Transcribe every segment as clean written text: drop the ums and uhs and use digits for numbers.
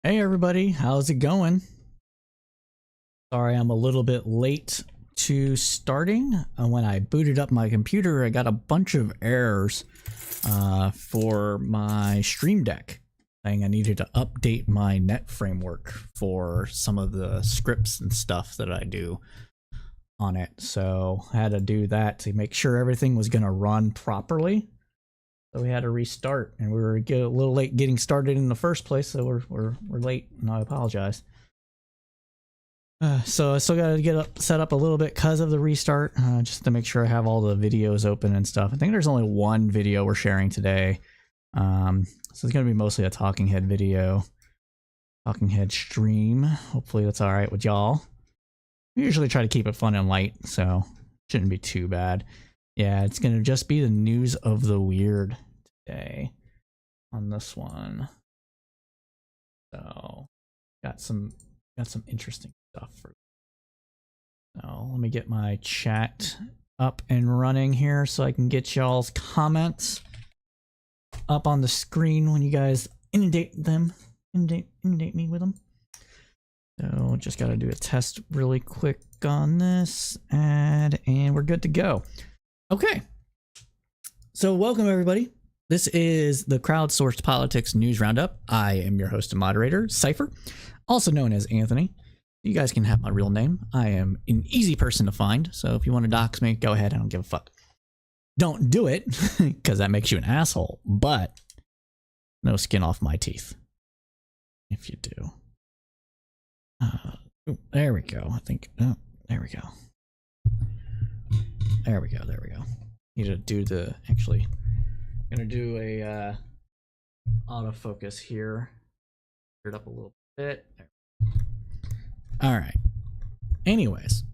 Hey everybody, how's it going? Sorry I'm a little bit late to starting. When I booted up my computer, I got a bunch of errors for my Stream Deck, saying I needed to update my net framework for some of the scripts and stuff that I do on it. So I had to do that to make sure everything was going to run properly. So we had to restart, and we were a little late getting started in the first place, so we're late, and I apologize. So I still got to get set up a little bit because of the restart, just to make sure I have all the videos open and stuff. I think there's only one video we're sharing today, so it's going to be mostly a talking head video, talking head stream. Hopefully that's all right with y'all. We usually try to keep it fun and light, so shouldn't be too bad. Yeah, it's going to just be the news of the weird today on this one. So, got some interesting stuff for. So, let me get my chat up and running here so I can get y'all's comments up on the screen when you guys inundate me with them. So, just got to do a test really quick on this ad, and we're good to go. Okay, so welcome everybody. This is the Crowdsourced Politics News Roundup. I am your host and moderator, Cypher, also known as Anthony. You guys can have my real name. I am an easy person to find, so if you want to dox me, go ahead. I don't give a fuck. Don't do it, because that makes you an asshole, but no skin off my teeth if you do. There we go. I think, oh, there we go. There we go. There we go. Need to do the, actually, I'm gonna do a autofocus here. Turn it up a little bit. All right. Anyways,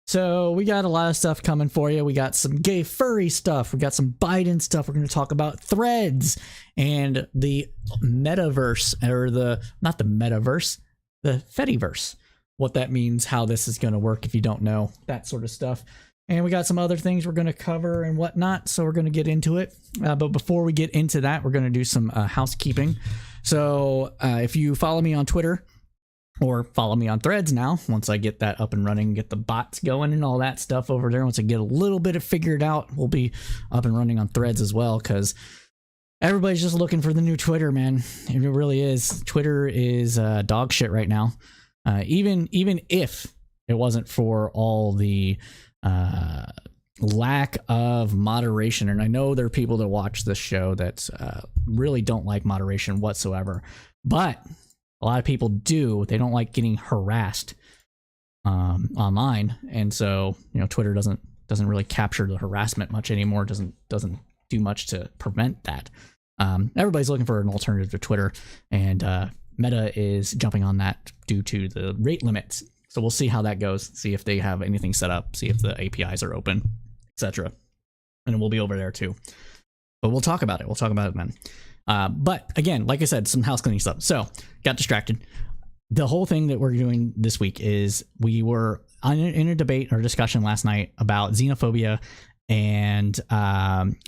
so we got a lot of stuff coming for you. We got some gay furry stuff. We got some Biden stuff. We're going to talk about threads and the metaverse, or not the metaverse, the Fediverse. What that means, how this is going to work if you don't know, that sort of stuff. And we got some other things we're going to cover and whatnot, so we're going to get into it. But before we get into that, we're going to do some housekeeping. So if you follow me on Twitter, or follow me on Threads now, once I get that up and running, get the bots going and all that stuff over there, once I get a little bit of figured out, we'll be up and running on Threads as well, because everybody's just looking for the new Twitter, man. It really is. Twitter is dog shit right now. Even if it wasn't for all the lack of moderation, and I know there are people that watch this show that really don't like moderation whatsoever, but a lot of people do. They don't like getting harassed online, and so Twitter doesn't really capture the harassment much anymore. Doesn't do much to prevent that. Everybody's looking for an alternative to Twitter, and Meta is jumping on that due to the rate limits. So we'll see how that goes, see if they have anything set up, see if the APIs are open, etc. And we'll be over there too. But we'll talk about it. We'll talk about it, man. But again, like I said, some house cleaning stuff. So got distracted. The whole thing that we're doing this week is we were in a debate or discussion last night about xenophobia and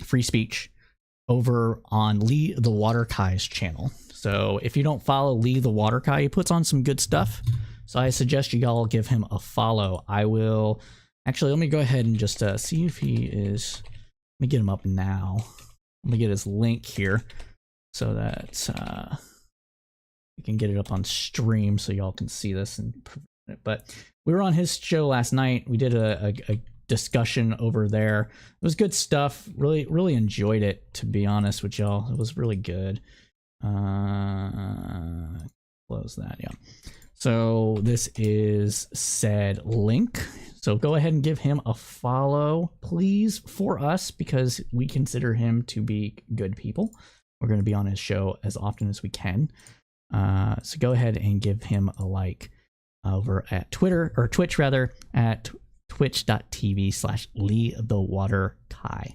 free speech over on Lee the Water Kai's channel. So if you don't follow Lee the Water Kai, he puts on some good stuff. So I suggest you all give him a follow. I will actually, let me go ahead and just see if he is. Let me get him up now. Let me get his link here so that we can get it up on stream so y'all can see this and prevent it. But we were on his show last night. We did a discussion over there. It was good stuff. Really enjoyed it, to be honest with y'all. It was really good. Close that, yeah. So this is said link. So go ahead and give him a follow, please, for us, because we consider him to be good people. We're going to be on his show as often as we can. So go ahead and give him a like over at Twitter, or Twitch rather, at twitch.tv/LeeTheWaterKai.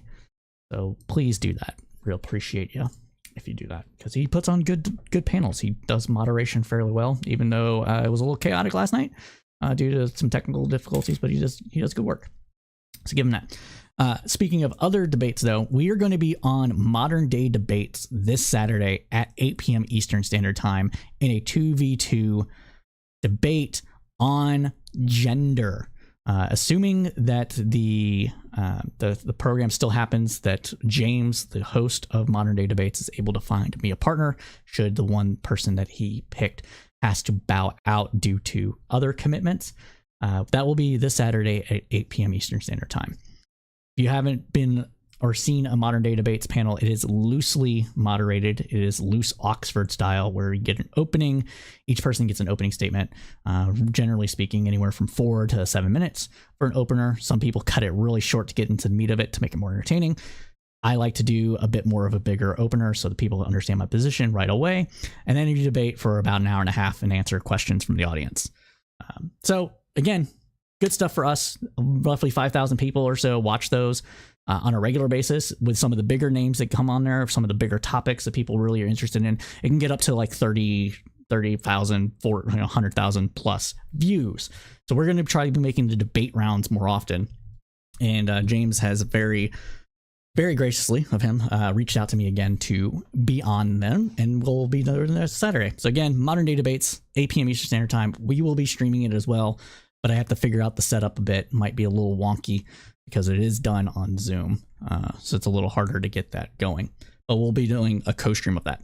So please do that. Real appreciate you if you do that, because he puts on good panels. He does moderation fairly well, even though it was a little chaotic last night due to some technical difficulties, but he does good work. So give him that. Speaking of other debates, though, we are going to be on Modern Day Debates this Saturday at 8 p.m. Eastern Standard Time in a 2v2 debate on gender. Assuming that the program still happens, that James, the host of Modern Day Debates, is able to find me a partner should the one person that he picked has to bow out due to other commitments. That will be this Saturday at 8 p.m. Eastern Standard Time. If you haven't been or seen a Modern Day Debates panel, it is loosely moderated. It is loose Oxford style, where you get an opening. Each person gets an opening statement, generally speaking, anywhere from 4 to 7 minutes for an opener. Some people cut it really short to get into the meat of it to make it more entertaining. I like to do a bit more of a bigger opener so that people understand my position right away. And then you debate for about an hour and a half and answer questions from the audience. So again, good stuff for us. Roughly 5,000 people or so watch those on a regular basis, with some of the bigger names that come on there, some of the bigger topics that people really are interested in. It can get up to like 30,000, 100,000 plus views. So we're going to try to be making the debate rounds more often. And James has very graciously of him reached out to me again to be on them, and we'll be there next Saturday. So again, Modern Day Debates, 8 p.m. Eastern Standard Time. We will be streaming it as well, but I have to figure out the setup a bit. Might be a little wonky because it is done on Zoom, so it's a little harder to get that going. But we'll be doing a co-stream of that.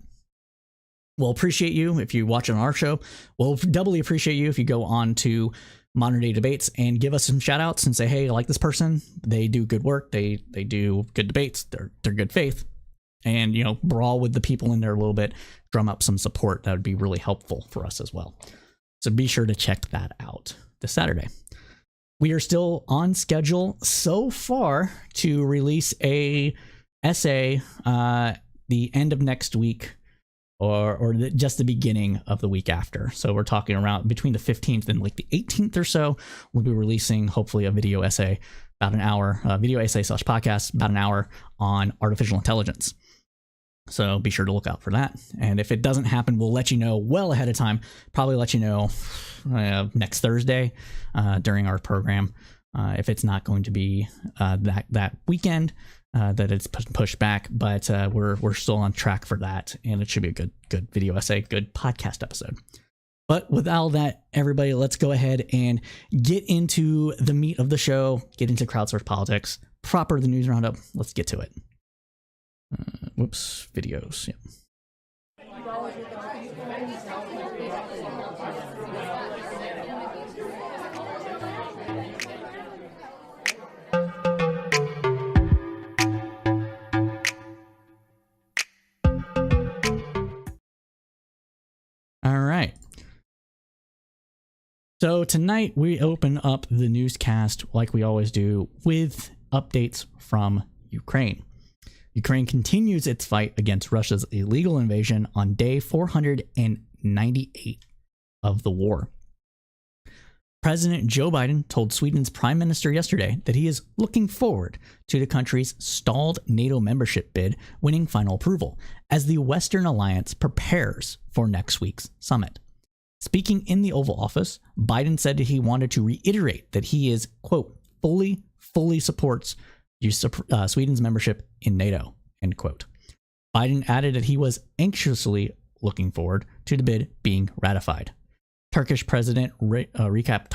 We'll appreciate you if you watch on our show. We'll doubly appreciate you if you go on to Modern Day Debates and give us some shout outs and say, hey, I like this person. They do good work. They do good debates. They're good faith. And, you know, brawl with the people in there a little bit, drum up some support. That would be really helpful for us as well. So be sure to check that out this Saturday. We are still on schedule so far to release a essay the end of next week, or just the beginning of the week after. So we're talking around between the 15th and like the 18th or so. We'll be releasing hopefully a video essay, about an hour, video essay / podcast, about an hour on artificial intelligence. So be sure to look out for that. And if it doesn't happen, we'll let you know well ahead of time. Probably let you know next Thursday during our program. If it's not going to be that weekend, that it's pushed back, but we're still on track for that, and it should be a good video essay, good podcast episode. But with all that, everybody, let's go ahead and get into the meat of the show, get into crowdsourced politics, proper the news roundup. Let's get to it. Whoops, videos. Yeah. All right. So tonight we open up the newscast like we always do with updates from Ukraine. Ukraine continues its fight against Russia's illegal invasion on day 498 of the war. President Joe Biden told Sweden's prime minister yesterday that he is looking forward to the country's stalled NATO membership bid winning final approval as the Western Alliance prepares for next week's summit. Speaking in the Oval Office, Biden said that he wanted to reiterate that he is, quote, fully supports Sweden's membership in NATO, end quote. Biden added that he was anxiously looking forward to the bid being ratified. Turkish President Recep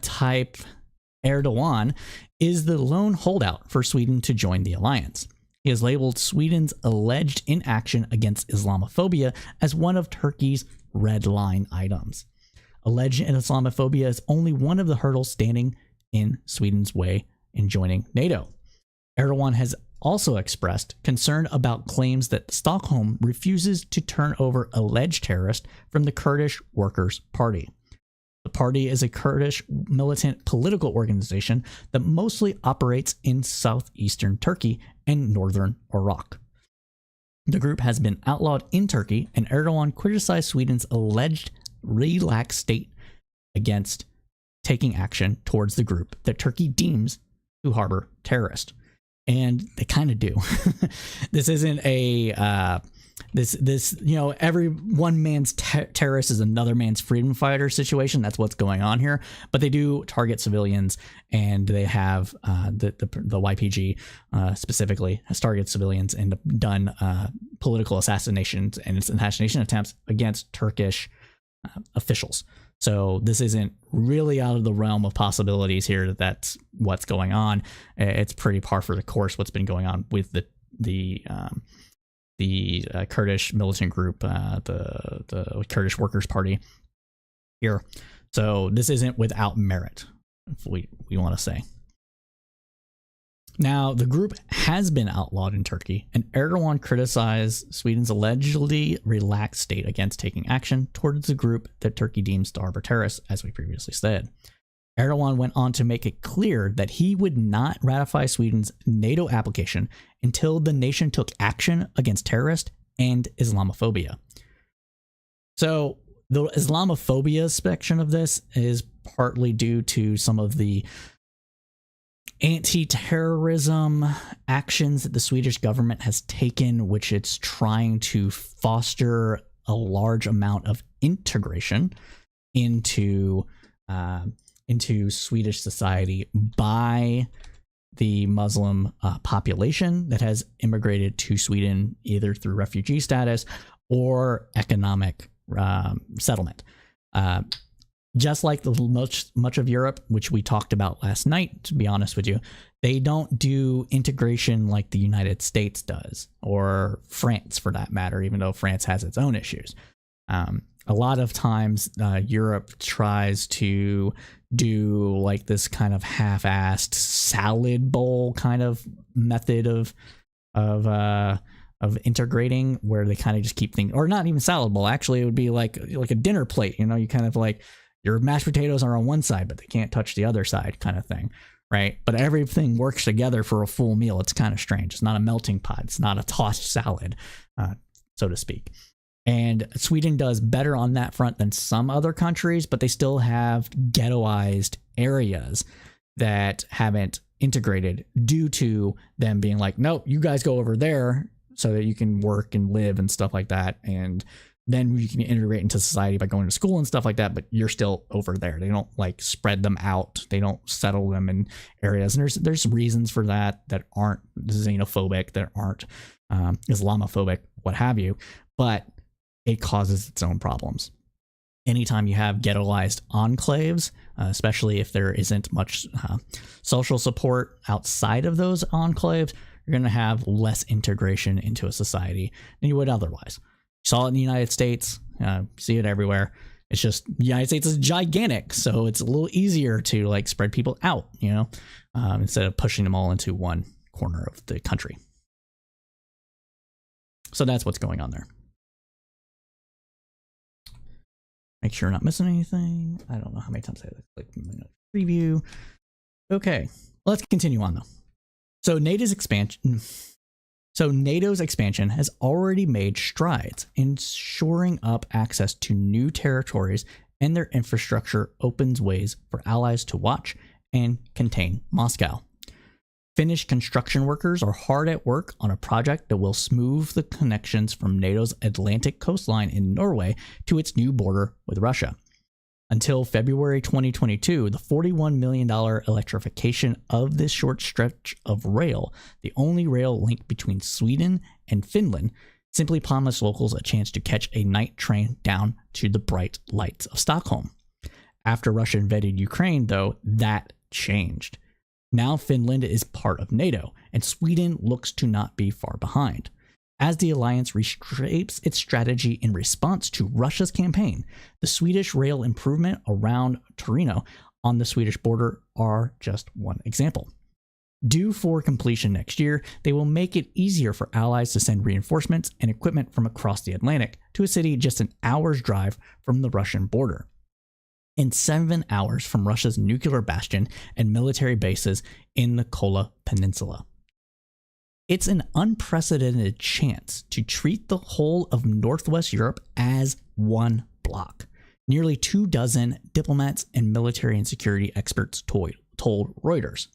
Tayyip Erdogan is the lone holdout for Sweden to join the alliance. He has labeled Sweden's alleged inaction against Islamophobia as one of Turkey's red line items. Alleged Islamophobia is only one of the hurdles standing in Sweden's way in joining NATO. Erdogan has also expressed concern about claims that Stockholm refuses to turn over alleged terrorists from the Kurdish Workers' Party. The party is a Kurdish militant political organization that mostly operates in southeastern Turkey and northern Iraq. The group has been outlawed in Turkey, and Erdogan criticized Sweden's alleged relaxed state against taking action towards the group that Turkey deems to harbor terrorists. And they kind of do. This isn't a this every one man's terrorist is another man's freedom fighter situation. That's what's going on here. But they do target civilians, and they have the YPG specifically has targeted civilians and done political assassinations and assassination attempts against Turkish officials. So this isn't really out of the realm of possibilities here. That's what's going on. It's pretty par for the course what's been going on with the Kurdish militant group, the Kurdish Workers' Party here. So this isn't without merit, if we want to say. Now, the group has been outlawed in Turkey, and Erdogan criticized Sweden's allegedly relaxed state against taking action towards the group that Turkey deems to harbor terrorists, as we previously said. Erdogan went on to make it clear that he would not ratify Sweden's NATO application until the nation took action against terrorists and Islamophobia. So the Islamophobia section of this is partly due to some of the anti-terrorism actions that the Swedish government has taken, which it's trying to foster a large amount of integration into Swedish society by the Muslim population that has immigrated to Sweden either through refugee status or economic settlement. Just like much of Europe, which we talked about last night, to be honest with you, they don't do integration like the United States does, or France for that matter, even though France has its own issues. A lot of times Europe tries to do like this kind of half-assed salad bowl kind of method of integrating, where they kind of just keep things, or not even salad bowl. Actually, it would be like a dinner plate. You kind of like your mashed potatoes are on one side, but they can't touch the other side kind of thing, right? But everything works together for a full meal. It's kind of strange. It's not a melting pot. It's not a tossed salad, so to speak. And Sweden does better on that front than some other countries, but they still have ghettoized areas that haven't integrated due to them being like, nope, you guys go over there so that you can work and live and stuff like that. And then you can integrate into society by going to school and stuff like that, but you're still over there. They don't like spread them out. They don't settle them in areas. And there's reasons for that aren't xenophobic, that aren't Islamophobic, what have you, but it causes its own problems. Anytime you have ghettoized enclaves, especially if there isn't much social support outside of those enclaves, you're going to have less integration into a society than you would otherwise. You saw it in the United States, see it everywhere. It's just the United States is gigantic, so it's a little easier to like spread people out, instead of pushing them all into one corner of the country. So that's what's going on there. Make sure you're not missing anything. I don't know how many times I click preview. Okay, let's continue on though. So NATO's expansion has already made strides in shoring up access to new territories, and their infrastructure opens ways for allies to watch and contain Moscow. Finnish construction workers are hard at work on a project that will smooth the connections from NATO's Atlantic coastline in Norway to its new border with Russia. Until February 2022, the $41 million electrification of this short stretch of rail, the only rail link between Sweden and Finland, simply promised locals a chance to catch a night train down to the bright lights of Stockholm. After Russia invaded Ukraine, though, that changed. Now Finland is part of NATO, and Sweden looks to not be far behind. As the alliance reshapes its strategy in response to Russia's campaign, the Swedish rail improvement around Torino on the Swedish border are just one example. Due for completion next year, they will make it easier for allies to send reinforcements and equipment from across the Atlantic to a city just an hour's drive from the Russian border, and 7 hours from Russia's nuclear bastion and military bases in the Kola Peninsula. It's an unprecedented chance to treat the whole of Northwest Europe as one block. Nearly 24 diplomats and military and security experts told Reuters.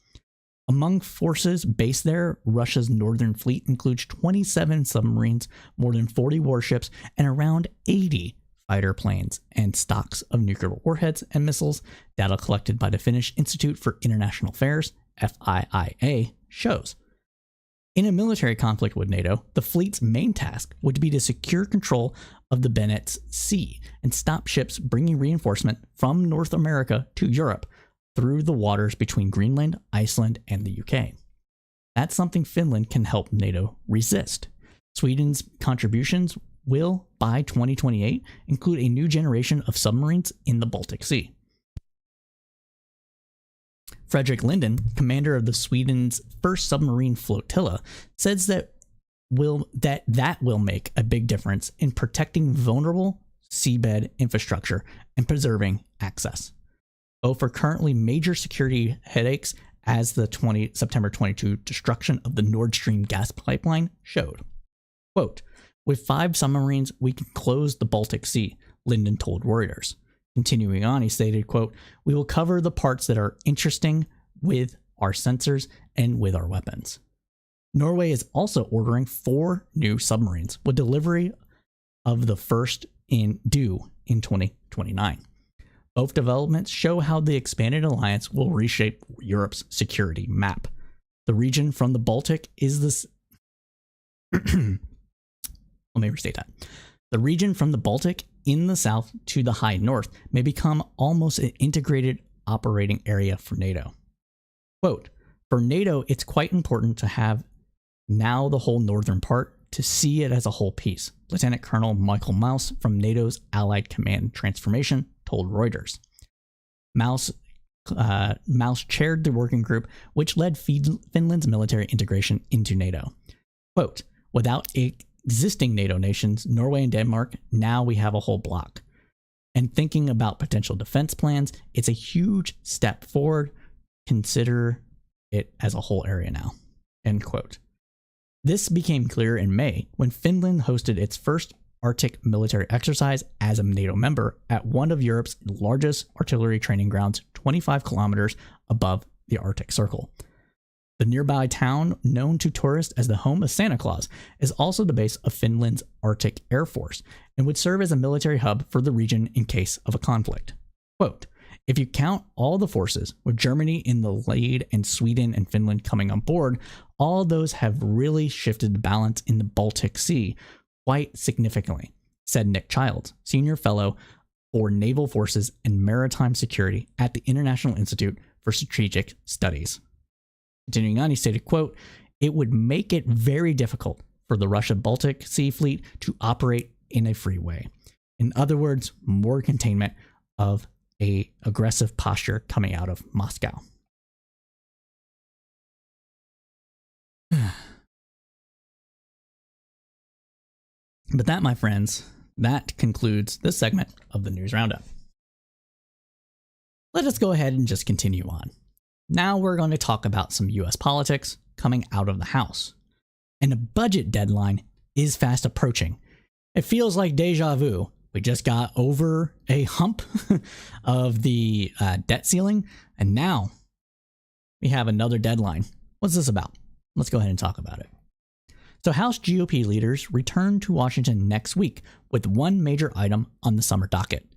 Among forces based there, Russia's Northern Fleet includes 27 submarines, more than 40 warships, and around 80 fighter planes and stocks of nuclear warheads and missiles. Data collected by the Finnish Institute for International Affairs, FIIA, shows. In a military conflict with NATO, the fleet's main task would be to secure control of the Barents Sea and stop ships bringing reinforcement from North America to Europe through the waters between Greenland, Iceland, and the UK. That's something Finland can help NATO resist. Sweden's contributions will, by 2028, include a new generation of submarines in the Baltic Sea. Fredrik Linden, commander of the Sweden's first submarine flotilla, says that will make a big difference in protecting vulnerable seabed infrastructure and preserving access. Both are currently major security headaches, as the September 22 destruction of the Nord Stream gas pipeline showed. Quote, "With 5 submarines, we can close the Baltic Sea," Linden told Reuters. Continuing on, he stated, quote, "We will cover the parts that are interesting with our sensors and with our weapons." Norway is also ordering 4 new submarines, with delivery of the first due in 2029. Both developments show how the expanded alliance will reshape Europe's security map. The region from the Baltic is this. Let me restate that. The region from the Baltic in the south to the high north may become almost an integrated operating area for NATO. Quote, "For NATO, it's quite important to have now the whole northern part, to see it as a whole piece," Lieutenant Colonel Michael Maus from NATO's Allied Command Transformation told Reuters. Maus chaired the working group which led Finland's military integration into NATO. Quote, "Without existing NATO nations, Norway and Denmark, now we have a whole bloc. And thinking about potential defense plans, it's a huge step forward. Consider it as a whole area now." End quote. This became clear in May when Finland hosted its first Arctic military exercise as a NATO member at one of Europe's largest artillery training grounds, 25 kilometers above the Arctic Circle. The nearby town, known to tourists as the home of Santa Claus, is also the base of Finland's Arctic Air Force and would serve as a military hub for the region in case of a conflict. Quote, "If you count all the forces, with Germany in the lead and Sweden and Finland coming on board, all those have really shifted the balance in the Baltic Sea quite significantly," said Nick Childs, senior fellow for Naval Forces and Maritime Security at the International Institute for Strategic Studies. Continuing on, he stated, quote, "It would make it very difficult for the Russian Baltic Sea Fleet to operate in a free way. In other words, more containment of a aggressive posture coming out of Moscow." But that, my friends, that concludes this segment of the News Roundup. Let us go ahead and just continue on. Now we're going to talk about some US politics coming out of the House. And a budget deadline is fast approaching. It feels like deja vu. We just got over a hump of the debt ceiling, and now we have another deadline. What's this about? Let's go ahead and talk about it. So House GOP leaders return to Washington next week with one major item on the summer docket,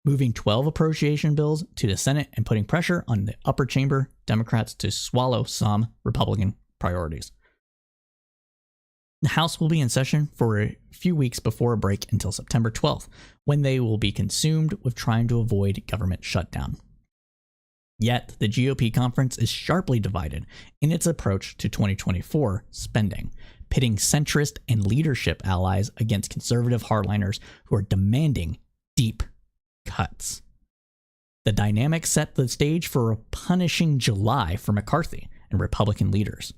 moving 12 appropriation bills to the Senate and putting pressure on the upper chamber Democrats to swallow some Republican priorities. The House will be in session for a few weeks before a break until September 12th, when they will be consumed with trying to avoid government shutdown. Yet, the GOP conference is sharply divided in its approach to 2024 spending, pitting centrist and leadership allies against conservative hardliners who are demanding deep cuts. The dynamic set the stage for a punishing July for McCarthy and Republican leaders.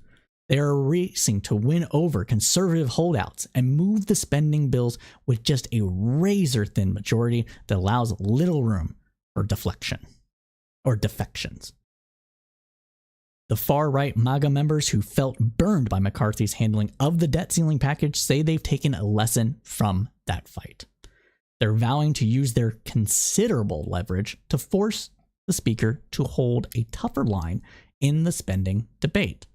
They are racing to win over conservative holdouts and move the spending bills with just a razor-thin majority that allows little room for deflections. The far-right MAGA members who felt burned by McCarthy's handling of the debt ceiling package say they've taken a lesson from that fight. They're vowing to use their considerable leverage to force the speaker to hold a tougher line in the spending debate.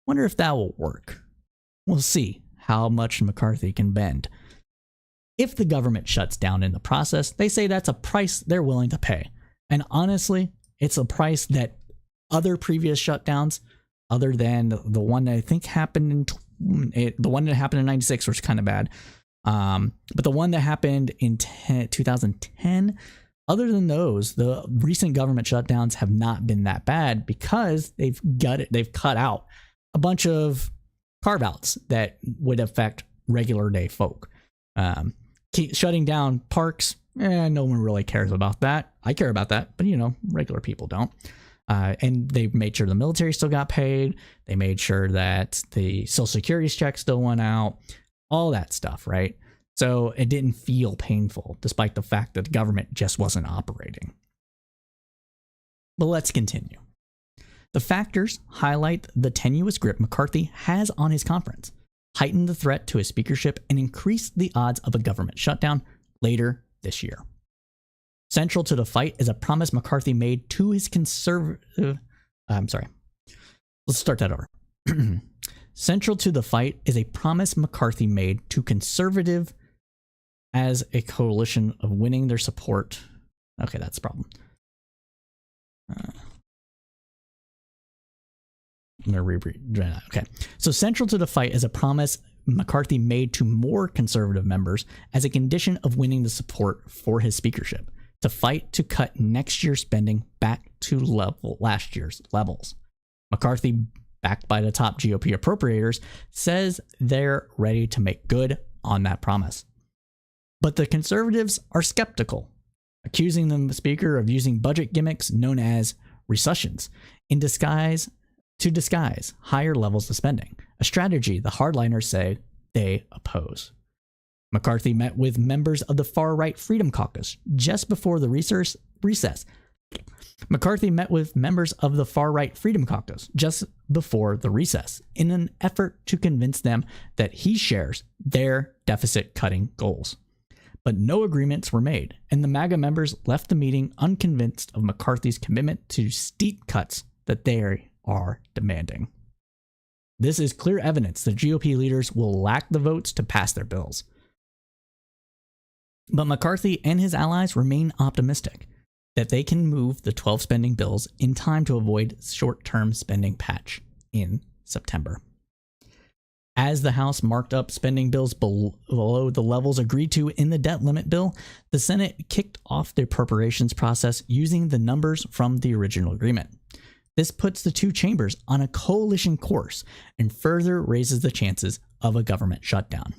Wonder if that will work. We'll see how much McCarthy can bend. If the government shuts down in the process, they say that's a price they're willing to pay. And honestly, it's a price that other previous shutdowns, other than the one that I think happened the one that happened in 96 was kind of bad. But the one that happened in 2010, other than those, the recent government shutdowns have not been that bad because they've cut out a bunch of carve-outs that would affect regular day folk. Keep shutting down parks, no one really cares about that. I care about that, but regular people don't. And they made sure the military still got paid. They made sure that the Social Security check still went out. All that stuff, right? So it didn't feel painful, despite the fact that the government just wasn't operating. But let's continue. The factors highlight the tenuous grip McCarthy has on his conference, heighten the threat to his speakership, and increase the odds of a government shutdown later this year. Central to the fight is a promise McCarthy made to his conservative... Let's start that over. Central to the fight is a promise McCarthy made to conservative as a coalition of winning their support. Okay, that's the problem. I'm going to reread that. Okay. So central to the fight is a promise McCarthy made to more conservative members as a condition of winning the support for his speakership to fight to cut next year's spending back to last year's levels. McCarthy, backed by the top GOP appropriators, says they're ready to make good on that promise. But the conservatives are skeptical, accusing the speaker of using budget gimmicks known as recessions to disguise higher levels of spending, a strategy the hardliners say they oppose. McCarthy met with members of the far-right Freedom Caucus just before the recess. McCarthy met with members of the far-right Freedom Caucus just before the recess in an effort to convince them that he shares their deficit-cutting goals. But no agreements were made, and the MAGA members left the meeting unconvinced of McCarthy's commitment to steep cuts that they are demanding. This is clear evidence that GOP leaders will lack the votes to pass their bills. But McCarthy and his allies remain optimistic that they can move the 12 spending bills in time to avoid short-term spending patch in September. As the House marked up spending bills below the levels agreed to in the debt limit bill, the Senate kicked off the appropriations process using the numbers from the original agreement. This puts the two chambers on a coalition course and further raises the chances of a government shutdown.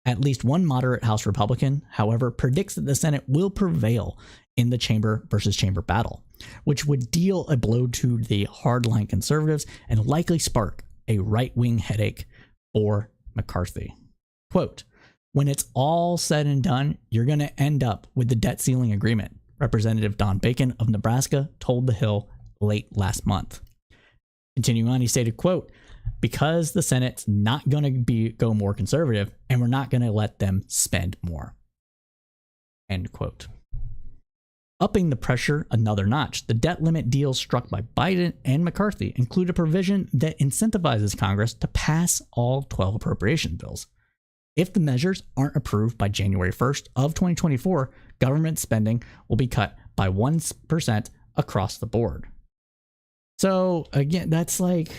At least one moderate House Republican, however, predicts that the Senate will prevail in the chamber versus chamber battle, which would deal a blow to the hardline conservatives and likely spark a right-wing headache for McCarthy. Quote, "When it's all said and done, you're going to end up with the debt ceiling agreement," Representative Don Bacon of Nebraska told The Hill late last month. Continuing on, he stated, quote, "Because the Senate's not going to go more conservative, and we're not going to let them spend more." End quote. Upping the pressure another notch, the debt limit deals struck by Biden and McCarthy include a provision that incentivizes Congress to pass all 12 appropriation bills. If the measures aren't approved by January 1st of 2024, government spending will be cut by 1% across the board. So again, that's like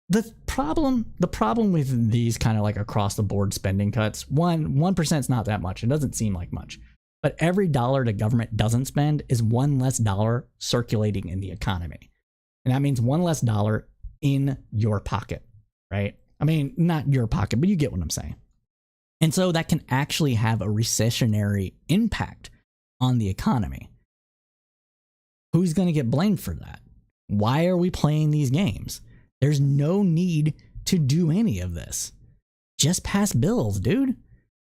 the problem with these kind of like across the board spending cuts. 1% is not that much. It doesn't seem like much, but every dollar the government doesn't spend is one less dollar circulating in the economy. And that means one less dollar in your pocket, right? I mean, not your pocket, but you get what I'm saying. And so that can actually have a recessionary impact on the economy. Who's going to get blamed for that? Why are we playing these games? There's no need to do any of this. Just pass bills, dude.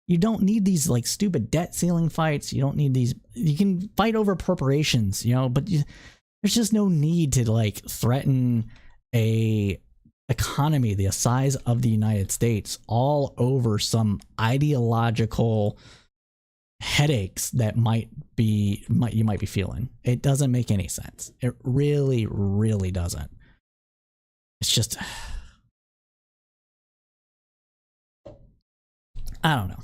You don't need these like stupid debt ceiling fights. You don't need these. You can fight over appropriations, but there's just no need to like threaten a economy the size of the United States all over some ideological headaches that you might be feeling. It doesn't make any sense. It really, really doesn't. It's just, I don't know.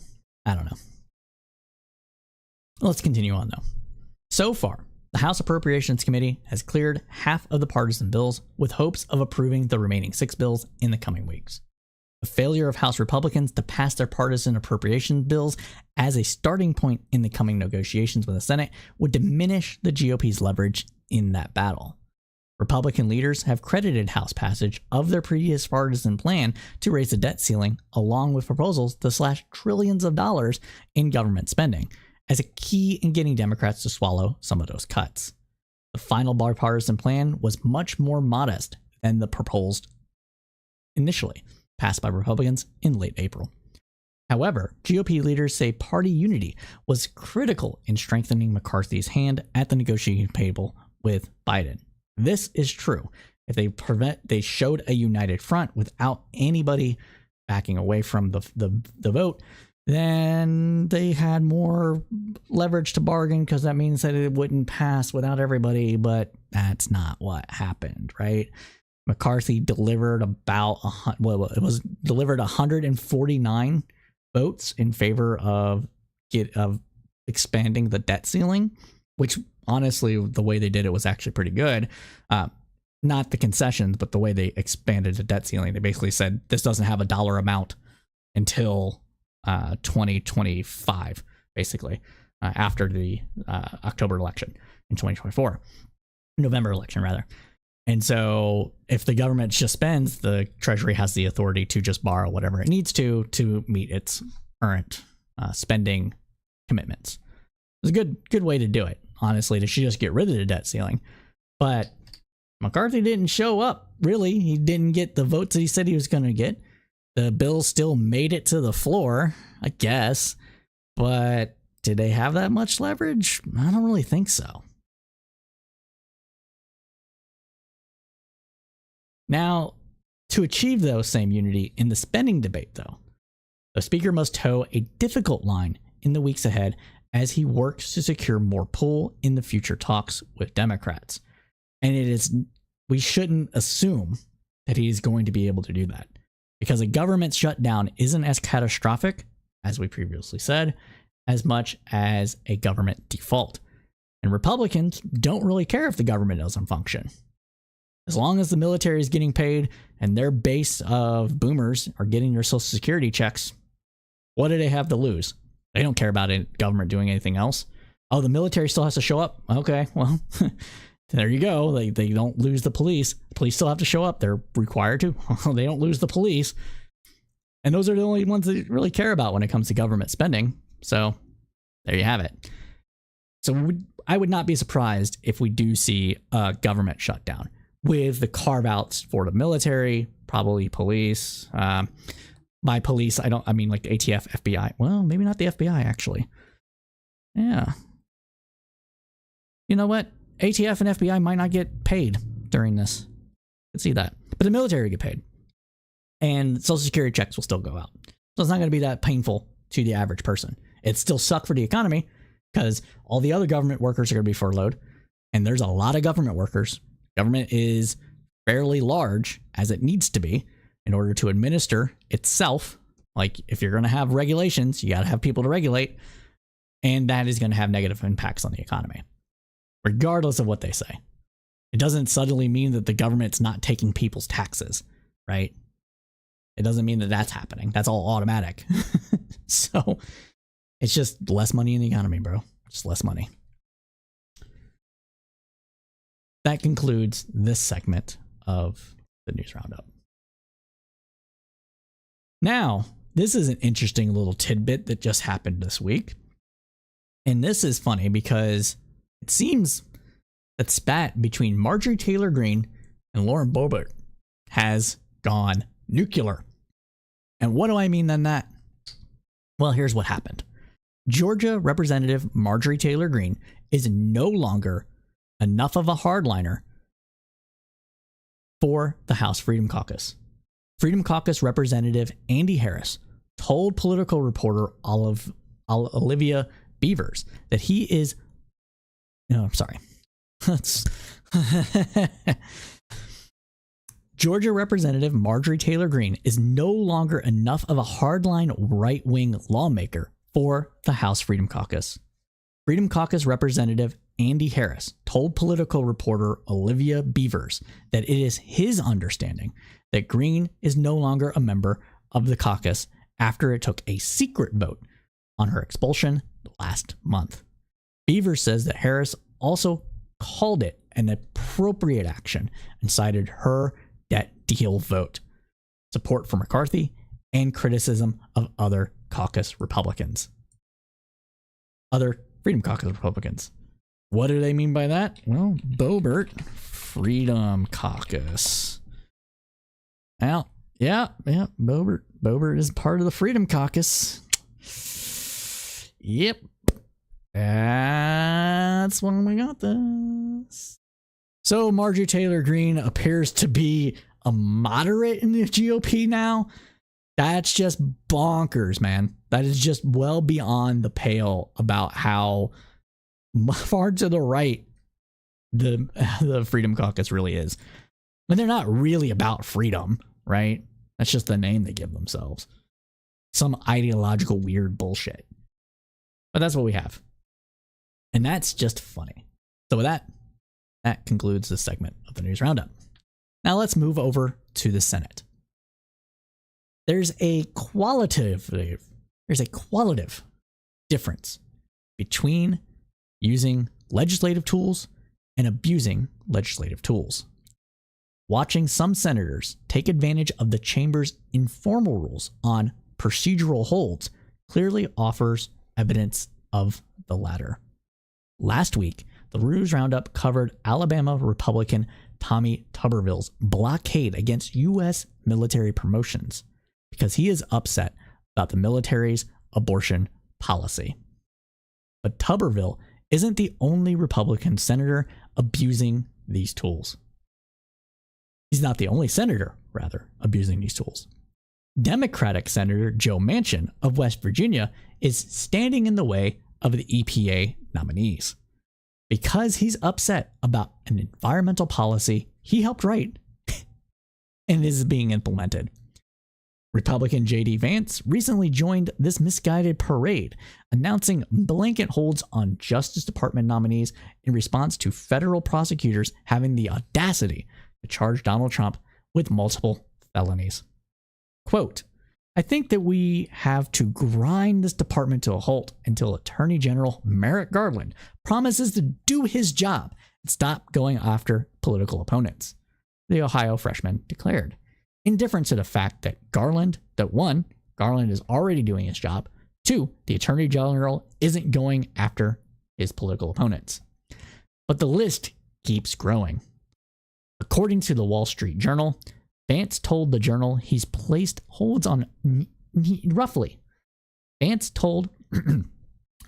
Let's continue on though. So far, the House Appropriations Committee has cleared half of the partisan bills with hopes of approving the remaining 6 bills in the coming weeks. The failure of House Republicans to pass their partisan appropriation bills as a starting point in the coming negotiations with the Senate would diminish the GOP's leverage in that battle. Republican leaders have credited House passage of their previous partisan plan to raise the debt ceiling, along with proposals to slash trillions of dollars in government spending, as a key in getting Democrats to swallow some of those cuts. The final bipartisan plan was much more modest than the proposed initially, passed by Republicans in late April. However, GOP leaders say party unity was critical in strengthening McCarthy's hand at the negotiating table with Biden. This is true. If they showed a united front without anybody backing away from the vote, then they had more leverage to bargain, because that means that it wouldn't pass without everybody, but that's not what happened, right? McCarthy delivered delivered 149 votes in favor of expanding the debt ceiling, which honestly, the way they did it was actually pretty good. Not the concessions, but the way they expanded the debt ceiling. They basically said this doesn't have a dollar amount until 2025, basically, after the October election in 2024, November election rather. And so if the government just spends, the Treasury has the authority to just borrow whatever it needs to meet its current spending commitments. It's a good way to do it, honestly, to just get rid of the debt ceiling. But McCarthy didn't show up, really. He didn't get the votes that he said he was going to get. The bill still made it to the floor, I guess. But did they have that much leverage? I don't really think so. Now, to achieve those same unity in the spending debate, though, the speaker must toe a difficult line in the weeks ahead as he works to secure more pull in the future talks with Democrats. And we shouldn't assume that he's going to be able to do that, because a government shutdown isn't as catastrophic, as we previously said, as much as a government default. And Republicans don't really care if the government doesn't function. As long as the military is getting paid and their base of boomers are getting their Social Security checks, what do they have to lose? They don't care about government doing anything else. Oh, the military still has to show up? Okay, well, there you go. They don't lose the police. The police still have to show up. They're required to. They don't lose the police. And those are the only ones that really care about when it comes to government spending. So there you have it. So I would not be surprised if we do see a government shutdown, with the carve-outs for the military, probably police. By police, I mean like ATF, FBI. Well, maybe not the FBI, actually. Yeah. You know what? ATF and FBI might not get paid during this. I can see that. But the military will get paid. And Social Security checks will still go out. So it's not going to be that painful to the average person. It still sucks for the economy, because all the other government workers are going to be furloughed. And there's a lot of government workers. Government is fairly large, as it needs to be, in order to administer itself. Like, if you're going to have regulations, you got to have people to regulate. And that is going to have negative impacts on the economy, regardless of what they say. It doesn't suddenly mean that the government's not taking people's taxes, right? It doesn't mean that that's happening. That's all automatic. So it's just less money in the economy, bro. Just less money. That concludes this segment of the News Roundup. Now, this is an interesting little tidbit that just happened this week. And this is funny because it seems that spat between Marjorie Taylor Greene and Lauren Boebert has gone nuclear. And what do I mean then that? Well, here's what happened. Georgia Representative Marjorie Taylor Greene is no longer enough of a hardliner for the House Freedom Caucus. Freedom Caucus Representative Andy Harris told political reporter Olivia Beavers that he is. No, I'm sorry. Georgia Representative Marjorie Taylor Greene is no longer enough of a hardline right-wing lawmaker for the House Freedom Caucus. Freedom Caucus Representative Andy Harris told political reporter Olivia Beavers that it is his understanding that Greene is no longer a member of the caucus after it took a secret vote on her expulsion last month. Beavers says that Harris also called it an appropriate action and cited her debt deal vote, support for McCarthy, and criticism of other caucus Republicans. Other Freedom Caucus Republicans. What do they mean by that? Well, Boebert, Freedom Caucus. Well, yeah, Boebert is part of the Freedom Caucus. Yep. That's when we got this. So Marjorie Taylor Greene appears to be a moderate in the GOP now. That's just bonkers, man. That is just well beyond the pale about how far to the right the Freedom Caucus really is. And they're not really about freedom, right? That's just the name they give themselves. Some ideological weird bullshit. But that's what we have. And that's just funny. So with that concludes this segment of the News Roundup. Now let's move over to the Senate. There's a qualitative difference between using legislative tools and abusing legislative tools. Watching some senators take advantage of the chamber's informal rules on procedural holds clearly offers evidence of the latter. Last week, the News Roundup covered Alabama Republican Tommy Tuberville's blockade against U.S. military promotions because he is upset about the military's abortion policy. But Tuberville isn't the only Republican senator abusing these tools. He's not the only senator, rather, abusing these tools. Democratic Senator Joe Manchin of West Virginia is standing in the way of the EPA nominees because he's upset about an environmental policy he helped write and is being implemented. Republican J.D. Vance recently joined this misguided parade, announcing blanket holds on Justice Department nominees in response to federal prosecutors having the audacity to charge Donald Trump with multiple felonies. Quote, I think that we have to grind this department to a halt until Attorney General Merrick Garland promises to do his job and stop going after political opponents, the Ohio freshman declared. Indifferent to the fact that Garland is already doing his job. 2, the Attorney General isn't going after his political opponents. But the list keeps growing. According to the Wall Street Journal, Vance told the Journal he's placed holds on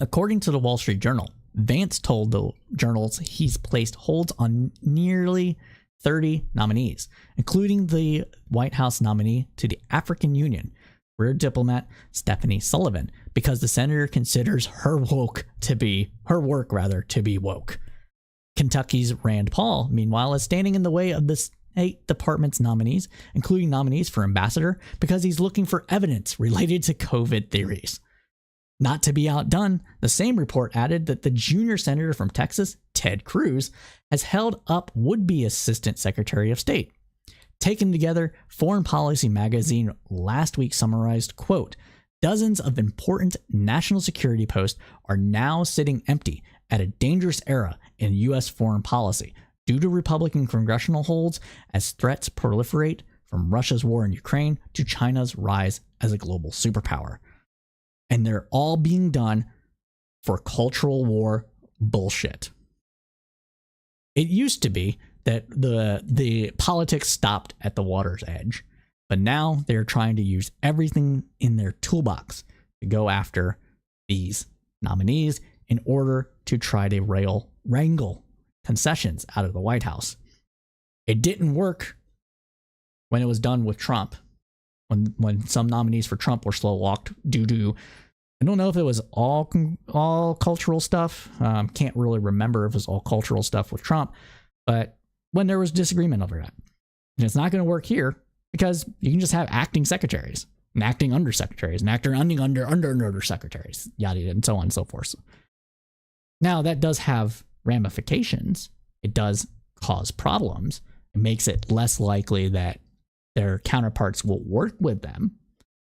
according to the Wall Street Journal, Vance told the journals he's placed holds on nearly 30 nominees, including the White House nominee to the African Union, career diplomat Stephanie Sullivan, because the senator considers her work to be woke. Kentucky's Rand Paul, meanwhile, is standing in the way of the State Department's nominees, including nominees for ambassador, because he's looking for evidence related to COVID theories. Not to be outdone, the same report added that the junior senator from Texas, Ted Cruz, has held up would-be Assistant Secretary of State. Taken together, Foreign Policy magazine last week summarized, quote, dozens of important national security posts are now sitting empty at a dangerous era in U.S. foreign policy due to Republican congressional holds as threats proliferate from Russia's war in Ukraine to China's rise as a global superpower. And they're all being done for cultural war bullshit. It used to be that the politics stopped at the water's edge, but now they're trying to use everything in their toolbox to go after these nominees in order to try to wrangle concessions out of the White House. It didn't work when it was done with Trump, when some nominees for Trump were slow walked due to I don't know if it was all cultural stuff. Can't really remember if it was all cultural stuff with Trump, but when there was disagreement over that. And it's not going to work here because you can just have acting secretaries and acting undersecretaries and acting under secretaries, yada, yada, and so on and so forth. Now, that does have ramifications. It does cause problems. It makes it less likely that their counterparts will work with them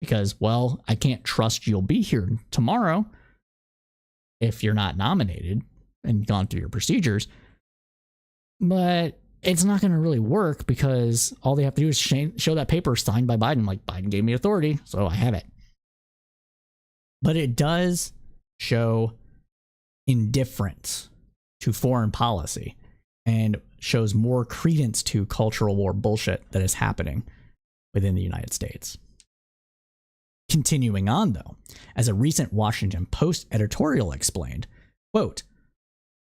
because, well, I can't trust you'll be here tomorrow if you're not nominated and gone through your procedures. But it's not going to really work because all they have to do is show that paper signed by Biden. Like, Biden gave me authority, so I have it. But it does show indifference to foreign policy and shows more credence to cultural war bullshit that is happening within the United States. Continuing on, though, as a recent Washington Post editorial explained, quote,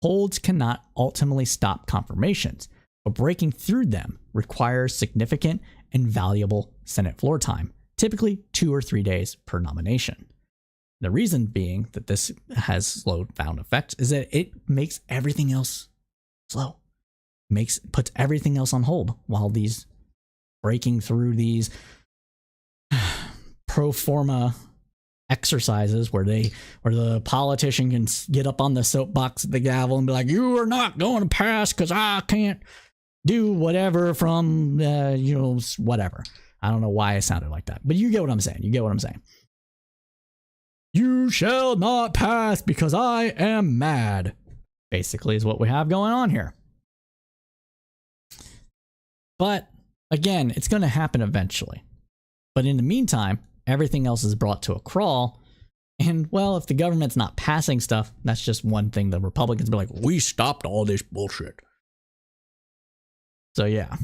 holds cannot ultimately stop confirmations, but breaking through them requires significant and valuable Senate floor time, typically 2 or 3 days per nomination. The reason being that this has slowed down effects is that it makes everything else slow. Puts everything else on hold while these breaking through these pro forma exercises where the politician can get up on the soapbox at the gavel and be like, you are not going to pass because I can't do whatever from whatever. I don't know why I sounded like that, but you get what I'm saying. You shall not pass because I am mad, basically, is what we have going on here. But again, it's going to happen eventually. But in the meantime, everything else is brought to a crawl. And, well, if the government's not passing stuff, that's just one thing the Republicans be like, we stopped all this bullshit. So, yeah.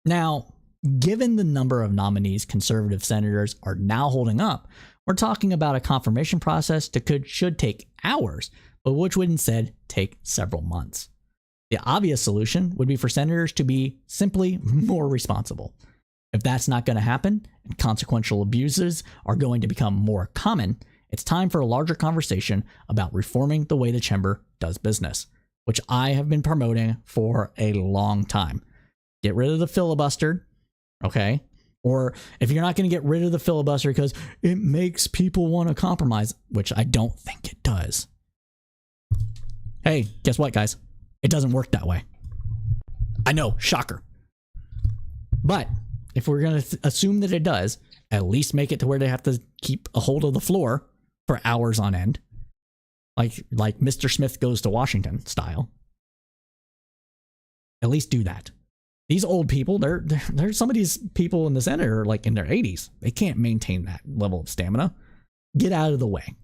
Now, given the number of nominees conservative senators are now holding up, we're talking about a confirmation process that should take hours, but which would instead take several months. The obvious solution would be for senators to be simply more responsible. If that's not going to happen, and consequential abuses are going to become more common, it's time for a larger conversation about reforming the way the chamber does business, which I have been promoting for a long time. Get rid of the filibuster, okay? Or if you're not going to get rid of the filibuster because it makes people want to compromise, which I don't think it does. Hey, guess what, guys? It doesn't work that way. I know, shocker. But if we're going to assume that it does, at least make it to where they have to keep a hold of the floor for hours on end. Like Mr. Smith Goes to Washington style. At least do that. These old people, they're some of these people in the Senate are like in their 80s. They can't maintain that level of stamina. Get out of the way.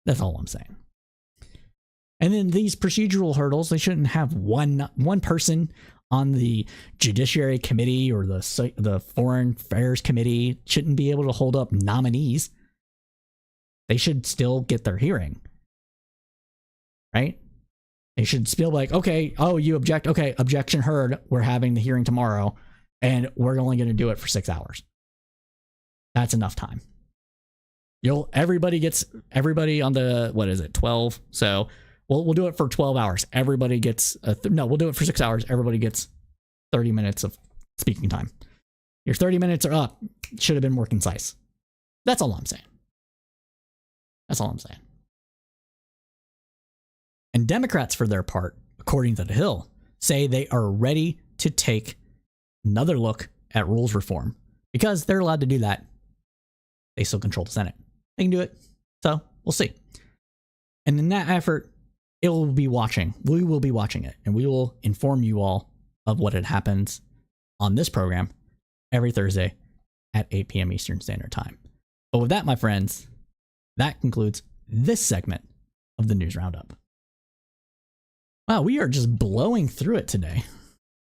That's all I'm saying. And then these procedural hurdles, they shouldn't have one person on the Judiciary Committee or the Foreign Affairs Committee shouldn't be able to hold up nominees. They should still get their hearing. Right? They should still be like, okay, oh, you object. Okay, objection heard. We're having the hearing tomorrow, and we're only going to do it for 6 hours. That's enough time. Everybody on the, 12? So we'll do it for 12 hours. Everybody gets, we'll do it for 6 hours. Everybody gets 30 minutes of speaking time. Your 30 minutes are up. Should have been more concise. That's all I'm saying. And Democrats, for their part, according to The Hill, say they are ready to take another look at rules reform because they're allowed to do that. They still control the Senate. They can do it. So we'll see. And in that effort, we will be watching it, and we will inform you all of what happens on this program every Thursday at 8 p.m. Eastern Standard Time. But with that, my friends, that concludes this segment of the News Roundup. Wow, we are just blowing through it today.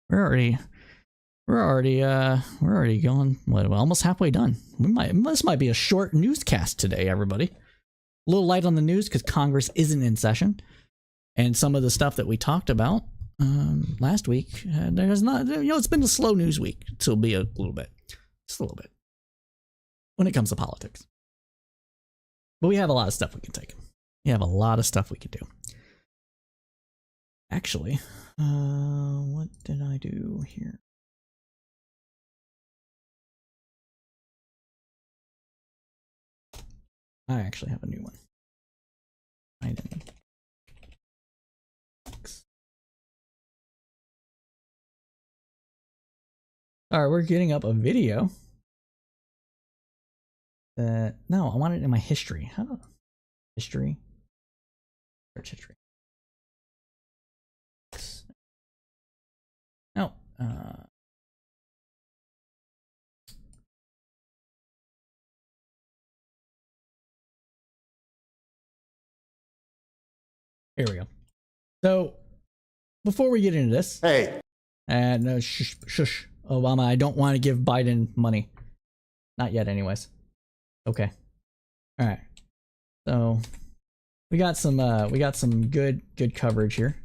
We're already going almost halfway done. This might be a short newscast today, everybody. A little light on the news because Congress isn't in session, and some of the stuff that we talked about last week, there's not. It's been a slow news week. So it'll be just a little bit, when it comes to politics. But we have a lot of stuff we can take. We have a lot of stuff we can do. Actually, what did I do here? I actually have a new one. Item. All right, we're getting up a video. No, I want it in my history. How? History. Search history. No. Here we go. So, before we get into this, no, shush, Obama. I don't want to give Biden money. Not yet, anyways. Okay. All right. So, we got some good coverage here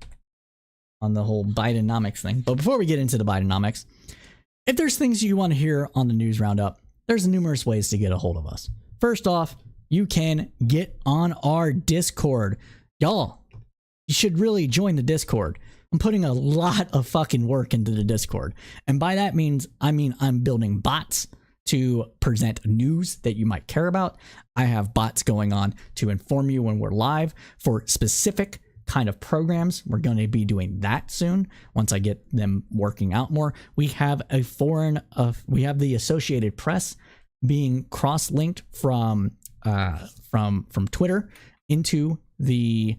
on the whole Bidenomics thing. But before we get into the Bidenomics, if there's things you want to hear on the news roundup, there's numerous ways to get a hold of us. First off, you can get on our Discord. Y'all, you should really join the Discord. I'm putting a lot of fucking work into the Discord. And by that means, I mean I'm building bots to present news that you might care about. I have bots going on to inform you when we're live for specific kind of programs. We're going to be doing that soon once I get them working out more. We have we have the Associated Press being cross-linked from Twitter into the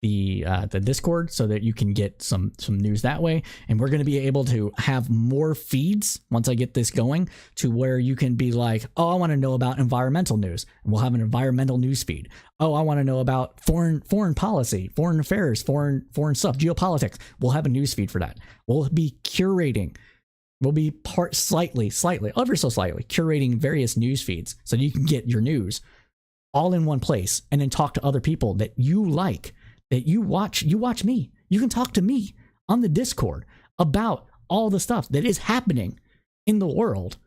Discord so that you can get some news that way. And we're going to be able to have more feeds once I get this going to where you can be like, oh, I want to know about environmental news. And we'll have an environmental news feed. Oh, I want to know about foreign policy, foreign affairs, foreign stuff, geopolitics. We'll have a news feed for that. We'll be curating. We'll be ever so slightly curating various news feeds so you can get your news all in one place and then talk to other people that you like. That you watch me. You can talk to me on the Discord about all the stuff that is happening in the world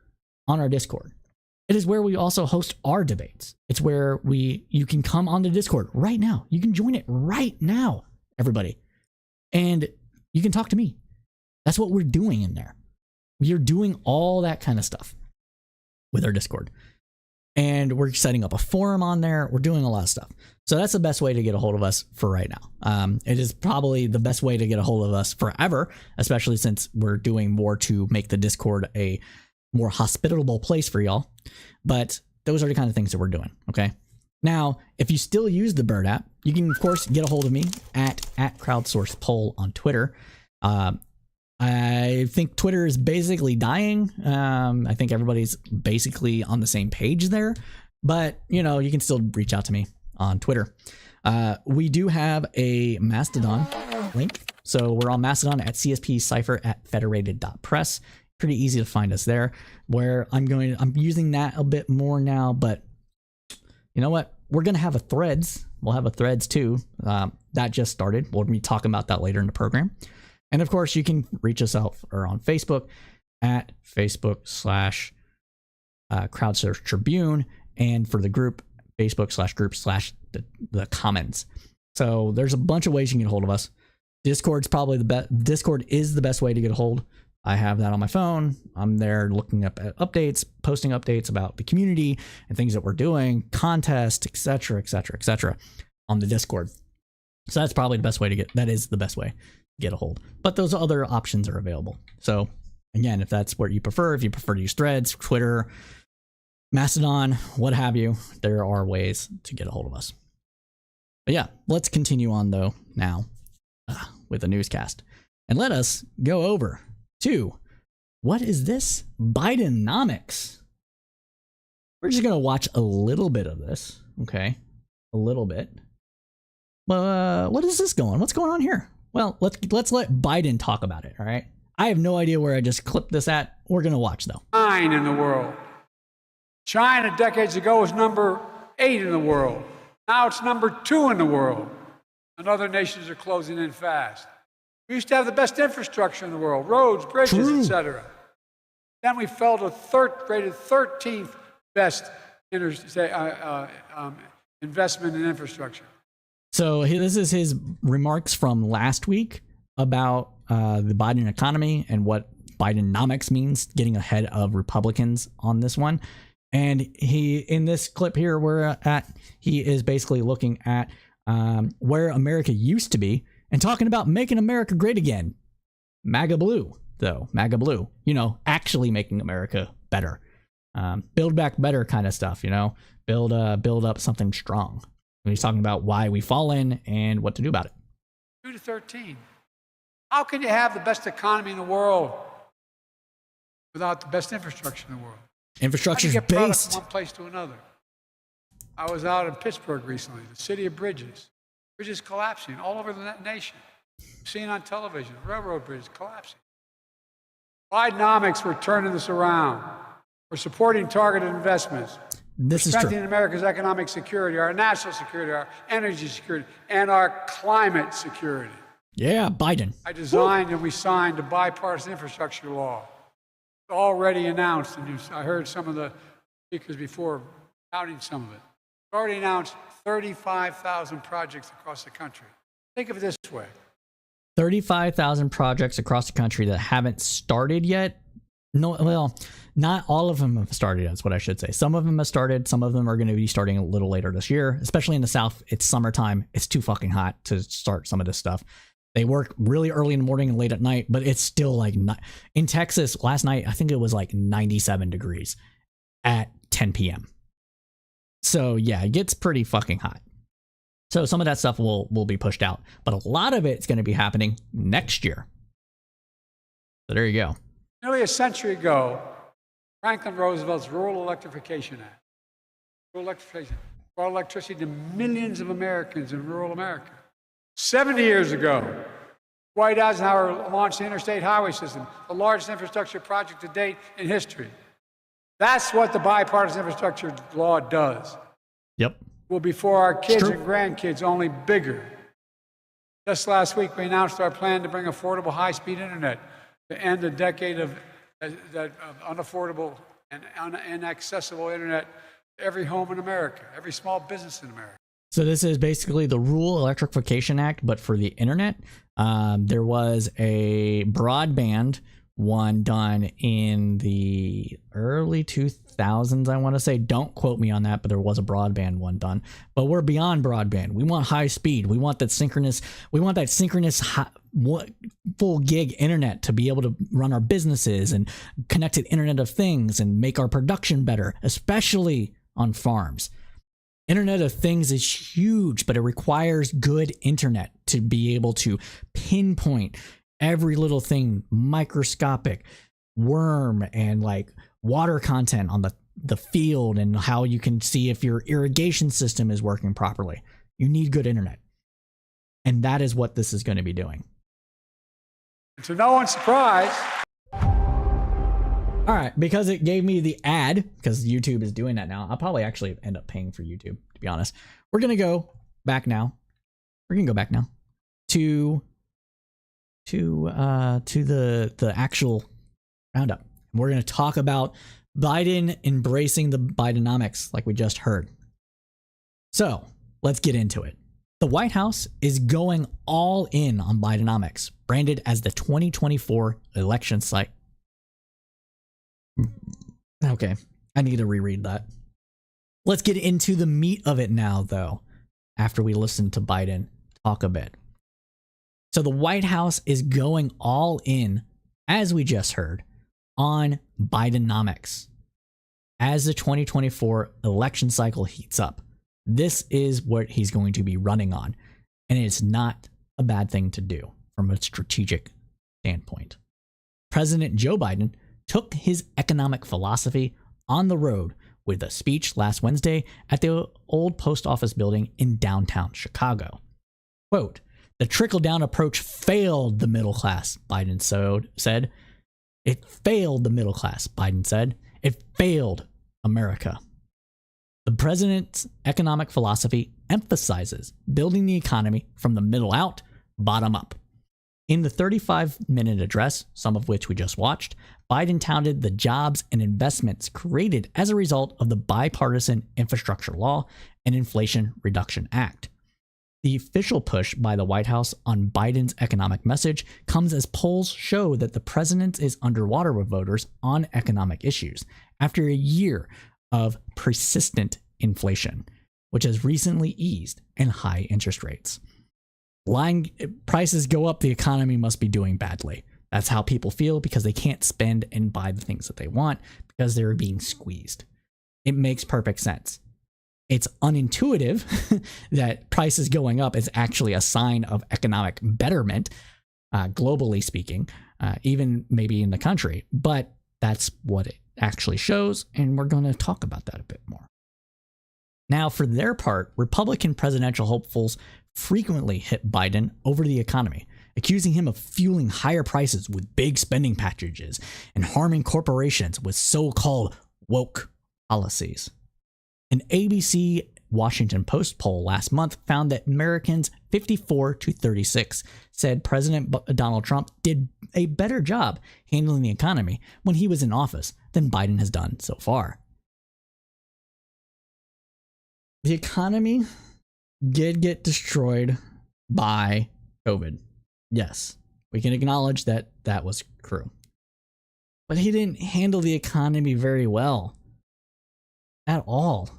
on our Discord. It is where we also host our debates. It's where you can come on the Discord right now. You can join it right now, everybody. And you can talk to me. That's what we're doing in there. We are doing all that kind of stuff with our Discord. And we're setting up a forum on there. We're doing a lot of stuff. So that's the best way to get a hold of us for right now. It is probably the best way to get a hold of us forever, especially since we're doing more to make the Discord a more hospitable place for y'all. But those are the kind of things that we're doing. Okay. Now, if you still use the Bird app, you can, of course, get a hold of me at crowdsourcepoll on Twitter. I think Twitter is basically dying. I think everybody's basically on the same page there, but you can still reach out to me on Twitter. We do have a Mastodon link. So we're on Mastodon at CSP Cypher at federated.press. Pretty easy to find us there, where I'm using that a bit more now, but you know what? We're going to have a Threads. We'll have a Threads too. That just started. We'll be talking about that later in the program. And of course, you can reach us out or on Facebook at Facebook/Crowdsource Tribune, and for the group, Facebook/group/the comments. So there's a bunch of ways you can get a hold of us. Discord's probably the best. Discord is the best way to get a hold. I have that on my phone. I'm there looking up at updates, posting updates about the community and things that we're doing, contests, etc., on the Discord. So that's probably the best way to get. That is the best way. Get a hold, but those other options are available. So again, if that's what you prefer, if you prefer to use Threads, Twitter, Mastodon, what have you, there are ways to get a hold of us. But yeah, let's continue on though now with the newscast, and let us go over to what is this Bidenomics. We're just gonna watch a little bit of this, okay, a little bit. What is this going? What's going on here? Well, let's let Biden talk about it, all right? I have no idea where I just clipped this at. We're going to watch, though. 9 in the world. China decades ago was number 8 in the world. Now it's number 2 in the world. And other nations are closing in fast. We used to have the best infrastructure in the world, roads, bridges, etc. Then we fell to rated 13th best in investment in infrastructure. So this is his remarks from last week about the Biden economy and what Bidenomics means, getting ahead of Republicans on this one. And he, in this clip here we're at, he is basically looking at where America used to be and talking about making America great again. MAGA blue, though. MAGA blue. You know, actually making America better. Build back better kind of stuff, you know. Build up something strong. And he's talking about why we've fallen and what to do about it. 2 to 13. How can you have the best economy in the world without the best infrastructure in the world? Infrastructure is How do you get product based. from one place to another? I was out in Pittsburgh recently, the city of bridges. Bridges collapsing all over the nation. Seen on television, railroad bridges collapsing. Bidenomics, we're turning this around. We're supporting targeted investments. This is Strengthening true. America's economic security, our national security, our energy security, and our climate security. Yeah, Biden. I designed and we signed a bipartisan infrastructure law. It's already announced, and I heard some of the speakers before touting some of it. It's already announced 35,000 projects across the country. Think of it this way. 35,000 projects across the country that haven't started yet. No, well, not all of them have started. That's what I should say. Some of them have started. Some of them are going to be starting a little later this year, especially in the South. It's summertime. It's too fucking hot to start some of this stuff. They work really early in the morning and late at night, but it's still like not, in Texas last night. I think it was like 97 degrees at 10 p.m. So yeah, it gets pretty fucking hot. So some of that stuff will be pushed out, but a lot of it's going to be happening next year. So there you go. Nearly a century ago, Franklin Roosevelt's Rural Electrification Act, rural electrification, brought electricity to millions of Americans in rural America. 70 years ago, Dwight Eisenhower launched the Interstate Highway System, the largest infrastructure project to date in history. That's what the bipartisan infrastructure law does. Yep. Will be for our kids and grandkids, only bigger. Just last week, we announced our plan to bring affordable high-speed internet to end the decade of unaffordable and inaccessible internet to every home in America, every small business in America. So this is basically the Rural Electrification Act, but for the internet. There was a broadband one done in the early 2000s, I want to say. Don't quote me on that, but there was a broadband one done. But we're beyond broadband. We want high speed. We want that synchronous. We want that synchronous full gig internet to be able to run our businesses and connected Internet of Things and make our production better, especially on farms. Internet of Things is huge, but it requires good internet to be able to pinpoint every little thing, microscopic worm and like water content on the field, and how you can see if your irrigation system is working properly. You need good internet. And that is what this is going to be doing. To no one's surprise. All right, because it gave me the ad, because YouTube is doing that now. I'll probably actually end up paying for YouTube, to be honest. We're going to go back now. We're going to go back now to the actual roundup. We're going to talk about Biden embracing the Bidenomics, like we just heard. So let's get into it. The White House is going all in on Bidenomics, branded as the 2024 election site. Okay, I need to reread that. Let's get into the meat of it now, though, after we listen to Biden talk a bit. So the White House is going all in, as we just heard, on Bidenomics. As the 2024 election cycle heats up, this is what he's going to be running on, and it's not a bad thing to do from a strategic standpoint. President Joe Biden took his economic philosophy on the road with a speech last Wednesday at the old post office building in downtown Chicago. Quote, "The trickle-down approach failed the middle class," Biden said. It failed the middle class, Biden said. It failed America. The president's economic philosophy emphasizes building the economy from the middle out, bottom up. In the 35-minute address, some of which we just watched, Biden touted the jobs and investments created as a result of the bipartisan infrastructure law and Inflation Reduction Act. The official push by the White House on Biden's economic message comes as polls show that the president is underwater with voters on economic issues after a year of persistent inflation, which has recently eased, and high interest rates. Lying prices go up, the economy must be doing badly. That's how people feel because they can't spend and buy the things that they want because they're being squeezed. It makes perfect sense. It's unintuitive that prices going up is actually a sign of economic betterment, globally speaking, even maybe in the country. But that's what it actually shows, and we're going to talk about that a bit more. Now, for their part, Republican presidential hopefuls frequently hit Biden over the economy, accusing him of fueling higher prices with big spending packages and harming corporations with so-called woke policies. An ABC Washington Post poll last month found that Americans 54-36 said President Donald Trump did a better job handling the economy when he was in office than Biden has done so far. The economy did get destroyed by COVID. Yes, we can acknowledge that that was true. But he didn't handle the economy very well at all.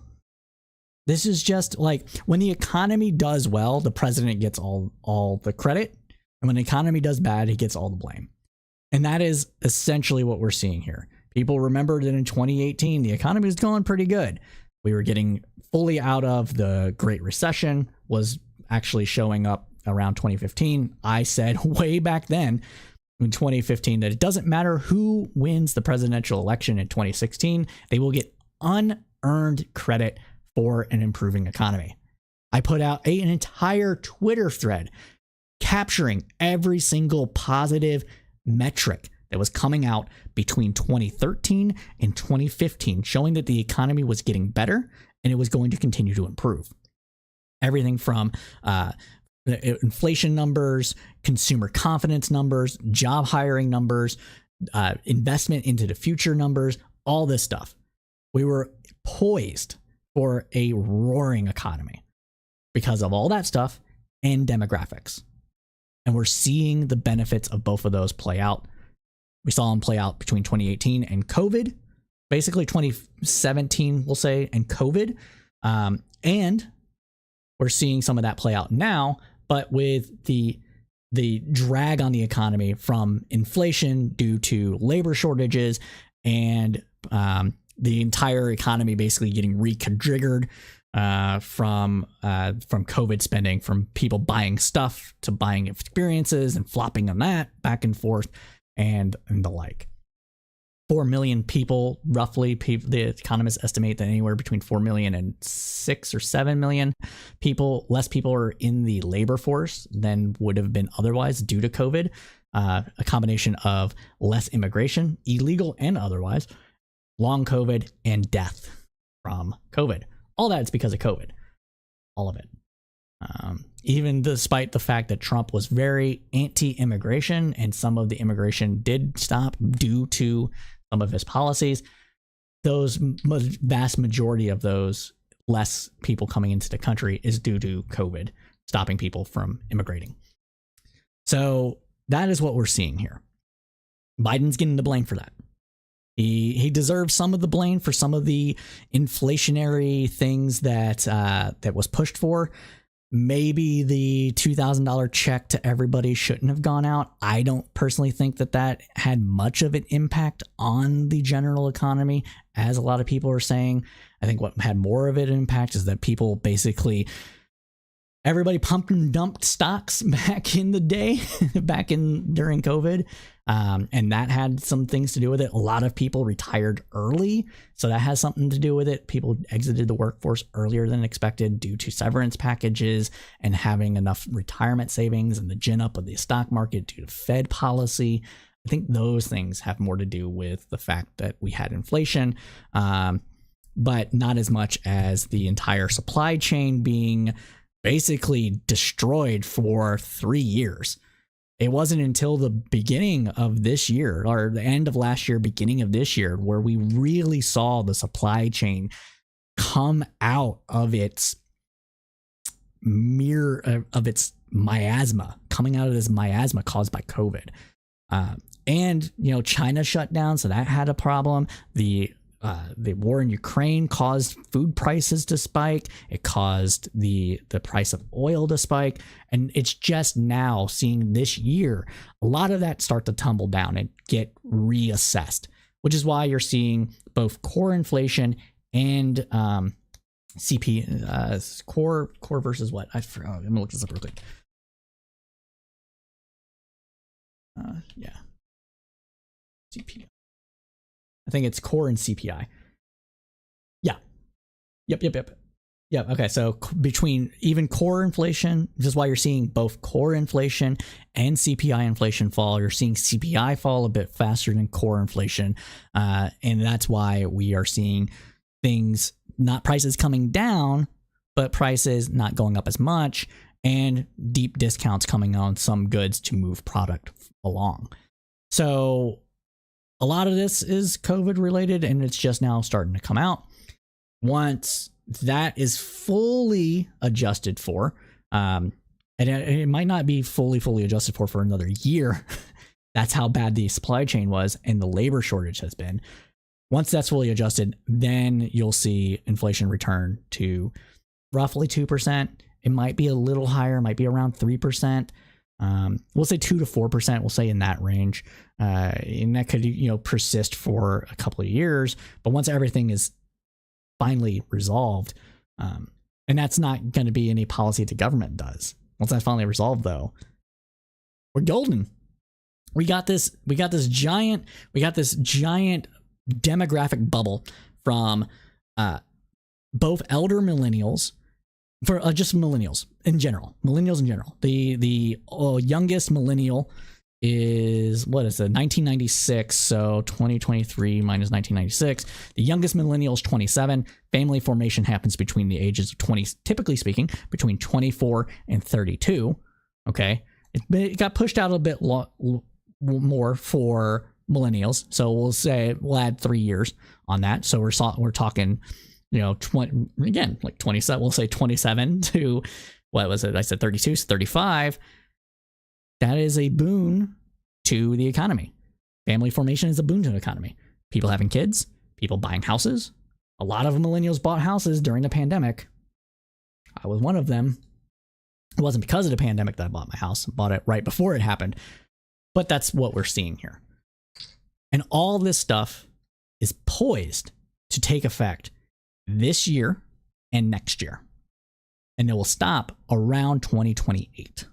This is just like when the economy does well, the president gets all the credit. And when the economy does bad, he gets all the blame. And that is essentially what we're seeing here. People remember that in 2018, the economy was going pretty good. We were getting fully out of the Great Recession, was actually showing up around 2015. I said way back then in 2015 that it doesn't matter who wins the presidential election in 2016, they will get unearned credit for an improving economy. I put out an entire Twitter thread capturing every single positive metric that was coming out between 2013 and 2015, showing that the economy was getting better and it was going to continue to improve. Everything from inflation numbers, consumer confidence numbers, job hiring numbers, investment into the future numbers, all this stuff. We were poised for a roaring economy because of all that stuff and demographics. And we're seeing the benefits of both of those play out. We saw them play out between 2018 and COVID, basically 2017, we'll say, and COVID. And we're seeing some of that play out now, but with the drag on the economy from inflation due to labor shortages and the entire economy basically getting reconfigured from COVID spending, from people buying stuff to buying experiences and flopping on that back and forth and the like. 4 million people, roughly, the economists estimate that anywhere between 4 million and 6 or 7 million people, less people are in the labor force than would have been otherwise due to COVID. A combination of less immigration, illegal and otherwise, long COVID, and death from COVID. All that is because of COVID. All of it. Even despite the fact that Trump was very anti-immigration and some of the immigration did stop due to some of his policies, those vast majority of those less people coming into the country is due to COVID stopping people from immigrating. So that is what we're seeing here. Biden's getting the blame for that. He deserves some of the blame for some of the inflationary things that was pushed for. Maybe the $2,000 check to everybody shouldn't have gone out. I don't personally think that had much of an impact on the general economy, as a lot of people are saying. I think what had more of an impact is that people basically, everybody pumped and dumped stocks back in the day, during COVID. And that had some things to do with it. A lot of people retired early, so that has something to do with it. People exited the workforce earlier than expected due to severance packages and having enough retirement savings and the gin up of the stock market due to Fed policy. I think those things have more to do with the fact that we had inflation, but not as much as the entire supply chain being basically destroyed for 3 years. It wasn't until the beginning of this year, or the end of last year, beginning of this year, where we really saw the supply chain come out of its miasma, coming out of this miasma caused by COVID. And, China shut down, so that had a problem. The war in Ukraine caused food prices to spike. It caused the price of oil to spike. And it's just now seeing this year, a lot of that start to tumble down and get reassessed, which is why you're seeing both core inflation and core versus what? I forgot. Let me look this up real quick. Yeah. CPI. I think it's core and CPI. Yeah. Yep. Yeah. Okay. So between even core inflation, this is why you're seeing both core inflation and CPI inflation fall. You're seeing CPI fall a bit faster than core inflation. And that's why we are seeing things, not prices coming down, but prices not going up as much, and deep discounts coming on some goods to move product along. So a lot of this is COVID related, and it's just now starting to come out. Once that is fully adjusted for, and it might not be fully adjusted for another year. That's how bad the supply chain was and the labor shortage has been. Once that's fully adjusted, then you'll see inflation return to roughly 2%. It might be a little higher, might be around 3%. We'll say 2 to 4%. We'll say in that range, and that could persist for a couple of years. But once everything is finally resolved, and that's not going to be any policy the government does. Once that's finally resolved, though, we're golden. We got this giant demographic bubble from both elder millennials, for just millennials in general. The youngest millennial is, what is it, 1996, so 2023 minus 1996. The youngest millennial is 27. Family formation happens between the ages of 20, typically speaking, between 24 and 32. Okay, it got pushed out a bit more for millennials, so we'll add 3 years on that. So we're talking 20 again, like 27. We'll say 27 to, what was it? I said 32, so 35. That is a boon to the economy. Family formation is a boon to the economy. People having kids, people buying houses. A lot of millennials bought houses during the pandemic. I was one of them. It wasn't because of the pandemic that I bought my house. I bought it right before it happened. But that's what we're seeing here. And all this stuff is poised to take effect this year and next year. And it will stop around 2028.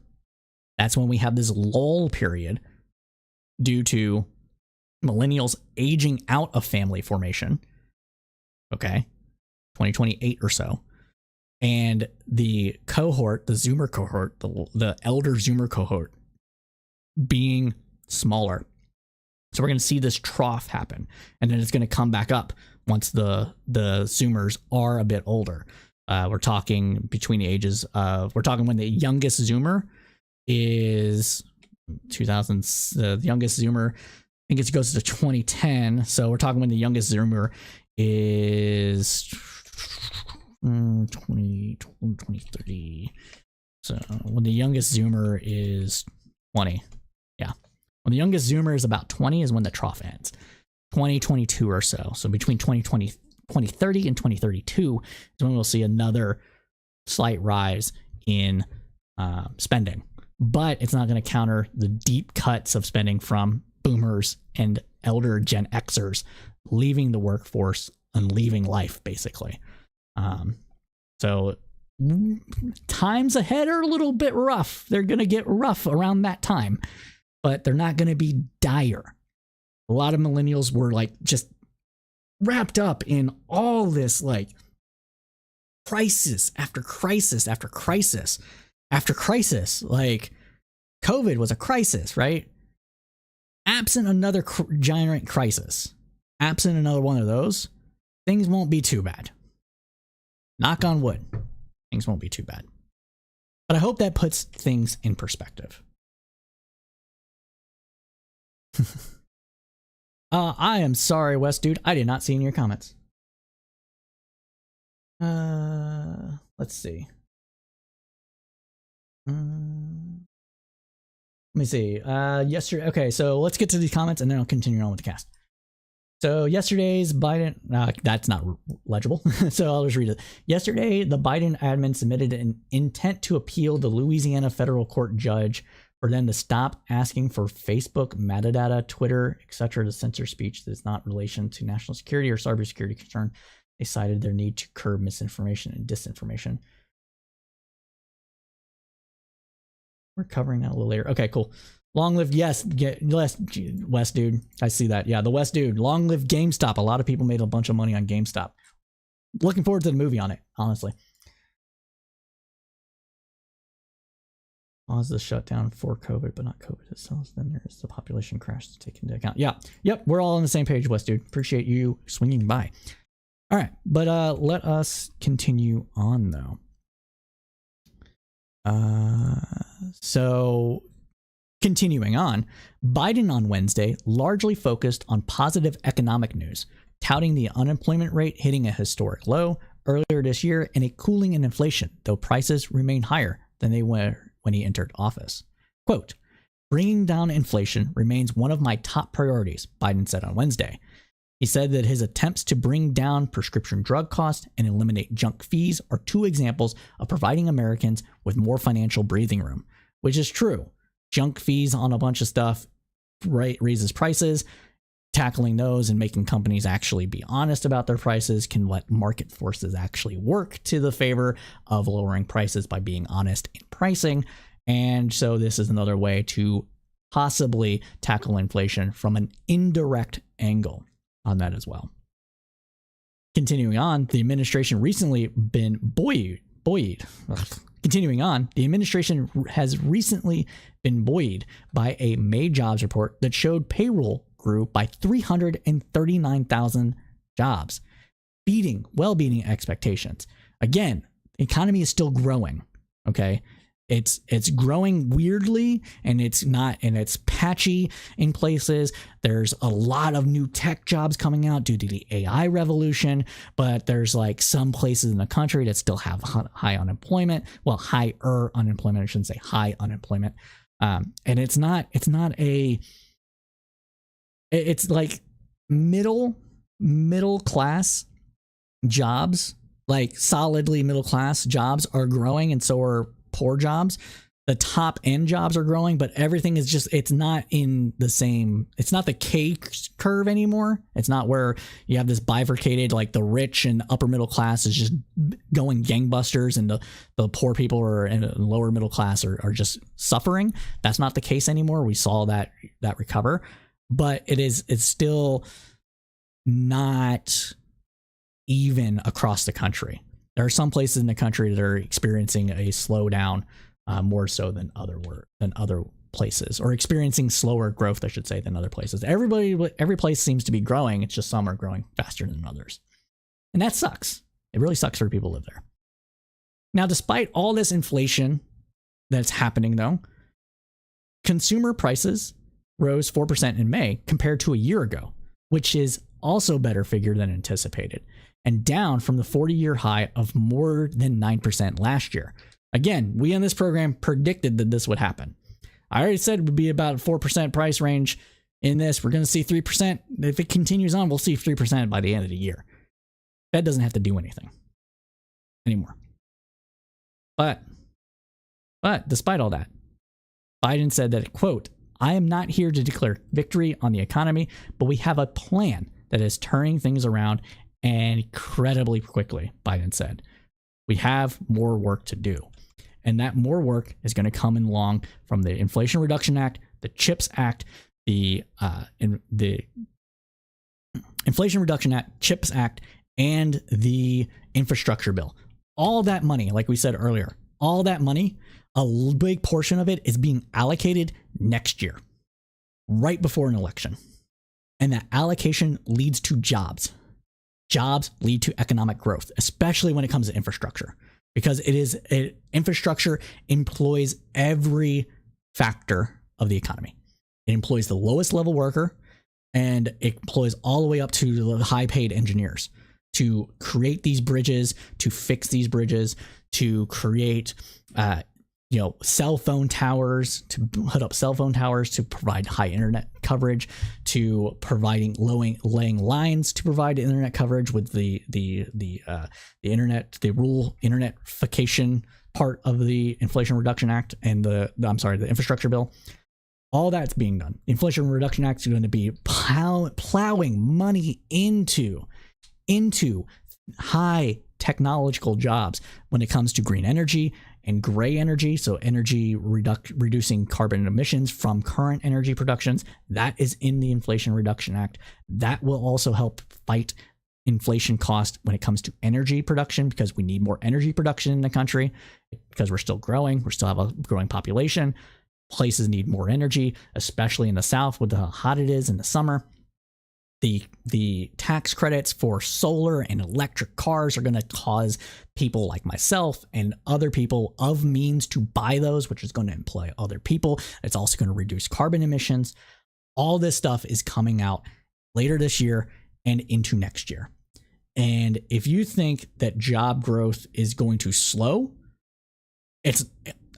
That's when we have this lull period due to millennials aging out of family formation. Okay. 2028 or so. And the cohort, the Zoomer cohort, the elder Zoomer cohort being smaller. So we're going to see this trough happen, and then it's going to come back up once the Zoomers are a bit older. We're talking between the ages of, we're talking when the youngest Zoomer is 2000, the youngest Zoomer, I think it goes to 2010. So we're talking when the youngest Zoomer is 2030. So when the youngest Zoomer is 20. Yeah. When the youngest Zoomer is about 20 is when the trough ends. 2022 or so. So between 2030 and 2032 is when we'll see another slight rise in spending. But it's not going to counter the deep cuts of spending from boomers and elder Gen Xers leaving the workforce and leaving life, basically. So times ahead are a little bit rough. They're going to get rough around that time, but they're not going to be dire. A lot of millennials were like just wrapped up in all this like crisis after crisis after crisis after crisis. Like COVID was a crisis, right? Absent another giant crisis, absent another one of those, things won't be too bad. Knock on wood, things won't be too bad. But I hope that puts things in perspective. I am sorry, West Dude. I did not see in your comments. Let's see. Let me see. Yesterday. Okay, so let's get to these comments and then I'll continue on with the cast. So yesterday's Biden, that's not legible. So I'll just read it. Yesterday, the Biden admin submitted an intent to appeal the Louisiana federal court judge for them to stop asking for Facebook metadata, Twitter, etc. to censor speech that is not in relation to national security or cybersecurity concern. They cited their need to curb misinformation and disinformation. We're covering that a little later. Okay, cool. Long live, yes, West Dude. I see that. Yeah, the West Dude. Long live GameStop. A lot of people made a bunch of money on GameStop. Looking forward to the movie on it, honestly. Pause the shutdown for COVID, but not COVID itself. Then there's the population crash to take into account. Yeah, yep, we're all on the same page, West Dude. Appreciate you swinging by. All right, but let us continue on, though. So continuing on, Biden on Wednesday largely focused on positive economic news, touting the unemployment rate hitting a historic low earlier this year and a cooling in inflation, though prices remain higher than they were when he entered office. Quote, bringing down inflation remains one of my top priorities, Biden said on Wednesday. He said that his attempts to bring down prescription drug costs and eliminate junk fees are two examples of providing Americans with more financial breathing room, which is true. Junk fees on a bunch of stuff raises prices. Tackling those and making companies actually be honest about their prices can let market forces actually work to the favor of lowering prices by being honest in pricing. And so this is another way to possibly tackle inflation from an indirect angle on that as well. Continuing on, the administration recently been buoyed. Continuing on, the administration has recently been buoyed by a May jobs report that showed payroll grew by 339,000 jobs, beating expectations. Again, the economy is still growing. Okay, it's growing weirdly, and it's patchy in places. There's a lot of new tech jobs coming out due to the AI revolution, but there's like some places in the country that still have high unemployment. Well, higher unemployment. I shouldn't say high unemployment. And it's like middle class jobs, like solidly middle class jobs are growing, and so are poor jobs. The top end jobs are growing, but everything is just, it's not in the same, it's not the K curve anymore. It's not where you have this bifurcated, like the rich and upper middle class is just going gangbusters and the poor people or in lower middle class are just suffering. That's not the case anymore. We saw that recover, but it's still not even across the country. There are some places in the country that are experiencing a slowdown more so than other places, or experiencing slower growth, I should say, than other places. Every place seems to be growing. It's just some are growing faster than others. And that sucks. It really sucks for people who live there. Now, despite all this inflation that's happening, though, consumer prices rose 4% in May compared to a year ago, which is also a better figure than anticipated, and down from the 40-year high of more than 9% last year. Again, we on this program predicted that this would happen. I already said it would be about a 4% price range in this. We're going to see 3%. If it continues on, we'll see 3% by the end of the year. Fed doesn't have to do anything anymore. But despite all that, Biden said that, quote, I am not here to declare victory on the economy, but we have a plan that is turning things around incredibly quickly, Biden said. We have more work to do. And that more work is going to come along from the Inflation Reduction Act, the CHIPS Act, the Inflation Reduction Act, CHIPS Act, and the infrastructure bill. All that money, like we said earlier, all that money, a big portion of it is being allocated next year, right before an election. And that allocation leads to jobs. Jobs lead to economic growth, especially when it comes to infrastructure, because infrastructure employs every factor of the economy. It employs the lowest level worker, and it employs all the way up to the high paid engineers to create these bridges, to fix these bridges, to create cell phone towers, to put up cell phone towers, to provide high internet coverage, to providing laying lines to provide internet coverage with the internet, the rural internetification part of the Inflation Reduction Act and the infrastructure bill. All that's being done. The Inflation Reduction Act is going to be plowing money into high technological jobs when it comes to green energy and gray energy, so energy reducing carbon emissions from current energy productions. That is in the Inflation Reduction Act. That will also help fight inflation cost when it comes to energy production, because we need more energy production in the country because we're still growing. We still have a growing population. Places need more energy, especially in the South with how hot it is in the summer. The tax credits for solar and electric cars are going to cause people like myself and other people of means to buy those, which is going to employ other people. It's also going to reduce carbon emissions. All this stuff is coming out later this year and into next year. And if you think that job growth is going to slow,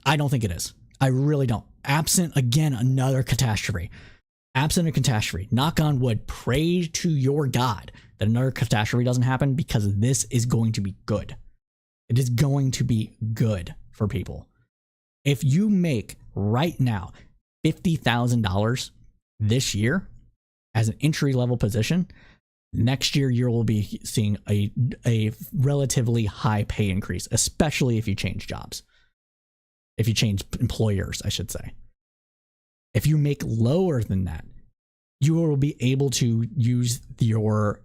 I don't think it is. I really don't. Absent, again, another catastrophe. Absent a catastrophe, knock on wood, pray to your God that another catastrophe doesn't happen, because this is going to be good. It is going to be good for people. If you make right now $50,000 this year as an entry-level position, next year you will be seeing a relatively high pay increase, especially if you change jobs. If you change employers, I should say. If you make lower than that, you will be able to use your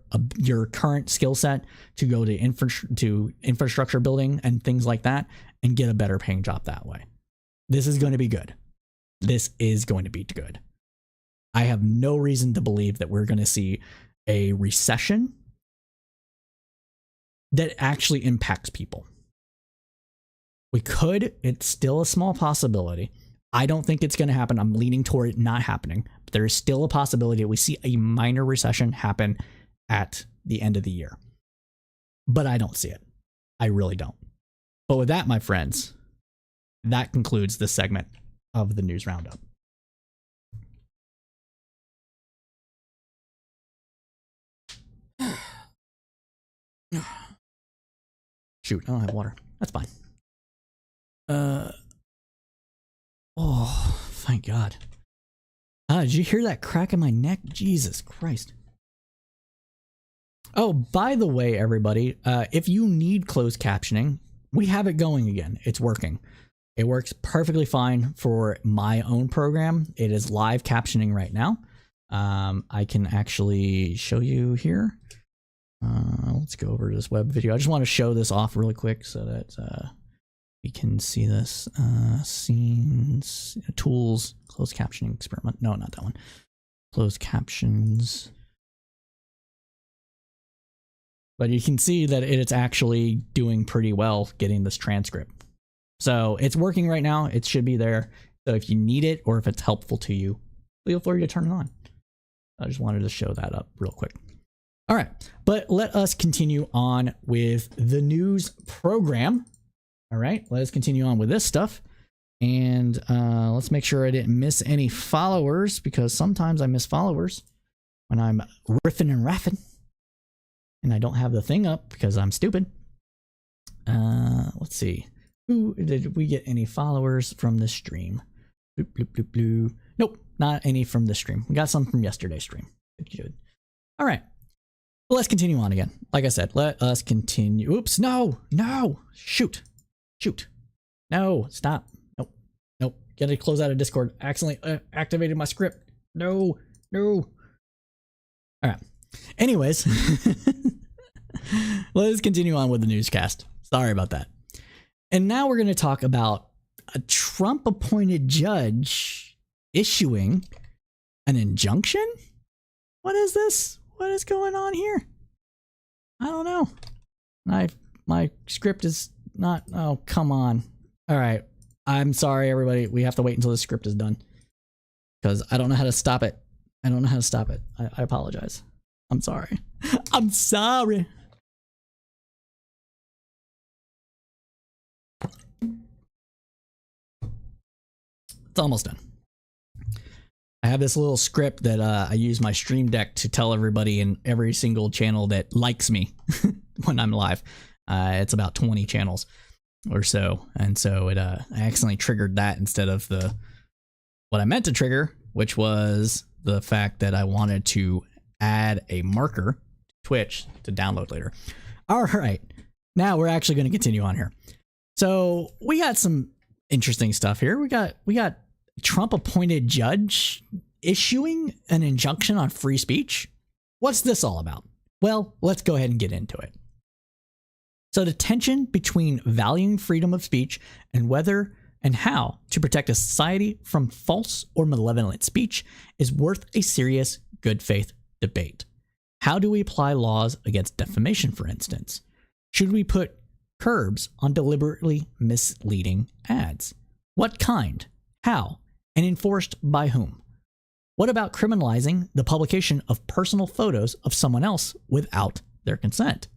current skill set to go to infrastructure building and things like that and get a better paying job that way. This is going to be good. This is going to be good. I have no reason to believe that we're going to see a recession that actually impacts people. We could. It's still a small possibility. I don't think it's going to happen. I'm leaning toward it not happening. But there is still a possibility that we see a minor recession happen at the end of the year. But I don't see it. I really don't. But with that, my friends, that concludes this segment of the News Roundup. Shoot, I don't have water. That's fine. Oh, thank God. Did you hear that crack in my neck? Jesus Christ. Oh, by the way, everybody, if you need closed captioning, we have it going again. It's working. It works perfectly fine for my own program. It is live captioning right now. I can actually show you here. Let's go over to this web video. I just want to show this off really quick so that we can see this. Scenes, tools, closed captioning experiment. No, not that one. Closed captions. But you can see that it's actually doing pretty well getting this transcript. So it's working right now. It should be there. So if you need it or if it's helpful to you, feel free to turn it on. I just wanted to show that up real quick. All right, but let us continue on with the news program. All right, let us continue on with this stuff. And let's make sure I didn't miss any followers, because sometimes I miss followers when I'm riffing and raffing. And I don't have the thing up because I'm stupid. Let's see. Who did we get any followers from this stream? Bloop, bloop, bloop, bloop. Nope, not any from this stream. We got some from yesterday's stream. Good. All right. Well, let's continue on again. Like I said, let us continue. Oops, no. Shoot. No, stop. Nope. Gotta close out of Discord. Accidentally activated my script. No. All right. Anyways, let's continue on with the newscast. Sorry about that. And now we're going to talk about a Trump-appointed judge issuing an injunction? What is this? What is going on here? I don't know. My script is not... Oh, come on. All right. I'm sorry, everybody. We have to wait until the script is done. because I don't know how to stop it. I apologize. I'm sorry. I'm sorry. It's almost done. I have this little script that I use my Stream Deck to tell everybody in every single channel that likes me when I'm live. It's about 20 channels or so, and so I accidentally triggered that instead of what I meant to trigger, which was the fact that I wanted to add a marker to Twitch to download later. All right, now we're actually going to continue on here. So we got some interesting stuff here. We got Trump-appointed judge issuing an injunction on free speech. What's this all about? Well, let's go ahead and get into it. So the tension between valuing freedom of speech and whether and how to protect a society from false or malevolent speech is worth a serious good faith debate. How do we apply laws against defamation, for instance? Should we put curbs on deliberately misleading ads? What kind? How? And enforced by whom? What about criminalizing the publication of personal photos of someone else without their consent?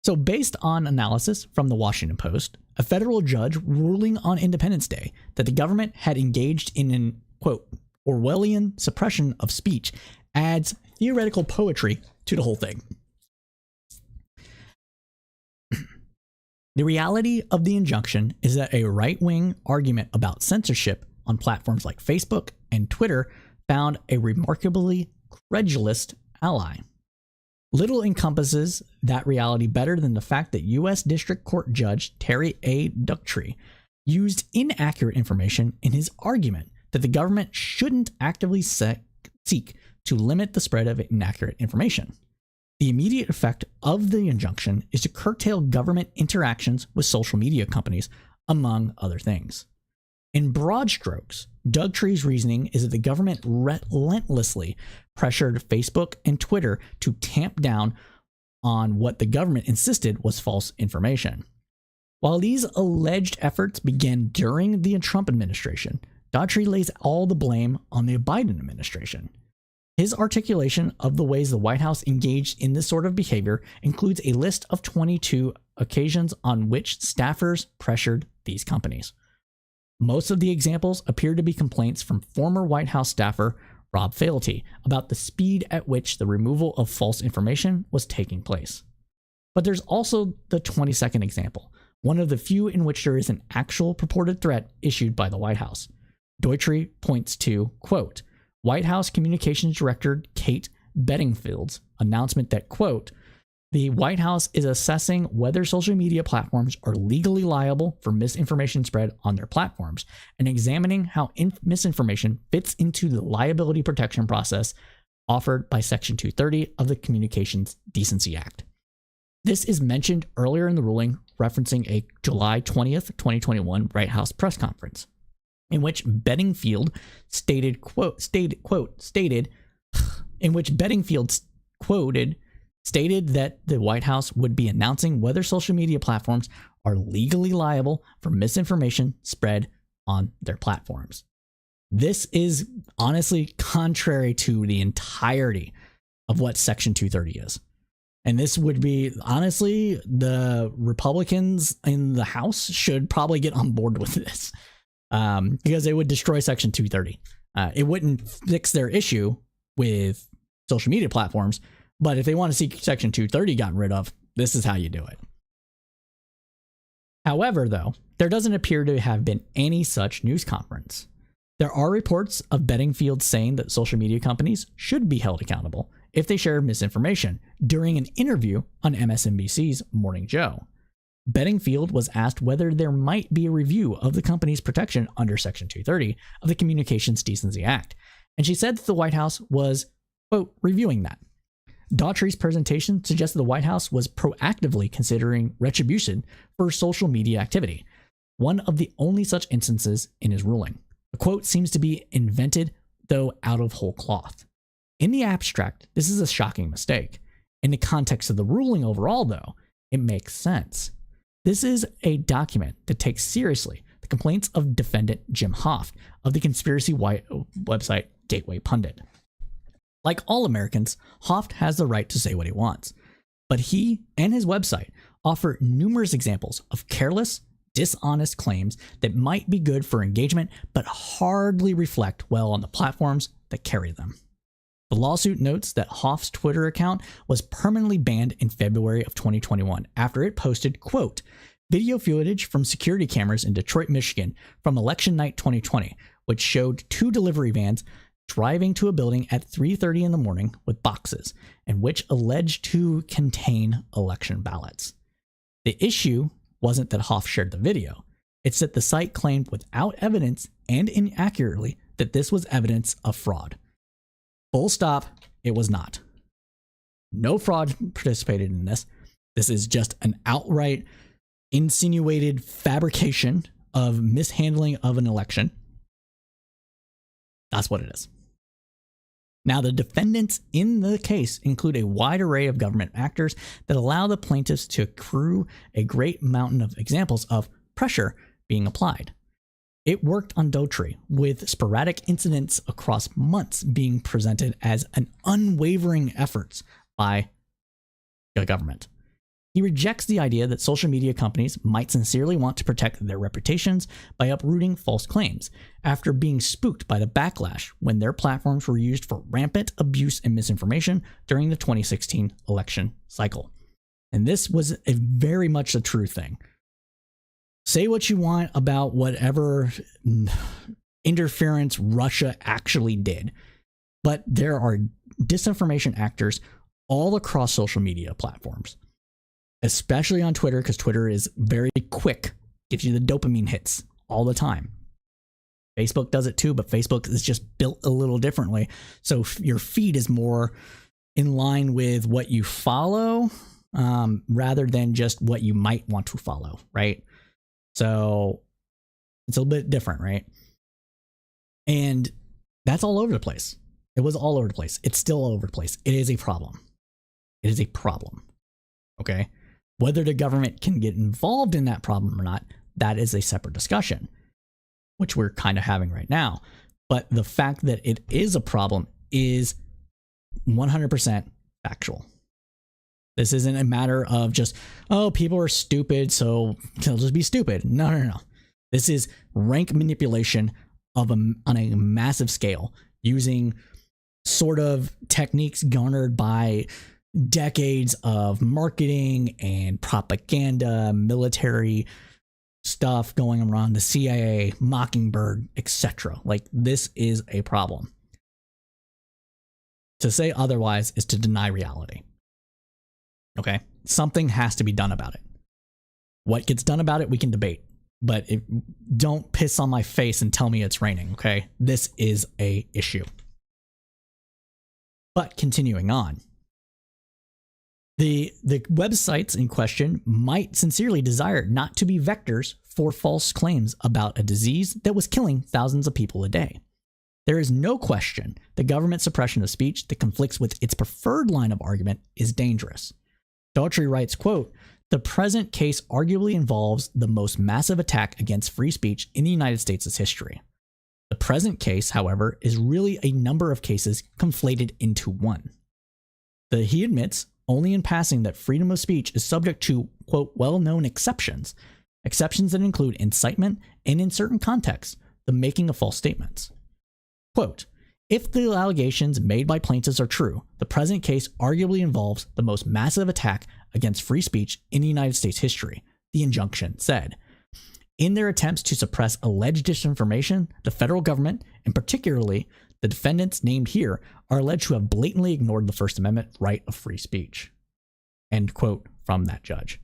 So based on analysis from the Washington Post, a federal judge ruling on Independence Day that the government had engaged in an, quote, Orwellian suppression of speech adds theoretical poetry to the whole thing. The reality of the injunction is that a right-wing argument about censorship on platforms like Facebook and Twitter found a remarkably credulous ally. Little encompasses that reality better than the fact that U.S. District Court Judge Terry A. Ducktree used inaccurate information in his argument that the government shouldn't actively seek to limit the spread of inaccurate information. The immediate effect of the injunction is to curtail government interactions with social media companies, among other things. In broad strokes, Dugtree's reasoning is that the government relentlessly pressured Facebook and Twitter to tamp down on what the government insisted was false information. While these alleged efforts began during the Trump administration, Dugtree lays all the blame on the Biden administration. His articulation of the ways the White House engaged in this sort of behavior includes a list of 22 occasions on which staffers pressured these companies. Most of the examples appear to be complaints from former White House staffer Rob Fealty about the speed at which the removal of false information was taking place. But there's also the 22nd example, one of the few in which there is an actual purported threat issued by the White House. Dugtree points to, quote, White House Communications Director Kate Bedingfield's announcement that, quote, the White House is assessing whether social media platforms are legally liable for misinformation spread on their platforms and examining how misinformation fits into the liability protection process offered by Section 230 of the Communications Decency Act. This is mentioned earlier in the ruling, referencing a July 20th, 2021 White House press conference, in which Bedingfield stated that the White House would be announcing whether social media platforms are legally liable for misinformation spread on their platforms. This is honestly contrary to the entirety of what Section 230 is. And this would be, honestly, the Republicans in the House should probably get on board with this. Because it would destroy Section 230. It wouldn't fix their issue with social media platforms, but if they want to see Section 230 gotten rid of, this is how you do it. However, though, there doesn't appear to have been any such news conference. There are reports of Bedingfield saying that social media companies should be held accountable if they share misinformation during an interview on MSNBC's Morning Joe. Bedingfield was asked whether there might be a review of the company's protection under Section 230 of the Communications Decency Act, and she said that the White House was, quote, reviewing that. Daughtry's presentation suggested the White House was proactively considering retribution for social media activity, one of the only such instances in his ruling. The quote seems to be invented, though out of whole cloth. In the abstract, this is a shocking mistake. In the context of the ruling overall, though, it makes sense. This is a document that takes seriously the complaints of defendant Jim Hoft of the conspiracy website Gateway Pundit. Like all Americans, Hoft has the right to say what he wants, but he and his website offer numerous examples of careless, dishonest claims that might be good for engagement but hardly reflect well on the platforms that carry them. The lawsuit notes that Hoft's Twitter account was permanently banned in February of 2021 after it posted, quote, video footage from security cameras in Detroit, Michigan from election night 2020, which showed 2 delivery vans driving to a building at 3:30 in the morning with boxes, and which alleged to contain election ballots. The issue wasn't that Hoft shared the video. It's that the site claimed without evidence and inaccurately that this was evidence of fraud. Full stop, it was not. No fraud participated in this. This is just an outright insinuated fabrication of mishandling of an election. That's what it is. Now, the defendants in the case include a wide array of government actors that allow the plaintiffs to accrue a great mountain of examples of pressure being applied. It worked on Daughtry, with sporadic incidents across months being presented as an unwavering efforts by the government. He rejects the idea that social media companies might sincerely want to protect their reputations by uprooting false claims after being spooked by the backlash when their platforms were used for rampant abuse and misinformation during the 2016 election cycle. And this was a very much a true thing. Say what you want about whatever interference Russia actually did, but there are disinformation actors all across social media platforms, especially on Twitter, because Twitter is very quick, gives you the dopamine hits all the time. Facebook does it too, but Facebook is just built a little differently. So your feed is more in line with what you follow rather than just what you might want to follow, right? So it's a little bit different, right? And that's all over the place. It was all over the place. It's still all over the place. It is a problem. It is a problem. Okay? Whether the government can get involved in that problem or not, that is a separate discussion, which we're kind of having right now. But the fact that it is a problem is 100% factual. This isn't a matter of just, oh, people are stupid, so they'll just be stupid. No. This is rank manipulation on a massive scale using sort of techniques garnered by decades of marketing and propaganda, military stuff going around, the CIA, Mockingbird, etc. Like, this is a problem. To say otherwise is to deny reality. Okay? Something has to be done about it. What gets done about it, we can debate. But don't piss on my face and tell me it's raining, okay? This is a issue. But continuing on. The websites in question might sincerely desire not to be vectors for false claims about a disease that was killing thousands of people a day. There is no question that government suppression of speech that conflicts with its preferred line of argument is dangerous. Daughtry writes, quote, "The present case arguably involves the most massive attack against free speech in the United States' history. The present case, however, is really a number of cases conflated into one. He admits only in passing that freedom of speech is subject to, quote, well-known exceptions that include incitement and, in certain contexts, the making of false statements. Quote, if the allegations made by plaintiffs are true, the present case arguably involves the most massive attack against free speech in the United States history, the injunction said. In their attempts to suppress alleged disinformation, the federal government, and particularly the defendants named here, are alleged to have blatantly ignored the First Amendment right of free speech." End quote from that judge.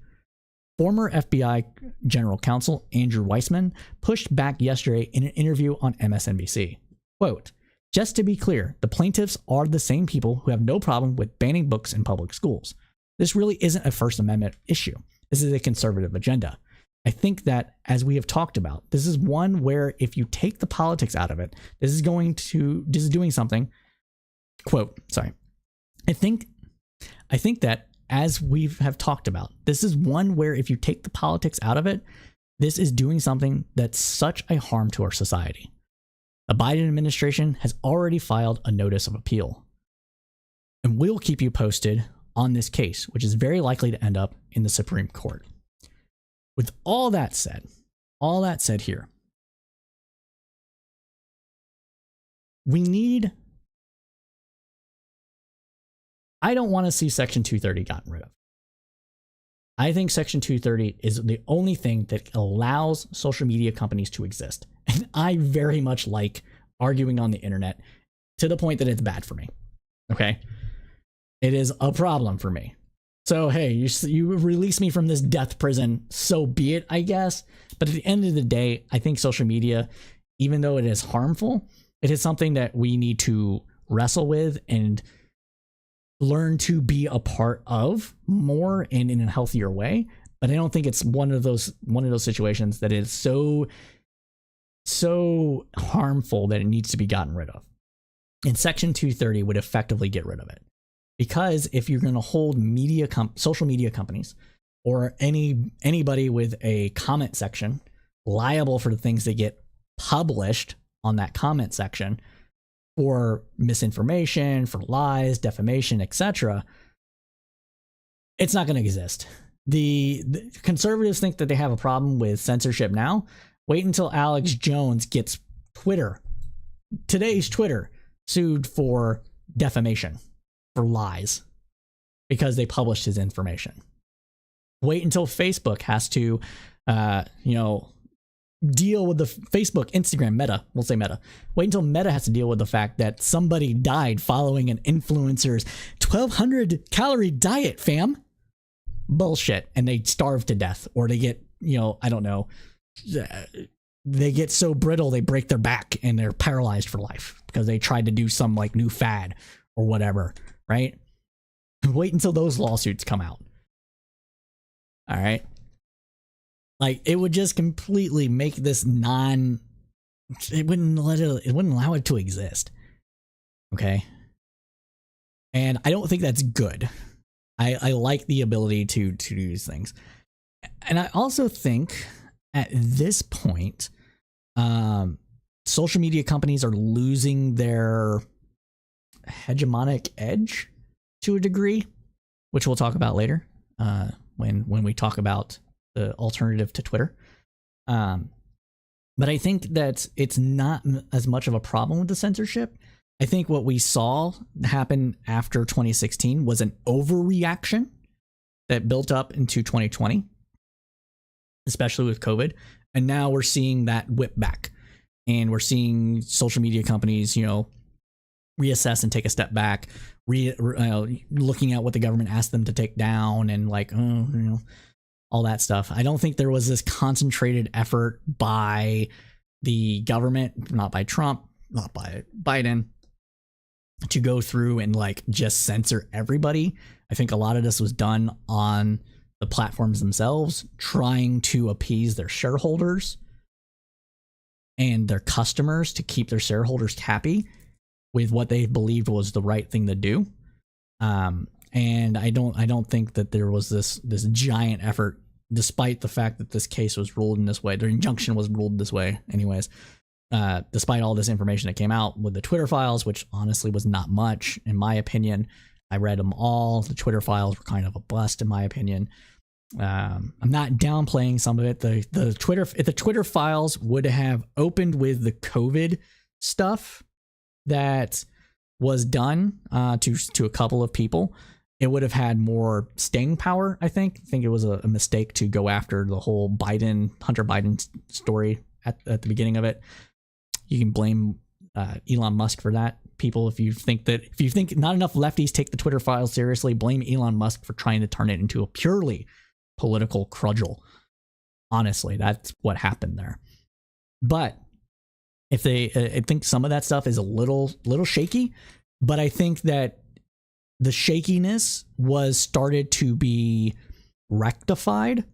Former FBI General Counsel Andrew Weissman pushed back yesterday in an interview on MSNBC. Quote, "Just to be clear, the plaintiffs are the same people who have no problem with banning books in public schools. This really isn't a First Amendment issue. This is a conservative agenda. I think that, as we have talked about, this is one where if you take the politics out of it, this is doing something." Quote, sorry. I think that, as we have talked about, this is one where if you take the politics out of it, This is doing something that's such a harm to our society. The Biden administration has already filed a notice of appeal. And we'll keep you posted on this case, which is very likely to end up in the Supreme Court. With all that said here, I don't want to see Section 230 gotten rid of. I think Section 230 is the only thing that allows social media companies to exist. And I very much like arguing on the internet to the point that it's bad for me. Okay? It is a problem for me. So, hey, you release me from this death prison, so be it, I guess. But at the end of the day, I think social media, even though it is harmful, it is something that we need to wrestle with and learn to be a part of more and in a healthier way. But I don't think it's one of those situations that is so harmful that it needs to be gotten rid of. And Section 230 would effectively get rid of it. Because if you're going to hold social media companies or anybody with a comment section liable for the things that get published on that comment section for misinformation, for lies, defamation, etc., it's not going to exist. The conservatives think that they have a problem with censorship now. Wait until Alex Jones gets today's Twitter, sued for defamation, for lies, because they published his information. Wait until Facebook has to, deal with the Facebook, Instagram, Meta. We'll say Meta. Wait until Meta has to deal with the fact that somebody died following an influencer's 1,200 calorie diet, fam. Bullshit. And they starve to death, or they get, I don't know. They get so brittle they break their back and they're paralyzed for life because they tried to do some like new fad or whatever, right? Wait until those lawsuits come out. All right. Like, it would just completely make this it wouldn't allow it to exist. Okay. And I don't think that's good. I like the ability to do these things. And I also think at this point, social media companies are losing their hegemonic edge to a degree, which we'll talk about later when we talk about the alternative to Twitter. But I think that it's not as much of a problem with the censorship. I think what we saw happen after 2016 was an overreaction that built up into 2020, especially with COVID. And now we're seeing that whip back. And we're seeing social media companies, reassess and take a step back, looking at what the government asked them to take down and all that stuff. I don't think there was this concentrated effort by the government, not by Trump, not by Biden, to go through and just censor everybody. I think a lot of this was done on the platforms themselves, trying to appease their shareholders and their customers to keep their shareholders happy with what they believed was the right thing to do. And I don't think that there was this giant effort, despite the fact that this case was ruled in this way. The injunction was ruled this way anyways. Despite all this information that came out with the Twitter files, which honestly was not much, in my opinion. I read them all. The Twitter files were kind of a bust, in my opinion. I'm not downplaying some of it. If the Twitter files would have opened with the COVID stuff that was done to a couple of people, it would have had more staying power, I think. I think it was a mistake to go after the whole Hunter Biden story at the beginning of it. You can blame Elon Musk for that. People, if you think not enough lefties take the Twitter files seriously, blame Elon Musk for trying to turn it into a purely political crudgel. Honestly, that's what happened there. But I think some of that stuff is a little shaky, but I think that the shakiness was started to be rectified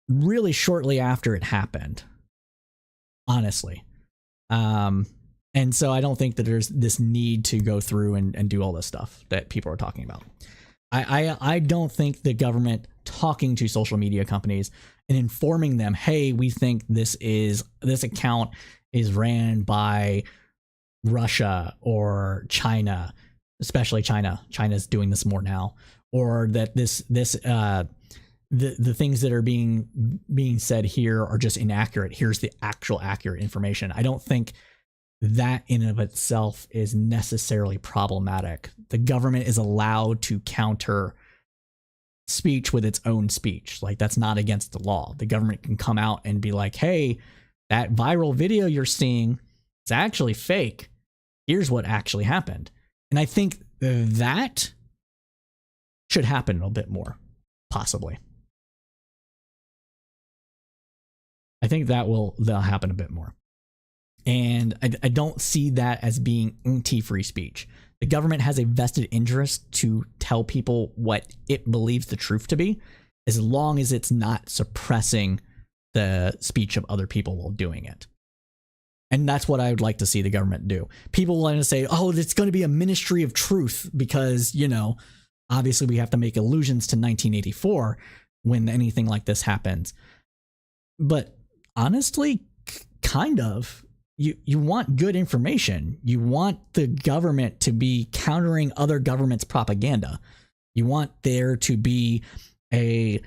really shortly after it happened, honestly. And so I don't think that there's this need to go through and do all this stuff that people are talking about. I don't think the government talking to social media companies and informing them, hey, we think this account is ran by Russia or China, especially China. China's doing this more now, or that the things that are being said here are just inaccurate. Here's the actual accurate information. I don't think that in and of itself is necessarily problematic. The government is allowed to counter speech with its own speech. Like, that's not against the law. The government can come out and be like, hey, that viral video you're seeing is actually fake. Here's what actually happened. And I think that should happen a little bit more, possibly. I think that'll happen a bit more. And I don't see that as being anti-free speech. The government has a vested interest to tell people what it believes the truth to be, as long as it's not suppressing the speech of other people while doing it. And that's what I would like to see the government do. People want to say, oh, it's going to be a ministry of truth because, obviously we have to make allusions to 1984 when anything like this happens. But honestly, kind of. You want good information. You want the government to be countering other governments' propaganda. You want there to be you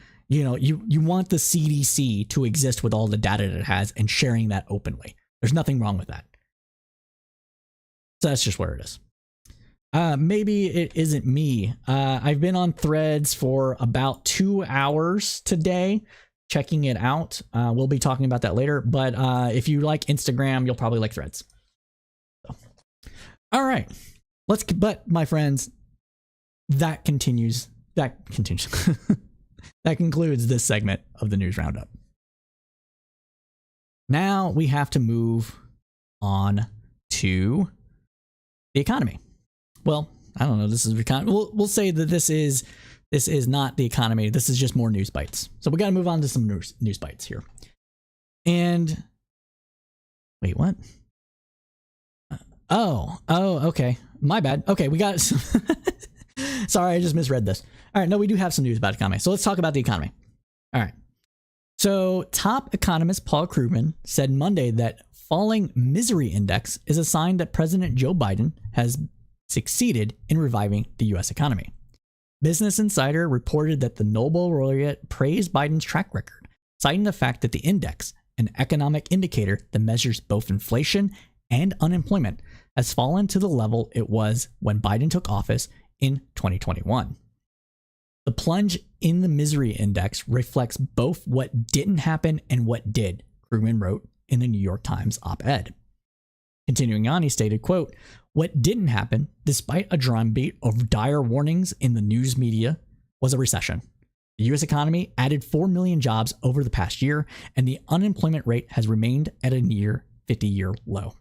want the CDC to exist with all the data that it has and sharing that openly. There's nothing wrong with that. So that's just where it is. Maybe it isn't me. I've been on Threads for about 2 hours today, checking it out. We'll be talking about that later. But if you like Instagram, you'll probably like Threads. So. All right. But my friends, that continues. That concludes this segment of the News Roundup. Now we have to move on to the economy. Well, I don't know. This is we'll say that this is not the economy. This is just more news bites. So we got to move on to some news bites here. And wait, what? Okay. My bad. Okay, we got sorry, I just misread this. All right, no, we do have some news about the economy. So let's talk about the economy. All right. So top economist Paul Krugman said Monday that falling misery index is a sign that President Joe Biden has succeeded in reviving the U.S. economy. Business Insider reported that the Nobel laureate praised Biden's track record, citing the fact that the index, an economic indicator that measures both inflation and unemployment, has fallen to the level it was when Biden took office in 2021. The plunge in the misery index reflects both what didn't happen and what did, Krugman wrote in the New York Times op-ed. Continuing on, he stated, quote, "What didn't happen, despite a drumbeat of dire warnings in the news media, was a recession. The U.S. economy added 4 million jobs over the past year, and the unemployment rate has remained at a near 50-year low.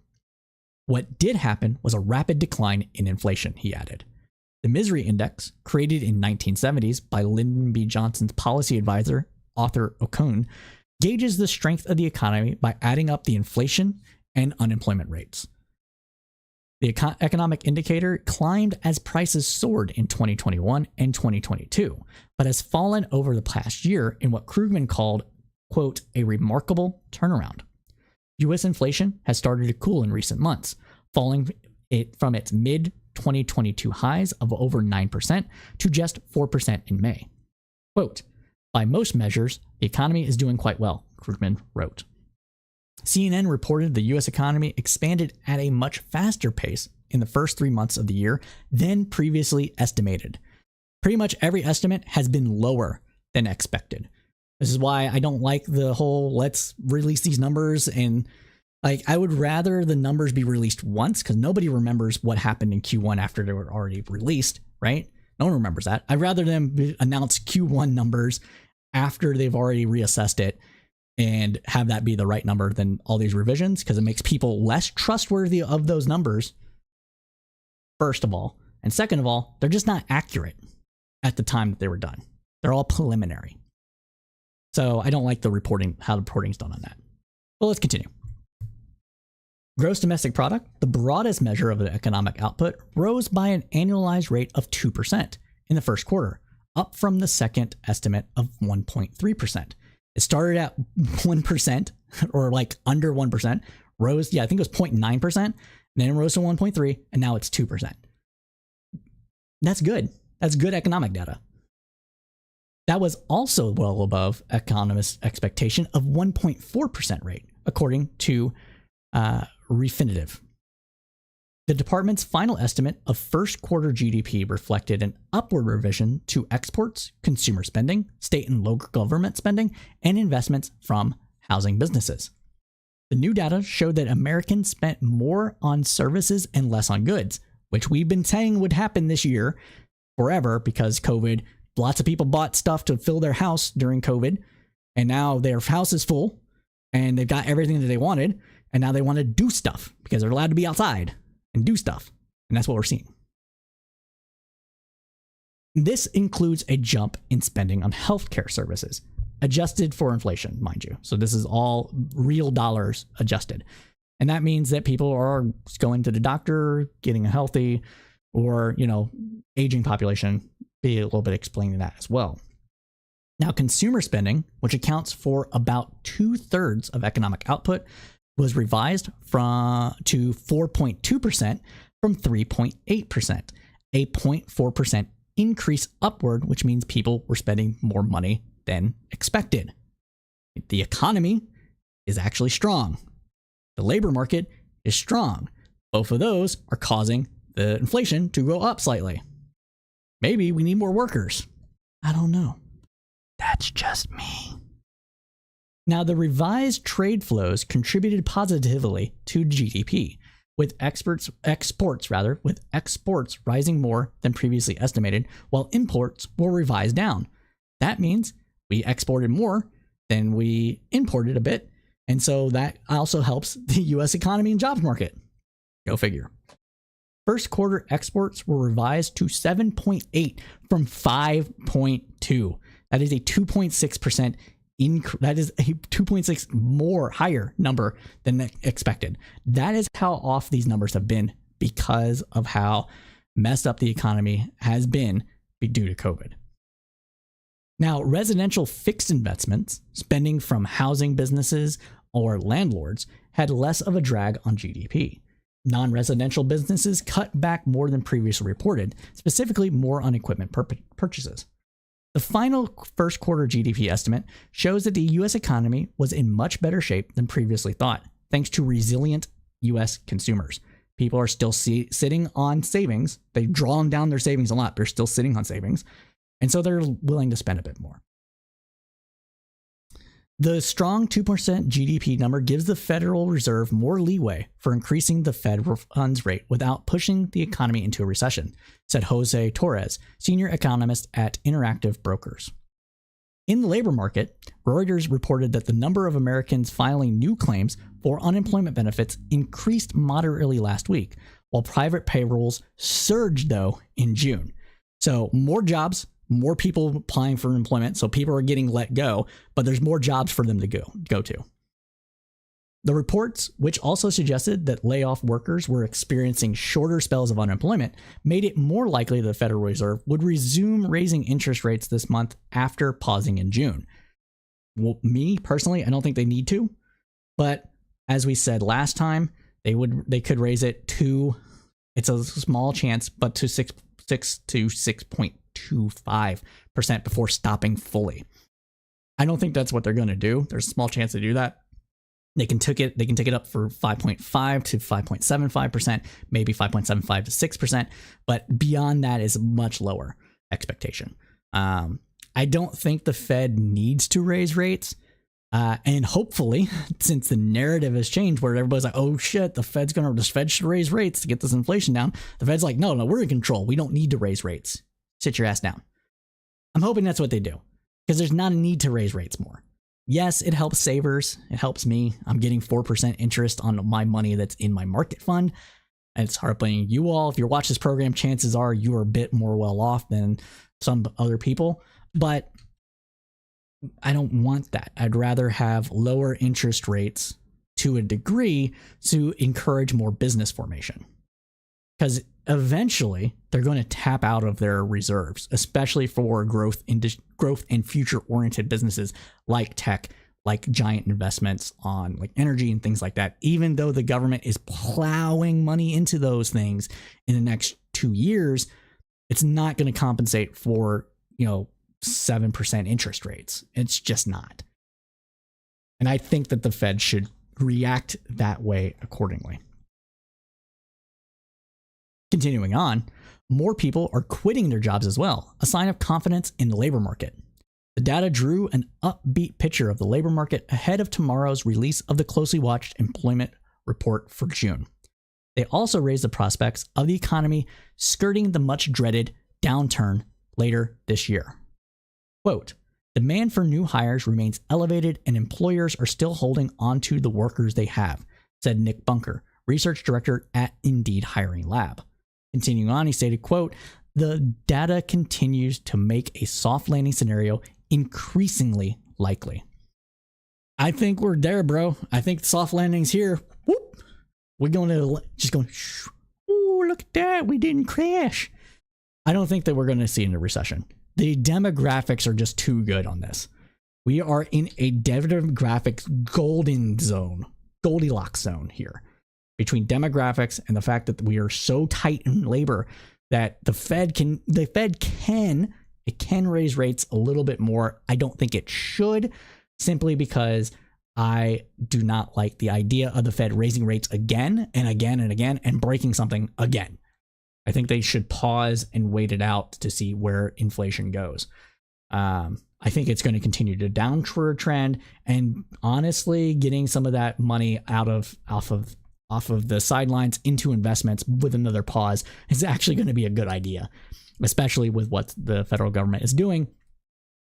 What did happen was a rapid decline in inflation," he added. The misery index, created in 1970s by Lyndon B. Johnson's policy advisor, Arthur Ocon, gauges the strength of the economy by adding up the inflation and unemployment rates. The economic indicator climbed as prices soared in 2021 and 2022, but has fallen over the past year in what Krugman called, quote, "a remarkable turnaround." U.S. inflation has started to cool in recent months, falling from its mid-2022 highs of over 9% to just 4% in May. Quote, "By most measures, the economy is doing quite well," Krugman wrote. CNN reported the U.S. economy expanded at a much faster pace in the first 3 months of the year than previously estimated. Pretty much every estimate has been lower than expected. This is why I don't like the whole let's release these numbers, and I would rather the numbers be released once because nobody remembers what happened in Q1 after they were already released, right? No one remembers that. I'd rather them announce Q1 numbers after they've already reassessed it and have that be the right number than all these revisions, because it makes people less trustworthy of those numbers, first of all. And second of all, they're just not accurate at the time that they were done. They're all preliminary. So I don't like the reporting, how the reporting's done on that. Well, let's continue. Gross domestic product, the broadest measure of the economic output, rose by an annualized rate of 2% in the first quarter, up from the second estimate of 1.3%, It started at 1% or like under 1%, rose, I think it was 0.9%, then it rose to 1.3, and now it's 2%. That's good. That's good economic data. That was also well above economists' expectation of 1.4% rate, according to Refinitiv. The department's final estimate of first quarter GDP reflected an upward revision to exports, consumer spending, state and local government spending, and investments from housing businesses. The new data showed that Americans spent more on services and less on goods, which we've been saying would happen this year forever because COVID. Lots of people bought stuff to fill their house during COVID, and now their house is full, and they've got everything that they wanted, and now they want to do stuff because they're allowed to be outside and do stuff, and that's what we're seeing. This includes a jump in spending on healthcare services, adjusted for inflation, mind you. So this is all real dollars adjusted. And that means that people are going to the doctor, getting healthy, or, aging population. Be a little bit explaining that as well. Now, consumer spending, which accounts for about 2/3 of economic output, was revised to 4.2% from 3.8%, a 0.4% increase upward, which means people were spending more money than expected. The economy is actually strong. The labor market is strong. Both of those are causing the inflation to go up slightly. Maybe we need more workers. I don't know. That's just me. Now, the revised trade flows contributed positively to GDP, with exports rising more than previously estimated, while imports were revised down. That means we exported more than we imported a bit, and so that also helps the U.S. economy and jobs market. Go figure. First quarter exports were revised to 7.8 from 5.2. That is a 2.6% increase. That is a 2.6 more higher number than expected. That is how off these numbers have been because of how messed up the economy has been due to COVID. Now, residential fixed investments, spending from housing businesses or landlords, had less of a drag on GDP. Non-residential businesses cut back more than previously reported, specifically more on equipment purchases. The final first quarter GDP estimate shows that the U.S. economy was in much better shape than previously thought, thanks to resilient U.S. consumers. People are still sitting on savings. They've drawn down their savings a lot. They're still sitting on savings, and so they're willing to spend a bit more. The strong 2% GDP number gives the Federal Reserve more leeway for increasing the federal funds rate without pushing the economy into a recession, said Jose Torres, senior economist at Interactive Brokers. In the labor market, Reuters reported that the number of Americans filing new claims for unemployment benefits increased moderately last week, while private payrolls surged, though, in June. So more jobs, more people applying for employment, so people are getting let go, but there's more jobs for them to go to. The reports, which also suggested that layoff workers were experiencing shorter spells of unemployment, made it more likely the Federal Reserve would resume raising interest rates this month after pausing in June. Well, me personally, I don't think they need to, but as we said last time, they could raise it to, it's a small chance, but to 6 to 6.25% before stopping fully. I don't think that's what they're going to do. There's a small chance to do that. They can take it up for 5.5 to 5.75%, maybe 5.75 to 6%, but beyond that is a much lower expectation. I don't think the Fed needs to raise rates. And hopefully, since the narrative has changed where everybody's like, oh shit, the Fed should raise rates to get this inflation down. The Fed's like, no, we're in control. We don't need to raise rates. Sit your ass down. I'm hoping that's what they do because there's not a need to raise rates more. Yes, it helps savers. It helps me. I'm getting 4% interest on my money that's in my market fund. And it's helping you all. If you watch this program, chances are you are a bit more well off than some other people. But I don't want that. I'd rather have lower interest rates to a degree to encourage more business formation. Because eventually they're going to tap out of their reserves, especially for growth and future-oriented businesses like tech, like giant investments on like energy and things like that. Even though the government is plowing money into those things in the next 2 years, it's not going to compensate for, 7% interest rates. It's just not. And I think that the Fed should react that way accordingly. Continuing on, more people are quitting their jobs as well, a sign of confidence in the labor market. The data drew an upbeat picture of the labor market ahead of tomorrow's release of the closely watched employment report for June. They also raised the prospects of the economy skirting the much dreaded downturn later this year. Quote, demand for new hires remains elevated and employers are still holding on to the workers they have, said Nick Bunker, research director at Indeed Hiring Lab. Continuing on, he stated, quote, the data continues to make a soft landing scenario increasingly likely. I think we're there, bro. I think soft landing's here. Whoop. We're going to just going, oh, look at that. We didn't crash. I don't think that we're going to see in a recession. The demographics are just too good on this. We are in a demographics Goldilocks zone here between demographics and the fact that we are so tight in labor that the Fed can raise rates a little bit more. I don't think it should, simply because I do not like the idea of the Fed raising rates again and again and again and breaking something again. I think they should pause and wait it out to see where inflation goes. I think it's going to continue to downward trend, and honestly, getting some of that money off of the sidelines into investments with another pause is actually going to be a good idea, especially with what the federal government is doing.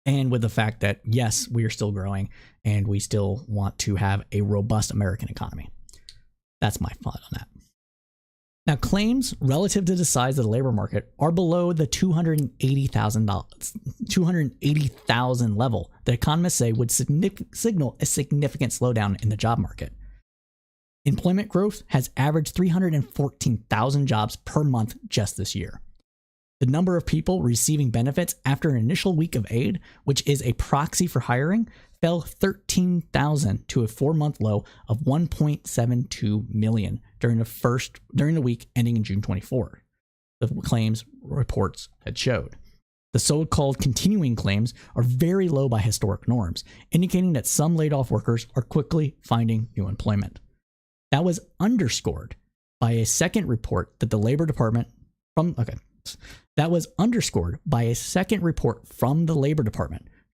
And with the fact that, yes, we are still growing and we still want to have a robust American economy. That's my thought on that. Now, claims relative to the size of the labor market are below the 280,000 level that economists say would signal a significant slowdown in the job market. Employment growth has averaged 314,000 jobs per month just this year. The number of people receiving benefits after an initial week of aid, which is a proxy for hiring, fell 13,000 to a 4-month low of 1.72 million during the week ending in June 24. The claims reports had showed. The so-called continuing claims are very low by historic norms, indicating that some laid-off workers are quickly finding new employment. That was underscored by a second report from the Labor Department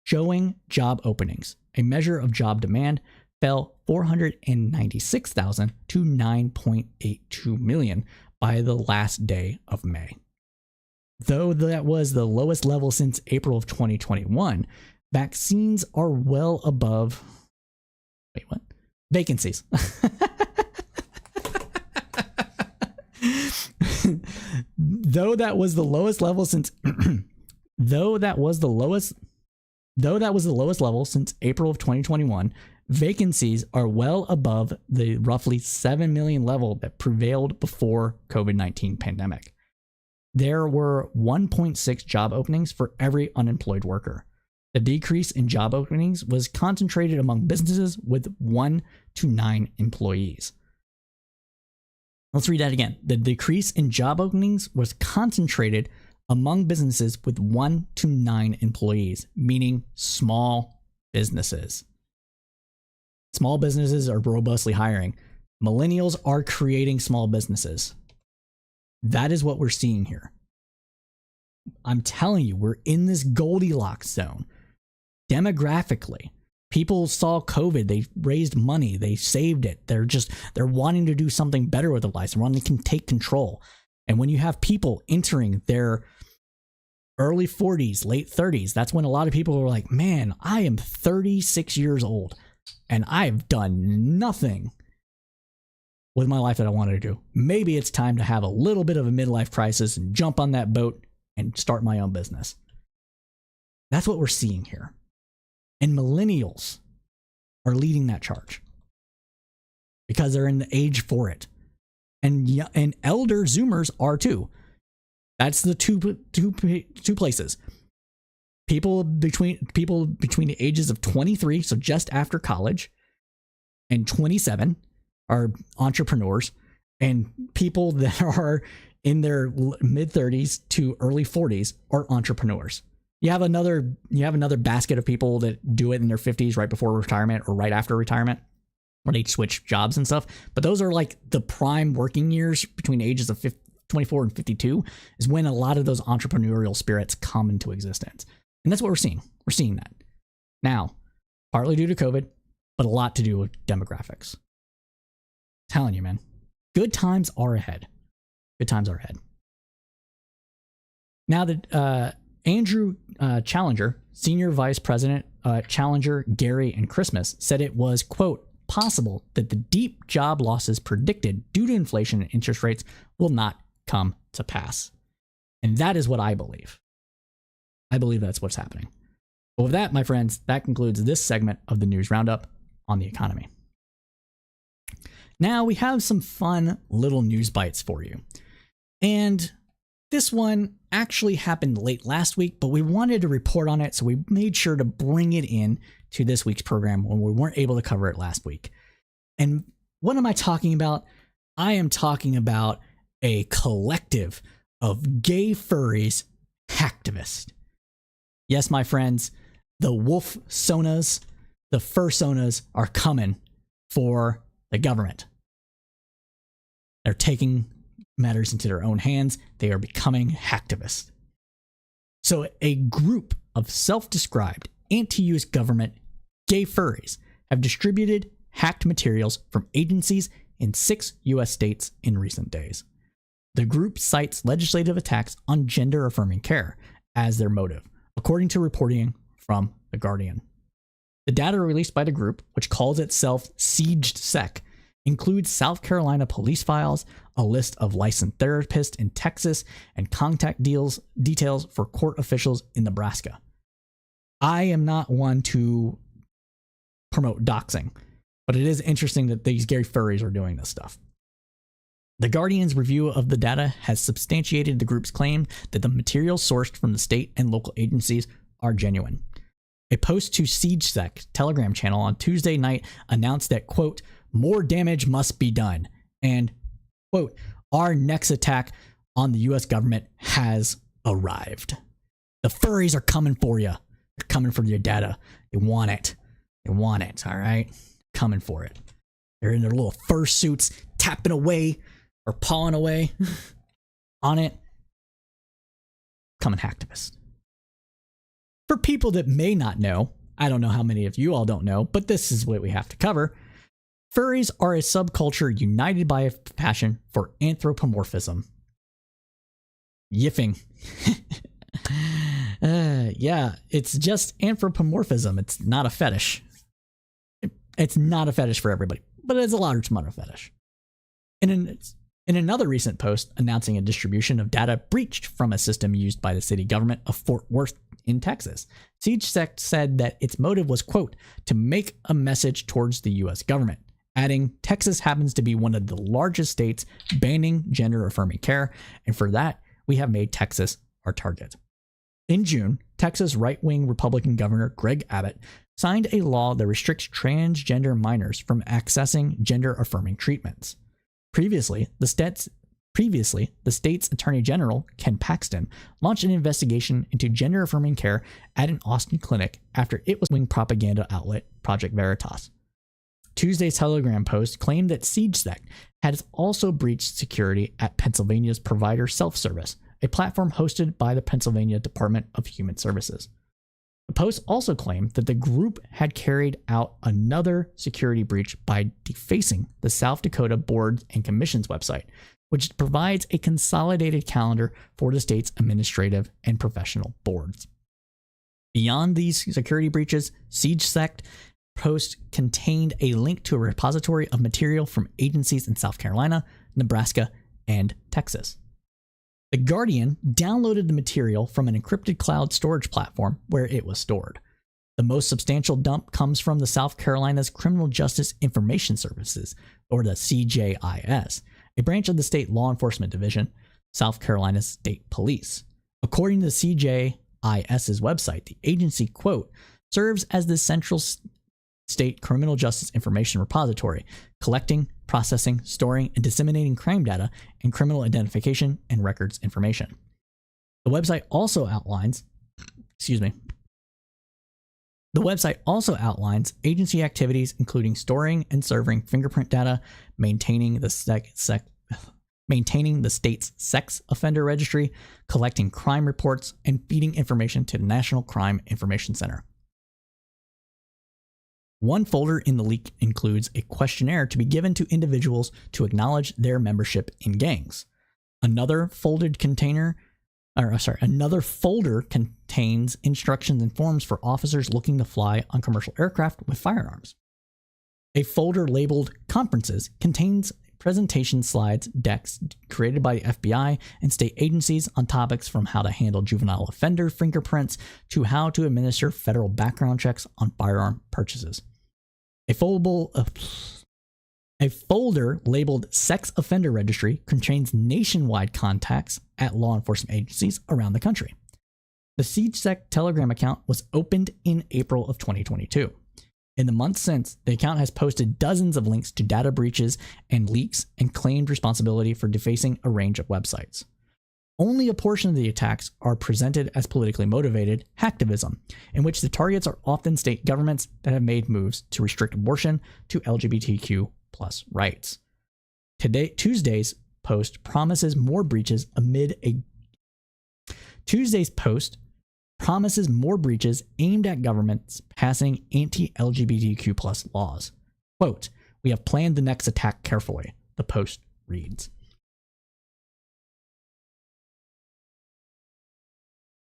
showing job openings. A measure of job demand fell 496,000 to 9.82 million by the last day of May. Though that was the lowest level since April of 2021, vaccines are well above vacancies. Though that was the lowest level since April of 2021, vacancies are well above the roughly 7 million level that prevailed before COVID-19 pandemic. There were 1.6 job openings for every unemployed worker. The decrease in job openings was concentrated among businesses with 1 to 9 employees. Let's read that again. The decrease in job openings was concentrated among businesses with 1 to 9 employees, meaning small businesses. Small businesses are robustly hiring. Millennials are creating small businesses. That is what we're seeing here. I'm telling you, we're in this Goldilocks zone. Demographically, people saw COVID, they raised money, they saved it. They're wanting to do something better with their lives. They're wanting to take control. And when you have people entering their early 40s, late 30s, that's when a lot of people are like, man, I am 36 years old and I've done nothing with my life that I wanted to do. Maybe it's time to have a little bit of a midlife crisis and jump on that boat and start my own business. That's what we're seeing here. And millennials are leading that charge because they're in the age for it. and elder Zoomers are too. That's the two places. People between the ages of 23, so just after college, and 27 are entrepreneurs, and people that are in their mid 30s to early 40s are entrepreneurs. You have another basket of people that do it in their 50s right before retirement or right after retirement, when they switch jobs and stuff. But those are like the prime working years between the ages of 24 and 52 is when a lot of those entrepreneurial spirits come into existence. And that's what we're seeing. We're seeing that now, partly due to COVID, but a lot to do with demographics. I'm telling you, man, good times are ahead. Good times are ahead. Now that Andrew Challenger, Senior Vice President, Challenger, Gary, and Christmas, said it was, quote, possible that the deep job losses predicted due to inflation and interest rates will not come to pass. And that is what I believe. I believe that's what's happening. But with that, my friends, that concludes this segment of the News Roundup on the economy. Now we have some fun little news bites for you. And this one actually happened late last week, but we wanted to report on it, so we made sure to bring it in to this week's program when we weren't able to cover it last week. And what am I talking about? I am talking about a collective of gay furries hacktivists. Yes, my friends, the wolf sonas, the fursonas are coming for the government. They're taking matters into their own hands. They are becoming hacktivists. So a group of self-described anti-US government gay furries have distributed hacked materials from agencies in 6 US states in recent days. The group cites legislative attacks on gender-affirming care as their motive, according to reporting from The Guardian. The data released by the group, which calls itself SiegeSec, includes South Carolina police files, a list of licensed therapists in Texas, and contact details for court officials in Nebraska. I am not one to promote doxing, but it is interesting that these gay furries are doing this stuff. The Guardian's review of the data has substantiated the group's claim that the materials sourced from the state and local agencies are genuine. A post to SiegeSec Telegram channel on Tuesday night announced that, quote, more damage must be done, and, quote, our next attack on the U.S. government has arrived. The furries are coming for you. They're coming for your data. They want it. They want it, all right? Coming for it. They're in their little fursuits, tapping away or pawing away on it. Coming hacktivists. For people that may not know, I don't know how many of you all don't know, but this is what we have to cover. Furries are a subculture united by a passion for anthropomorphism. Yiffing. Yeah, it's just anthropomorphism. It's not a fetish. It's not a fetish for everybody, but it's a large amount of fetish. In another recent post announcing a distribution of data breached from a system used by the city government of Fort Worth in Texas, SiegeSec said that its motive was, quote, to make a message towards the U.S. government, adding, Texas happens to be one of the largest states banning gender-affirming care, and for that, we have made Texas our target. In June, Texas right-wing Republican Governor Greg Abbott signed a law that restricts transgender minors from accessing gender-affirming treatments. Previously, the state's Attorney General, Ken Paxton, launched an investigation into gender-affirming care at an Austin clinic after it was wing propaganda outlet Project Veritas. Tuesday's Telegram post claimed that SiegeSec has also breached security at Pennsylvania's Provider Self-Service, a platform hosted by the Pennsylvania Department of Human Services. The post also claimed that the group had carried out another security breach by defacing the South Dakota Boards and Commissions website, which provides a consolidated calendar for the state's administrative and professional boards. Beyond these security breaches, SiegeSec post contained a link to a repository of material from agencies in South Carolina, Nebraska, and Texas. The Guardian downloaded the material from an encrypted cloud storage platform where it was stored. The most substantial dump comes from the South Carolina's Criminal Justice Information Services, or the CJIS, a branch of the state law enforcement division, South Carolina's state police. According to the CJIS's website, the agency, quote, serves as the central state criminal justice information repository, collecting, processing, storing, and disseminating crime data and criminal identification and records information. The website also outlines, agency activities including storing and serving fingerprint data, maintaining the state's sex offender registry, collecting crime reports, and feeding information to the National Crime Information Center. One folder in the leak includes a questionnaire to be given to individuals to acknowledge their membership in gangs. Another folder contains instructions and forms for officers looking to fly on commercial aircraft with firearms. A folder labeled Conferences contains presentation slides, decks created by the FBI and state agencies on topics from how to handle juvenile offender fingerprints to how to administer federal background checks on firearm purchases. A folder labeled Sex Offender Registry contains nationwide contacts at law enforcement agencies around the country. The SiegeSec Telegram account was opened in April of 2022. In the months since, the account has posted dozens of links to data breaches and leaks and claimed responsibility for defacing a range of websites. Only a portion of the attacks are presented as politically motivated hacktivism, in which the targets are often state governments that have made moves to restrict abortion to LGBTQ plus rights. Tuesday's post promises more breaches aimed at governments passing anti-LGBTQ plus laws. Quote, "We have planned the next attack carefully," the post reads.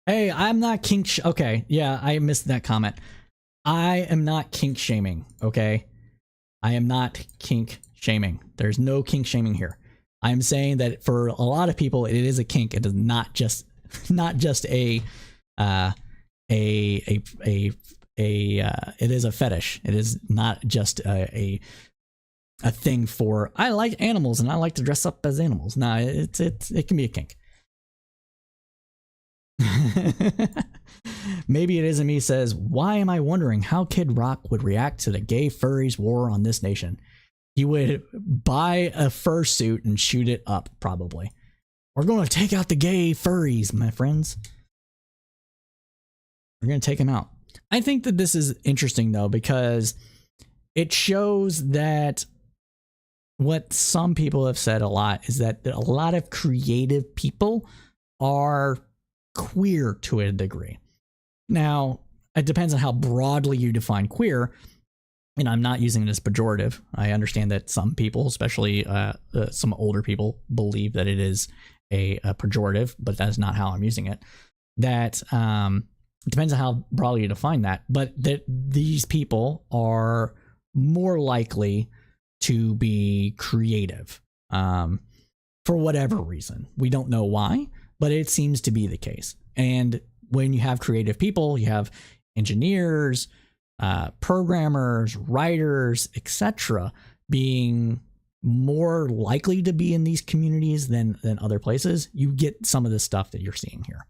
Hey, I'm not kink okay, yeah, I missed that comment. I am not kink shaming, okay? I am not kink shaming. There's no kink shaming here. I'm saying that for a lot of people, it is a kink. It is not just it is a fetish. It is not just a thing for, I like animals and I like to dress up as animals. No, it can be a kink. Maybe It Isn't Me says, why am I wondering how Kid Rock would react to the gay furries war on this nation? He would buy a fursuit and shoot it up, probably. We're going to take out the gay furries, my friends. We're going to take them out. I think that this is interesting, though, because it shows that what some people have said a lot is that a lot of creative people are queer to a degree. Now, it depends on how broadly you define queer, and I'm not using it as pejorative. I understand that some people, especially some older people, believe that it is a pejorative, but that's not how I'm using it. That it depends on how broadly you define that, but that these people are more likely to be creative for whatever reason. We don't know why, but it seems to be the case. And when you have creative people, you have engineers, programmers, writers, etc., being more likely to be in these communities than other places, you get some of the stuff that you're seeing here.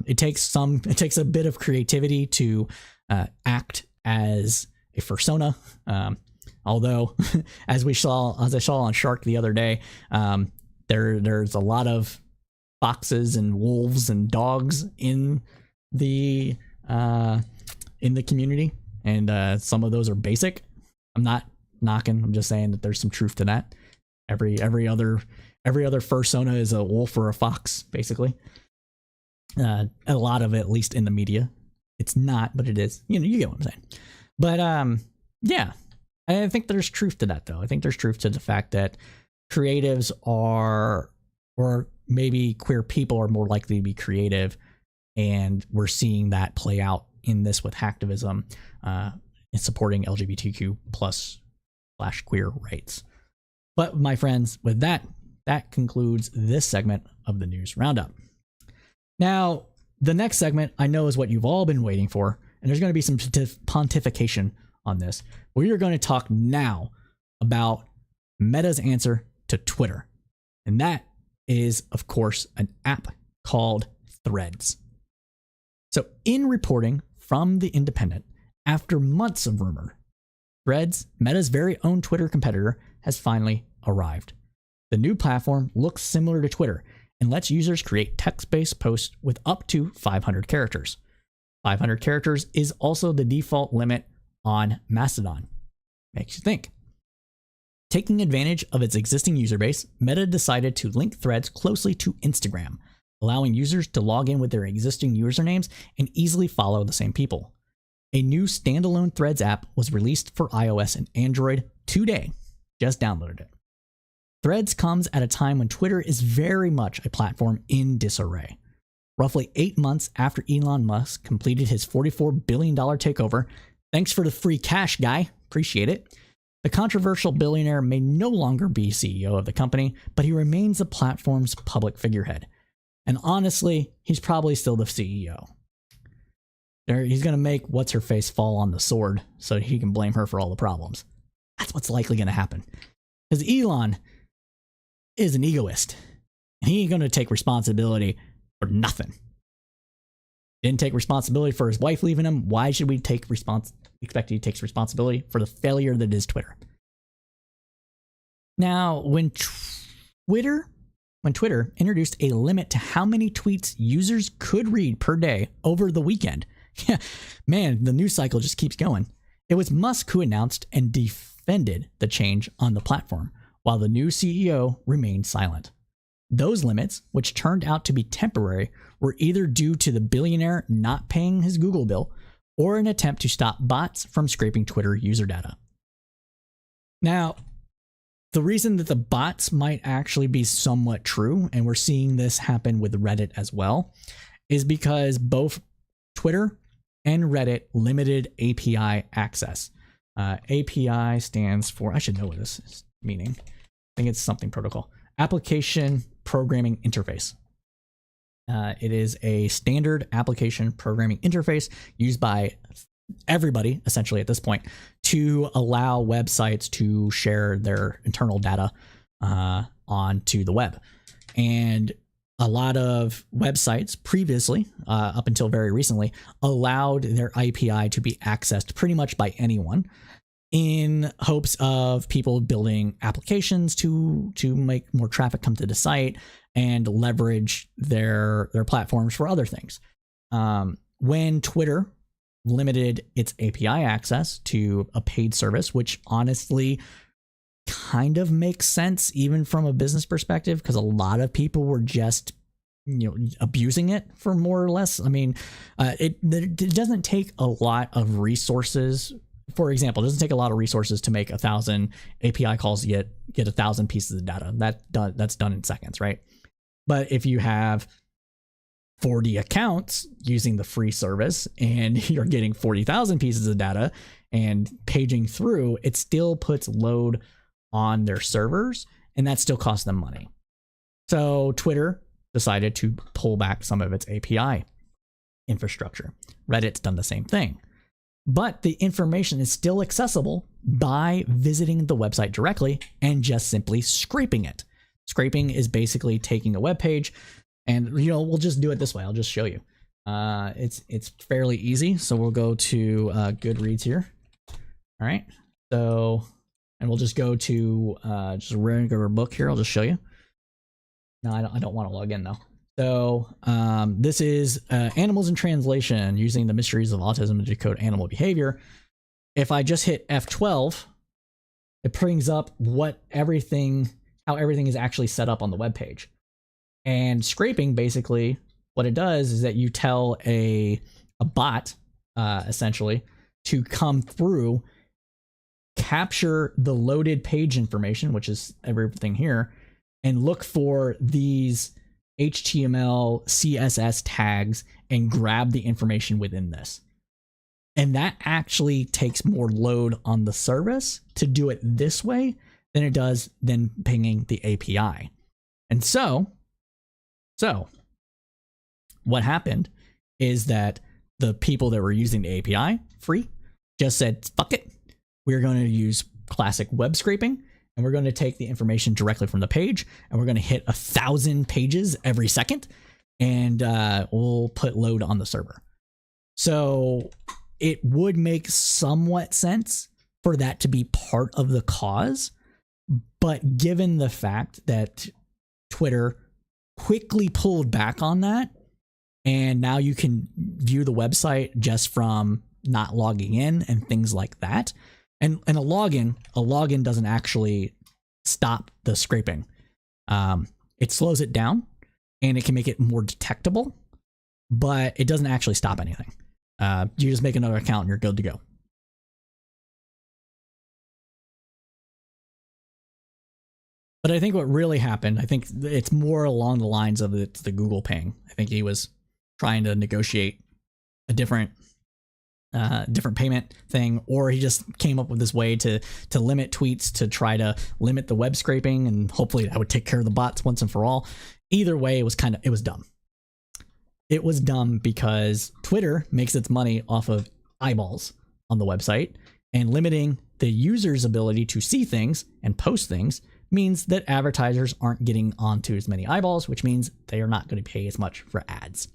It takes a bit of creativity to act as a fursona. Although, as I saw on Shark the other day, there's a lot of foxes and wolves and dogs in the community, and some of those are basic. I'm not knocking. I'm just saying that there's some truth to that. Every other fursona is a wolf or a fox, basically. A lot of it, at least in the media. It's not, but it is. You get what I'm saying. But yeah, I think there's truth to that, though. I think there's truth to the fact that creatives are, or maybe queer people are more likely to be creative, and we're seeing that play out in this with hacktivism and supporting LGBTQ plus / queer rights. But my friends, with that concludes this segment of the News Roundup. Now, the next segment I know is what you've all been waiting for, and there's going to be some pontification on this. We are going to talk now about Meta's answer to to Twitter. And that is, of course, an app called Threads. So in reporting from The Independent, after months of rumor, Threads, Meta's very own Twitter competitor, has finally arrived. The new platform looks similar to Twitter and lets users create text-based posts with up to 500 characters. 500 characters is also the default limit on Mastodon. Makes you think. Taking advantage of its existing user base, Meta decided to link Threads closely to Instagram, allowing users to log in with their existing usernames and easily follow the same people. A new standalone Threads app was released for iOS and Android today. Just downloaded it. Threads comes at a time when Twitter is very much a platform in disarray. Roughly 8 months after Elon Musk completed his $44 billion takeover, thanks for the free cash, guy, appreciate it, the controversial billionaire may no longer be CEO of the company, but he remains the platform's public figurehead. And honestly, he's probably still the CEO. He's going to make what's-her-face fall on the sword so he can blame her for all the problems. That's what's likely going to happen. Because Elon is an egoist. And he ain't going to take responsibility for nothing. Didn't take responsibility for his wife leaving him. Why should we expect he takes responsibility for the failure that is Twitter? Now, when Twitter introduced a limit to how many tweets users could read per day over the weekend, man, the news cycle just keeps going. It was Musk who announced and defended the change on the platform, while the new CEO remained silent. Those limits, which turned out to be temporary, were either due to the billionaire not paying his Google bill or an attempt to stop bots from scraping Twitter user data. Now, the reason that the bots might actually be somewhat true, and we're seeing this happen with Reddit as well, is because both Twitter and Reddit limited API access. API stands for, I should know what this is meaning. I think it's something protocol. Application Programming Interface. It is a standard application programming interface used by everybody, essentially at this point, to allow websites to share their internal data onto the web. And a lot of websites previously, up until very recently, allowed their API to be accessed pretty much by anyone in hopes of people building applications to make more traffic come to the site and leverage their platforms for other things. When Twitter limited its API access to a paid service, which honestly kind of makes sense even from a business perspective, because a lot of people were just abusing it for more or less. I mean, it doesn't take a lot of resources. For example, it doesn't take a lot of resources to make 1,000 API calls yet get 1,000 pieces of data. That's done in seconds, right? But if you have 40 accounts using the free service and you're getting 40,000 pieces of data and paging through, it still puts load on their servers, and that still costs them money. So Twitter decided to pull back some of its API infrastructure. Reddit's done the same thing. But the information is still accessible by visiting the website directly and just simply scraping it. Scraping is basically taking a web page, and we'll just do it this way. I'll just show you. It's fairly easy. So we'll go to Goodreads here. All right. So, and we'll just go to just a regular book here. I'll just show you. No, I don't want to log in though. So this is Animals in Translation, using the mysteries of autism to decode animal behavior. If I just hit F12, it brings up how everything is actually set up on the web page. And scraping, basically, what it does is that you tell a bot, essentially, to come through, capture the loaded page information, which is everything here, and look for these HTML, CSS tags and grab the information within this. And that actually takes more load on the service to do it this way than it does than pinging the API. And so what happened is that the people that were using the API free just said, fuck it. We're going to use classic web scraping, and we're going to take the information directly from the page, and we're going to hit 1,000 pages every second, and we'll put load on the server. So it would make somewhat sense for that to be part of the cause, but given the fact that Twitter quickly pulled back on that, and now you can view the website just from not logging in and things like that. And a login doesn't actually stop the scraping. It slows it down and it can make it more detectable, but it doesn't actually stop anything. You just make another account and you're good to go. But I think what really happened, I think it's more along the lines of the Google ping. I think he was trying to negotiate a different payment thing, or he just came up with this way to limit tweets to try to limit the web scraping, and hopefully that would take care of the bots once and for all. Either way, it was dumb. It was dumb because Twitter makes its money off of eyeballs on the website, and limiting the user's ability to see things and post things means that advertisers aren't getting onto as many eyeballs, which means they are not going to pay as much for ads.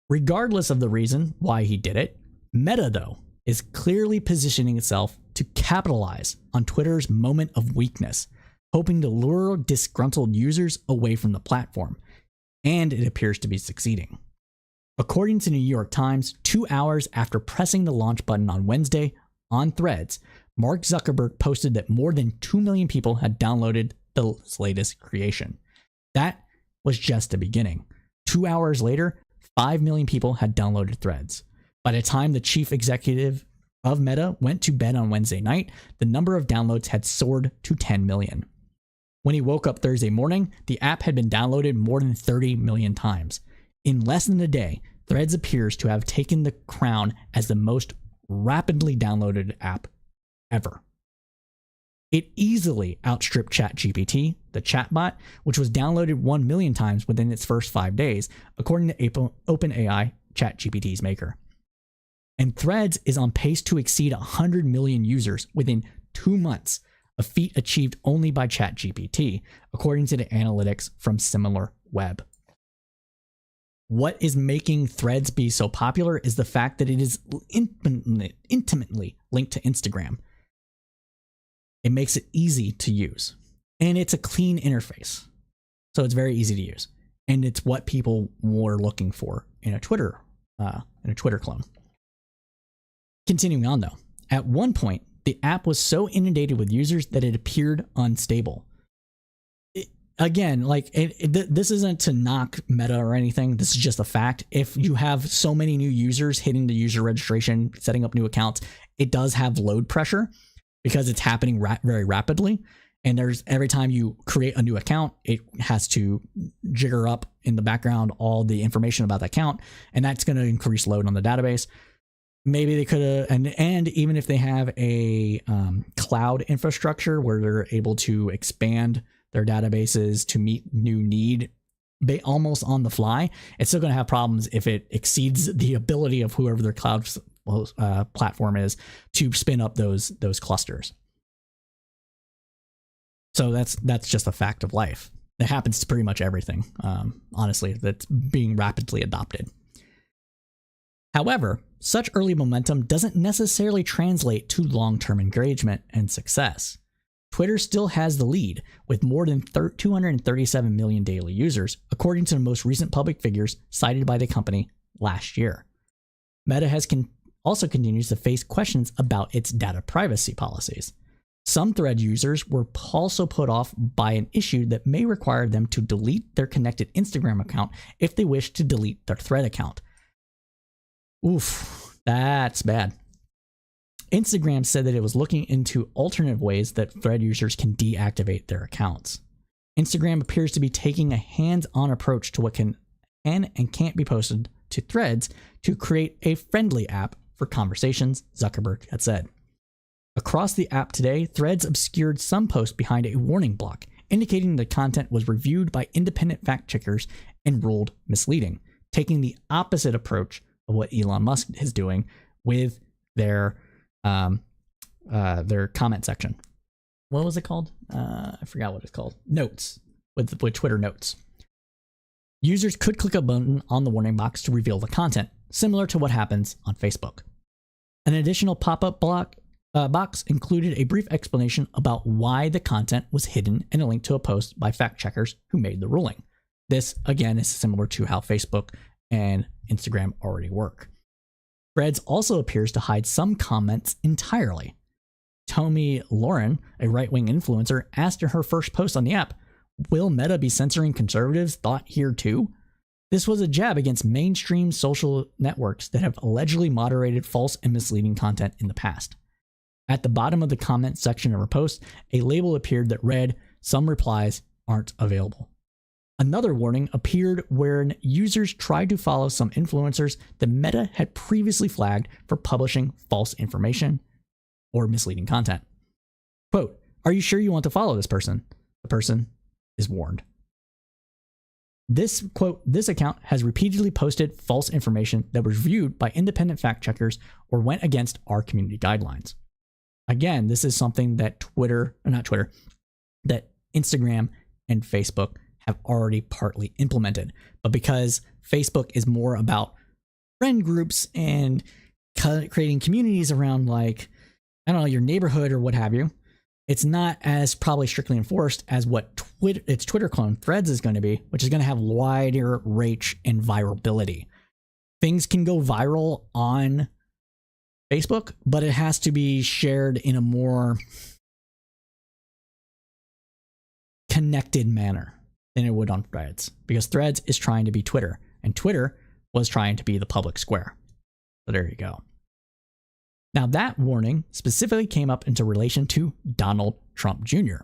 Regardless of the reason why he did it, Meta, though, is clearly positioning itself to capitalize on Twitter's moment of weakness, hoping to lure disgruntled users away from the platform, and it appears to be succeeding. According to New York Times, 2 hours after pressing the launch button on Wednesday on Threads, Mark Zuckerberg posted that more than 2 million people had downloaded the latest creation. That was just the beginning. 2 hours later, 5 million people had downloaded Threads. By the time the chief executive of Meta went to bed on Wednesday night, the number of downloads had soared to 10 million. When he woke up Thursday morning, the app had been downloaded more than 30 million times. In less than a day, Threads appears to have taken the crown as the most rapidly downloaded app ever. It easily outstripped ChatGPT, the chatbot, which was downloaded 1 million times within its first 5 days, according to OpenAI, ChatGPT's maker. And Threads is on pace to exceed 100 million users within 2 months, a feat achieved only by ChatGPT, according to the analytics from SimilarWeb. What is making Threads be so popular is the fact that it is intimately linked to Instagram. It makes it easy to use, and it's a clean interface, so it's very easy to use, and it's what people were looking for in a Twitter clone. Continuing on, though, at one point the app was so inundated with users that it appeared unstable. This isn't to knock Meta or anything. This is just a fact. If you have so many new users hitting the user registration, setting up new accounts, it does have load pressure, because it's happening very rapidly. And every time you create a new account, it has to jigger up in the background all the information about the account, and that's going to increase load on the database. Maybe they could have, and even if they have a cloud infrastructure where they're able to expand their databases to meet new need almost on the fly, it's still going to have problems if it exceeds the ability of whoever their cloud platform is to spin up those clusters. So that's just a fact of life. It happens to pretty much everything, honestly, that's being rapidly adopted. However, such early momentum doesn't necessarily translate to long-term engagement and success. Twitter still has the lead with more than 237 million daily users, according to the most recent public figures cited by the company last year. Meta also continues to face questions about its data privacy policies. Some Thread users were also put off by an issue that may require them to delete their connected Instagram account if they wish to delete their Thread account. Oof, that's bad. Instagram said that it was looking into alternative ways that Thread users can deactivate their accounts. Instagram appears to be taking a hands-on approach to what can and can't be posted to Threads to create a friendly app for conversations, Zuckerberg had said. Across the app today, Threads obscured some posts behind a warning block, indicating the content was reviewed by independent fact-checkers and ruled misleading, taking the opposite approach of what Elon Musk is doing with their their comment section. What was it called? I forgot what it's called. Notes with Twitter notes. Users could click a button on the warning box to reveal the content, similar to what happens on Facebook. An additional pop-up box included a brief explanation about why the content was hidden and a link to a post by fact-checkers who made the ruling. This, again, is similar to how Facebook and Instagram already work. Threads also appears to hide some comments entirely. Tommy Lauren, a right-wing influencer, asked in her first post on the app, "Will Meta be censoring conservatives' thought here too?" This was a jab against mainstream social networks that have allegedly moderated false and misleading content in the past. At the bottom of the comment section of her post, a label appeared that read, "Some replies aren't available." Another warning appeared when users tried to follow some influencers that Meta had previously flagged for publishing false information or misleading content. Quote, "Are you sure you want to follow this person?" The person is warned. This account has repeatedly posted false information that was viewed by independent fact checkers or went against our community guidelines. Again, this is something that that Instagram and Facebook have already partly implemented. But because Facebook is more about friend groups and creating communities around, like, I don't know, your neighborhood or what have you, it's not as probably strictly enforced as what its Twitter clone Threads is going to be, which is going to have wider reach and virality. Things can go viral on Facebook, but it has to be shared in a more connected manner than it would on Threads, because Threads is trying to be Twitter, and Twitter was trying to be the public square. So there you go. Now, that warning specifically came up into relation to Donald Trump Jr.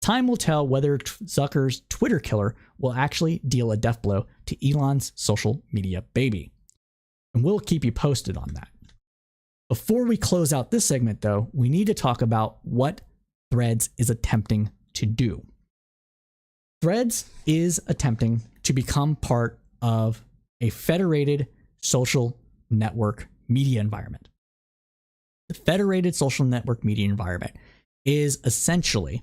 Time will tell whether Zucker's Twitter killer will actually deal a death blow to Elon's social media baby. And we'll keep you posted on that. Before we close out this segment, though, we need to talk about what Threads is attempting to do. Threads is attempting to become part of a federated social network media environment. The federated social network media environment is essentially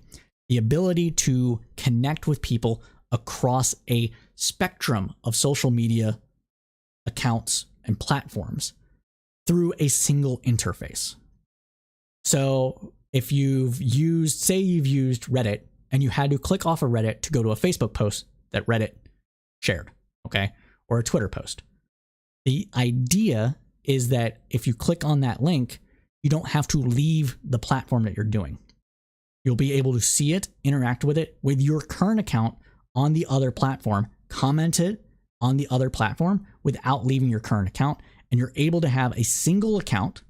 the ability to connect with people across a spectrum of social media accounts and platforms through a single interface. So if you've used Reddit and you had to click off of Reddit to go to a Facebook post that Reddit shared, okay, or a Twitter post, the idea is that if you click on that link, you don't have to leave the platform that you're doing. You'll be able to see it, interact with it with your current account on the other platform, comment it on the other platform without leaving your current account. And you're able to have a single account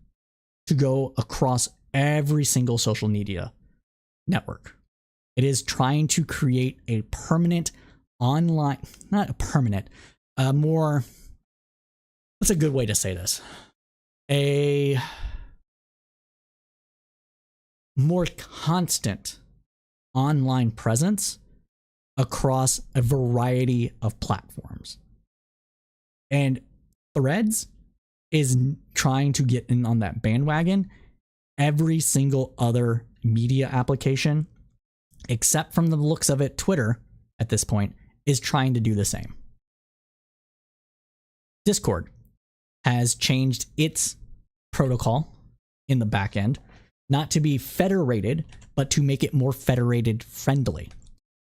to go across every single social media network. It is trying to create a permanent online, not a permanent, more, what's a good way to say this? A more constant online presence across a variety of platforms. And Threads is trying to get in on that bandwagon. Every single other media application, except from the looks of it, Twitter at this point, is trying to do the same. Discord has changed its protocol in the back end, not to be federated, but to make it more federated friendly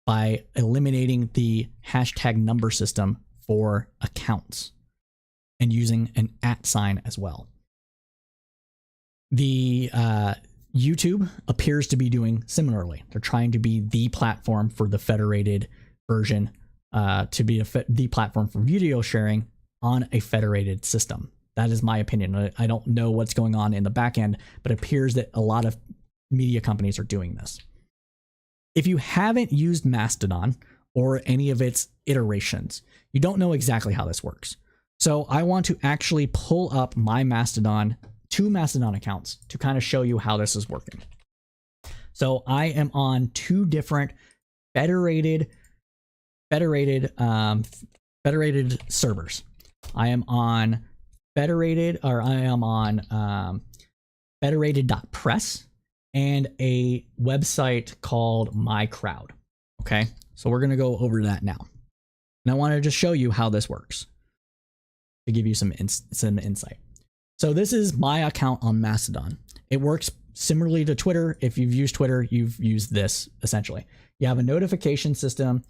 by eliminating the hashtag number system for accounts and using an @ sign as well. The YouTube appears to be doing similarly. They're trying to be the platform for the federated version, to be the platform for video sharing on a federated system. That is my opinion. I don't know what's going on in the back end, but it appears that a lot of media companies are doing this. If you haven't used Mastodon or any of its iterations, you don't know exactly how this works. So I want to actually pull up my two Mastodon accounts to kind of show you how this is working. So I am on two different federated servers. I am on federated.press, and a website called My Crowd. Okay, so we're going to go over that now. And I want to just show you how this works to give you some insight. So this is my account on Mastodon. It works similarly to Twitter. If you've used Twitter, you've used this essentially. You have a notification system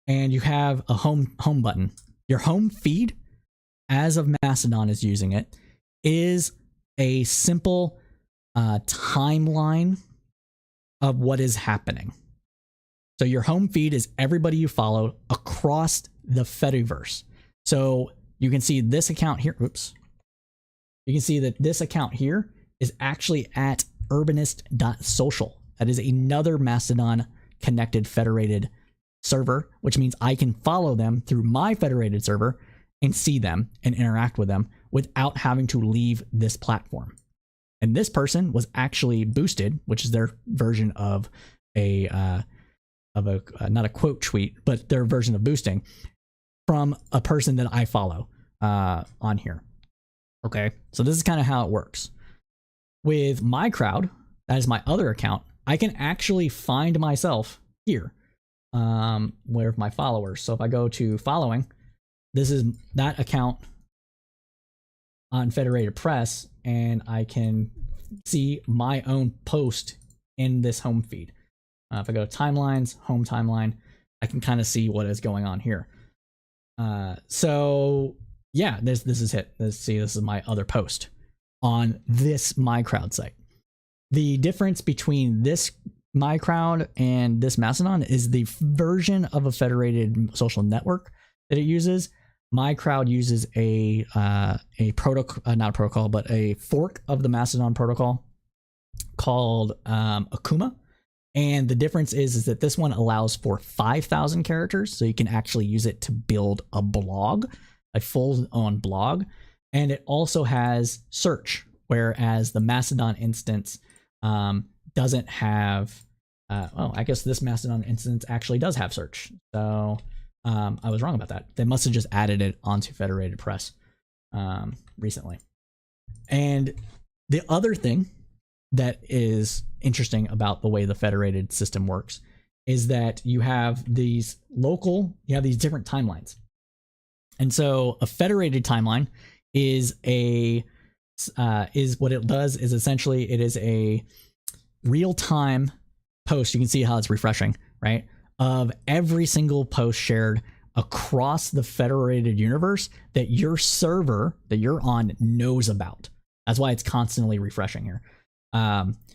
and you have a home button. Your home feed, as of Mastodon is using it, is a simple timeline of what is happening. So your home feed is everybody you follow across the Fediverse. So you can see this account here. Oops. You can see that this account here is actually at urbanist.social. That is another Mastodon connected federated server, which means I can follow them through my federated server and see them and interact with them without having to leave this platform. And this person was actually boosted, which is their version of not a quote tweet, but their version of boosting from a person that I follow on here. Okay, so this is kind of how it works. With My Crowd, that is my other account, I can actually find myself here, where my followers. So if I go to following, this is that account on Federated Press, and I can see my own post in this home feed. If I go to timelines, home timeline, I can kind of see what is going on here. So yeah, this is it. Let's see, this is my other post on this My Crowd site. The difference between this My Crowd and this Mastodon is the version of a federated social network that it uses. My Crowd uses a protocol, not a protocol, but a fork of the Mastodon protocol called Akuma. And the difference is that this one allows for 5,000 characters, so you can actually use it to build a blog, a full-on blog. And it also has search, whereas the Mastodon instance doesn't have. I guess this Mastodon instance actually does have search. So I was wrong about that. They must have just added it onto Federated Press recently. And the other thing that is interesting about the way the federated system works is that you have these different timelines. And so a federated timeline is what it does is essentially it is a real-time post. You can see how it's refreshing, right? Of every single post shared across the federated universe that your server that you're on knows about. That's why it's constantly refreshing here.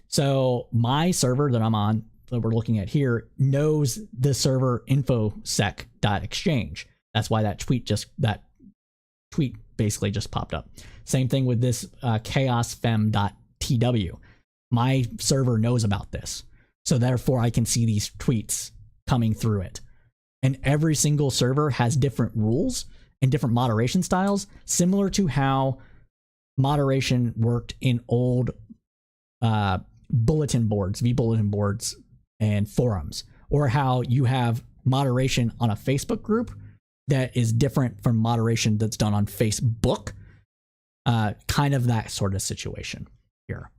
So my server that I'm on, that we're looking at here, knows the server infosec.exchange. That's why that tweet basically just popped up. Same thing with this chaosfem.tw. My server knows about this. So therefore I can see these tweets coming through it. And every single server has different rules and different moderation styles, similar to how moderation worked in old bulletin boards, bulletin boards and forums, or how you have moderation on a Facebook group that is different from moderation that's done on Facebook. Kind of that sort of situation here.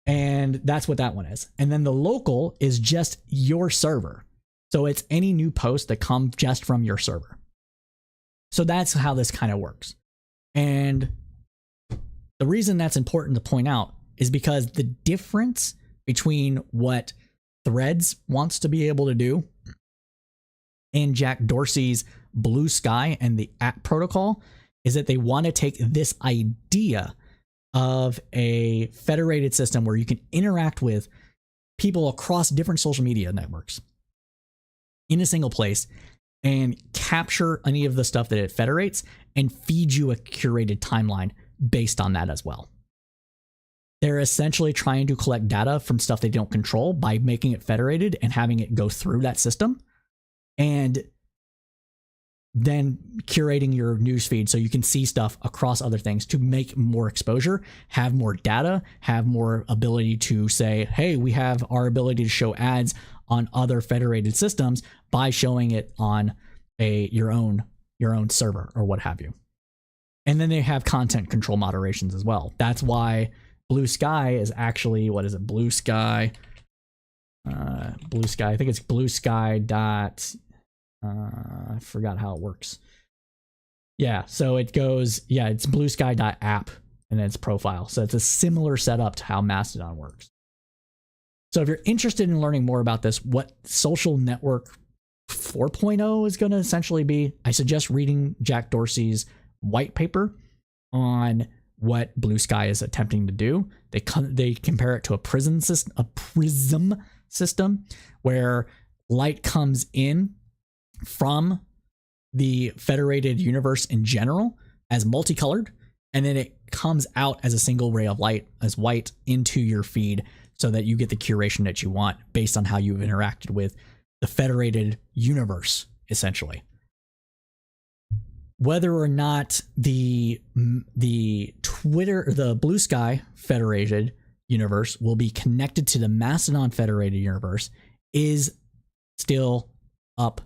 And that's what that one is. And then the local is just your server. So it's any new post that come just from your server. So that's how this kind of works. And the reason that's important to point out is because the difference between what Threads wants to be able to do and Jack Dorsey's Blue Sky and the app protocol is that they want to take this idea of a federated system where you can interact with people across different social media networks in a single place and capture any of the stuff that it federates and feed you a curated timeline based on that as well. They're essentially trying to collect data from stuff they don't control by making it federated and having it go through that system, and then curating your newsfeed so you can see stuff across other things to make more exposure, have more data, have more ability to say, hey, we have our ability to show ads on other federated systems by showing it on your own server or what have you. And then they have content control moderations as well. That's why Blue Sky is actually, what is it? Blue Sky. Blue Sky. I think it's Blue Sky dot. I forgot how it works. Yeah, so it goes. Yeah, it's Blue Sky dot app and its profile. So it's a similar setup to how Mastodon works. So if you're interested in learning more about this, what social network 4.0 is going to essentially be, I suggest reading Jack Dorsey's white paper on what Blue Sky is attempting to do. They compare it to a prism system where light comes in from the federated universe in general as multicolored, and then it comes out as a single ray of light as white into your feed, so that you get the curation that you want based on how you've interacted with the federated universe, essentially. Whether or not the Blue Sky federated universe will be connected to the Mastodon federated universe is still up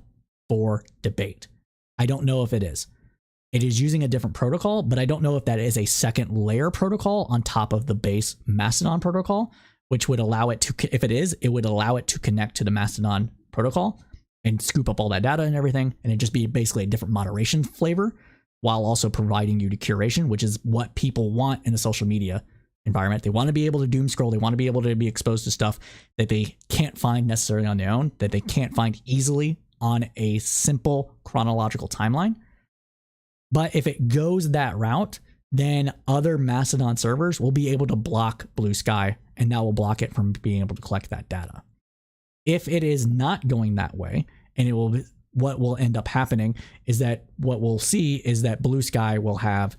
for debate. I don't know if it is. It is using a different protocol, but I don't know if that is a second layer protocol on top of the base Mastodon protocol, which would allow it to, if it is, it would allow it to connect to the Mastodon protocol and scoop up all that data and everything, and it'd just be basically a different moderation flavor while also providing you to curation, which is what people want in the social media environment. They want to be able to doom scroll. They want to be able to be exposed to stuff that they can't find necessarily on their own, that they can't find easily on a simple chronological timeline. But if it goes that route, then other Mastodon servers will be able to block Blue Sky, and that will block it from being able to collect that data. If it is not going that way, and it will, what will end up happening is that what we'll see is that Blue Sky will have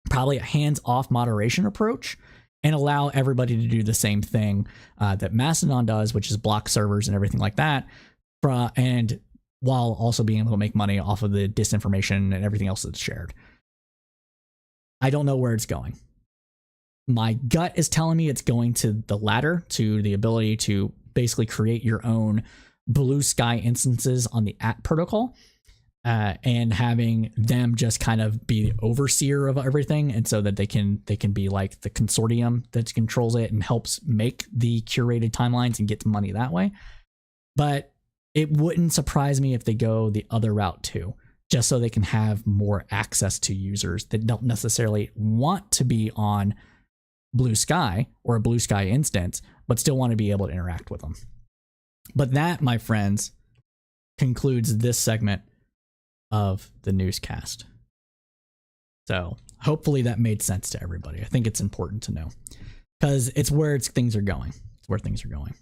probably a hands-off moderation approach and allow everybody to do the same thing that Mastodon does, which is block servers and everything like that, and while also being able to make money off of the disinformation and everything else that's shared. I don't know where it's going. My gut is telling me it's going to the latter, to the ability to basically create your own Blue Sky instances on the app protocol, and having them just kind of be the overseer of everything, and so that they can be like the consortium that controls it and helps make the curated timelines and get money that way. But it wouldn't surprise me if they go the other route too, just so they can have more access to users that don't necessarily want to be on Blue Sky or a Blue Sky instance, but still want to be able to interact with them. But that, my friends, concludes this segment of the newscast. So hopefully that made sense to everybody. I think it's important to know, because it's where things are going. It's where things are going.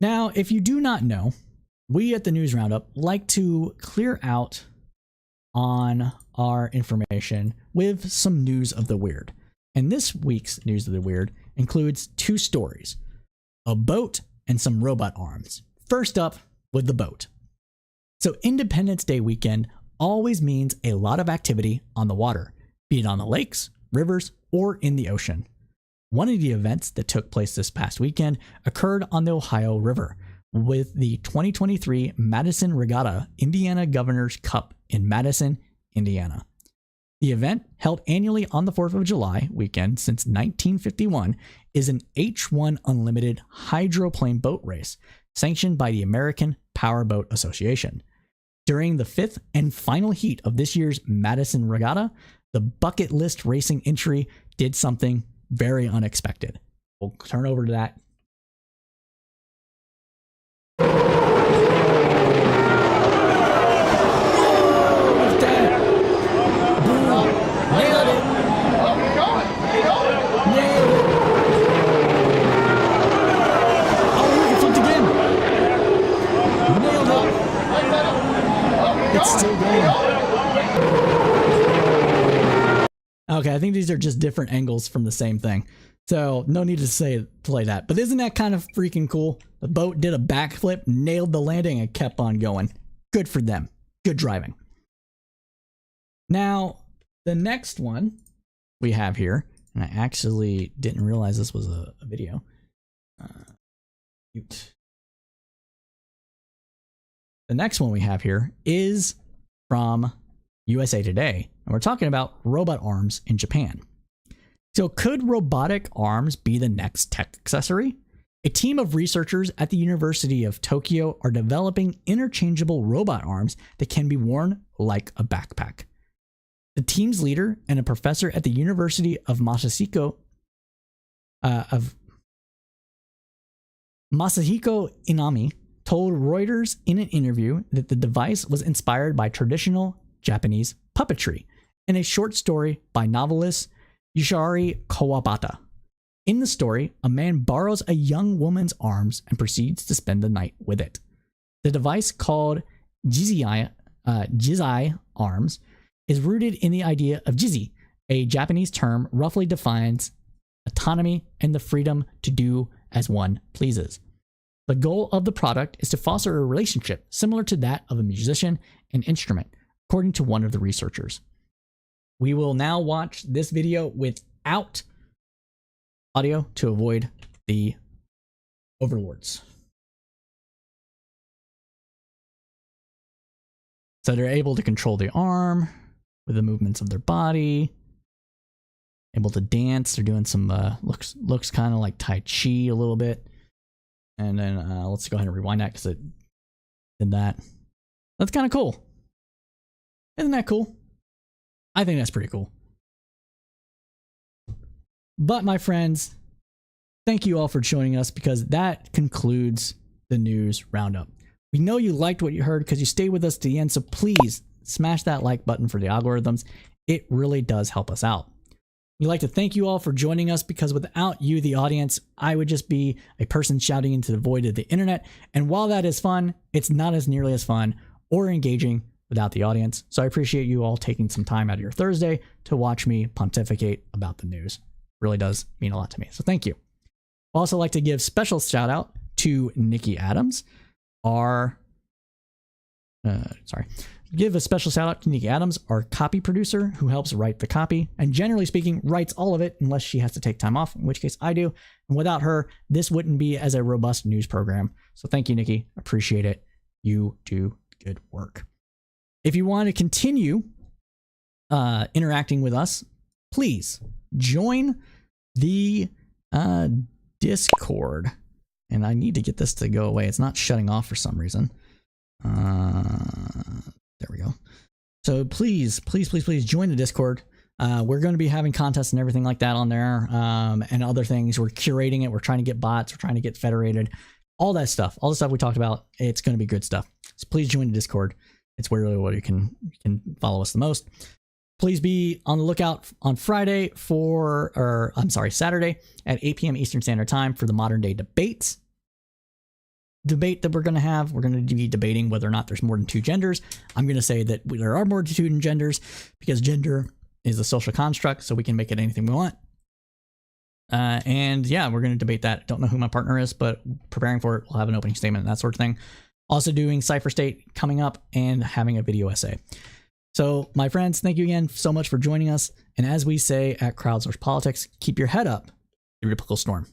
Now, if you do not know, we at the News Roundup like to clear out on our information with some news of the weird. And this week's news of the weird includes two stories, a boat and some robot arms. First up with the boat. So Independence Day weekend always means a lot of activity on the water, be it on the lakes, rivers, or in the ocean. One of the events that took place this past weekend occurred on the Ohio River with the 2023 Madison Regatta Indiana Governor's Cup in Madison, Indiana. The event, held annually on the 4th of July weekend since 1951, is an H1 Unlimited hydroplane boat race sanctioned by the American Powerboat Association. During the fifth and final heat of this year's Madison Regatta, the bucket list racing entry did something very unexpected. We'll turn over to that. Okay, I think these are just different angles from the same thing. So no need to play that. But isn't that kind of freaking cool? The boat did a backflip, nailed the landing, and kept on going. Good for them. Good driving. Now, the next one we have here, and I actually didn't realize this was a video. The next one we have here is from USA Today, and we're talking about robot arms in Japan. So could robotic arms be the next tech accessory? A team of researchers at the University of Tokyo are developing interchangeable robot arms that can be worn like a backpack. The team's leader and a professor at the University of Masahiko Inami told Reuters in an interview that the device was inspired by traditional Japanese puppetry in a short story by novelist Yoshiharu Kawabata. In the story, a man borrows a young woman's arms and proceeds to spend the night with it. The device, called Jizai arms, is rooted in the idea of jizi, a Japanese term roughly defines autonomy and the freedom to do as one pleases. The goal of the product is to foster a relationship similar to that of a musician and instrument, according to one of the researchers. We will now watch this video without audio to avoid the overlords. So they're able to control the arm with the movements of their body, able to dance. They're doing some looks kind of like Tai Chi a little bit. And then let's go ahead and rewind that because it did that. That's kind of cool. Isn't that cool? I think that's pretty cool. But my friends, thank you all for joining us because that concludes the news roundup. We know you liked what you heard because you stayed with us to the end, so please smash that like button for the algorithms. It really does help us out. We'd like to thank you all for joining us because without you, the audience, I would just be a person shouting into the void of the internet. And while that is fun, it's not as nearly as fun or engaging without the audience. So I appreciate you all taking some time out of your Thursday to watch me pontificate about the news. Really does mean a lot to me. So thank you. I'd also like to give special shout out to Nikki Adams, give a special shout out to Nikki Adams, our copy producer who helps write the copy and generally speaking writes all of it unless she has to take time off, in which case I do. And without her, this wouldn't be as a robust news program. So thank you, Nikki. Appreciate it. You do good work. If you want to continue interacting with us, please join the Discord. And I need to get this to go away. It's not shutting off for some reason. There we go. So please join the Discord. We're going to be having contests and everything like that on there, and other things. We're curating it. We're trying to get bots. We're trying to get federated. All that stuff. All the stuff we talked about. It's going to be good stuff. So please join the Discord. It's where you can follow us the most. Please be on the lookout on Saturday at 8 p.m. Eastern Standard Time for the modern day debate that we're going to have. We're going to be debating whether or not there's more than two genders. I'm going to say that there are more than two genders because gender is a social construct, so we can make it anything we want. And yeah, we're going to debate that. Don't know who my partner is, but preparing for it. We'll have an opening statement and that sort of thing. Also doing Cypher State coming up and having a video essay. So my friends, thank you again so much for joining us. And as we say at Crowdsource Politics, keep your head up through the political storm.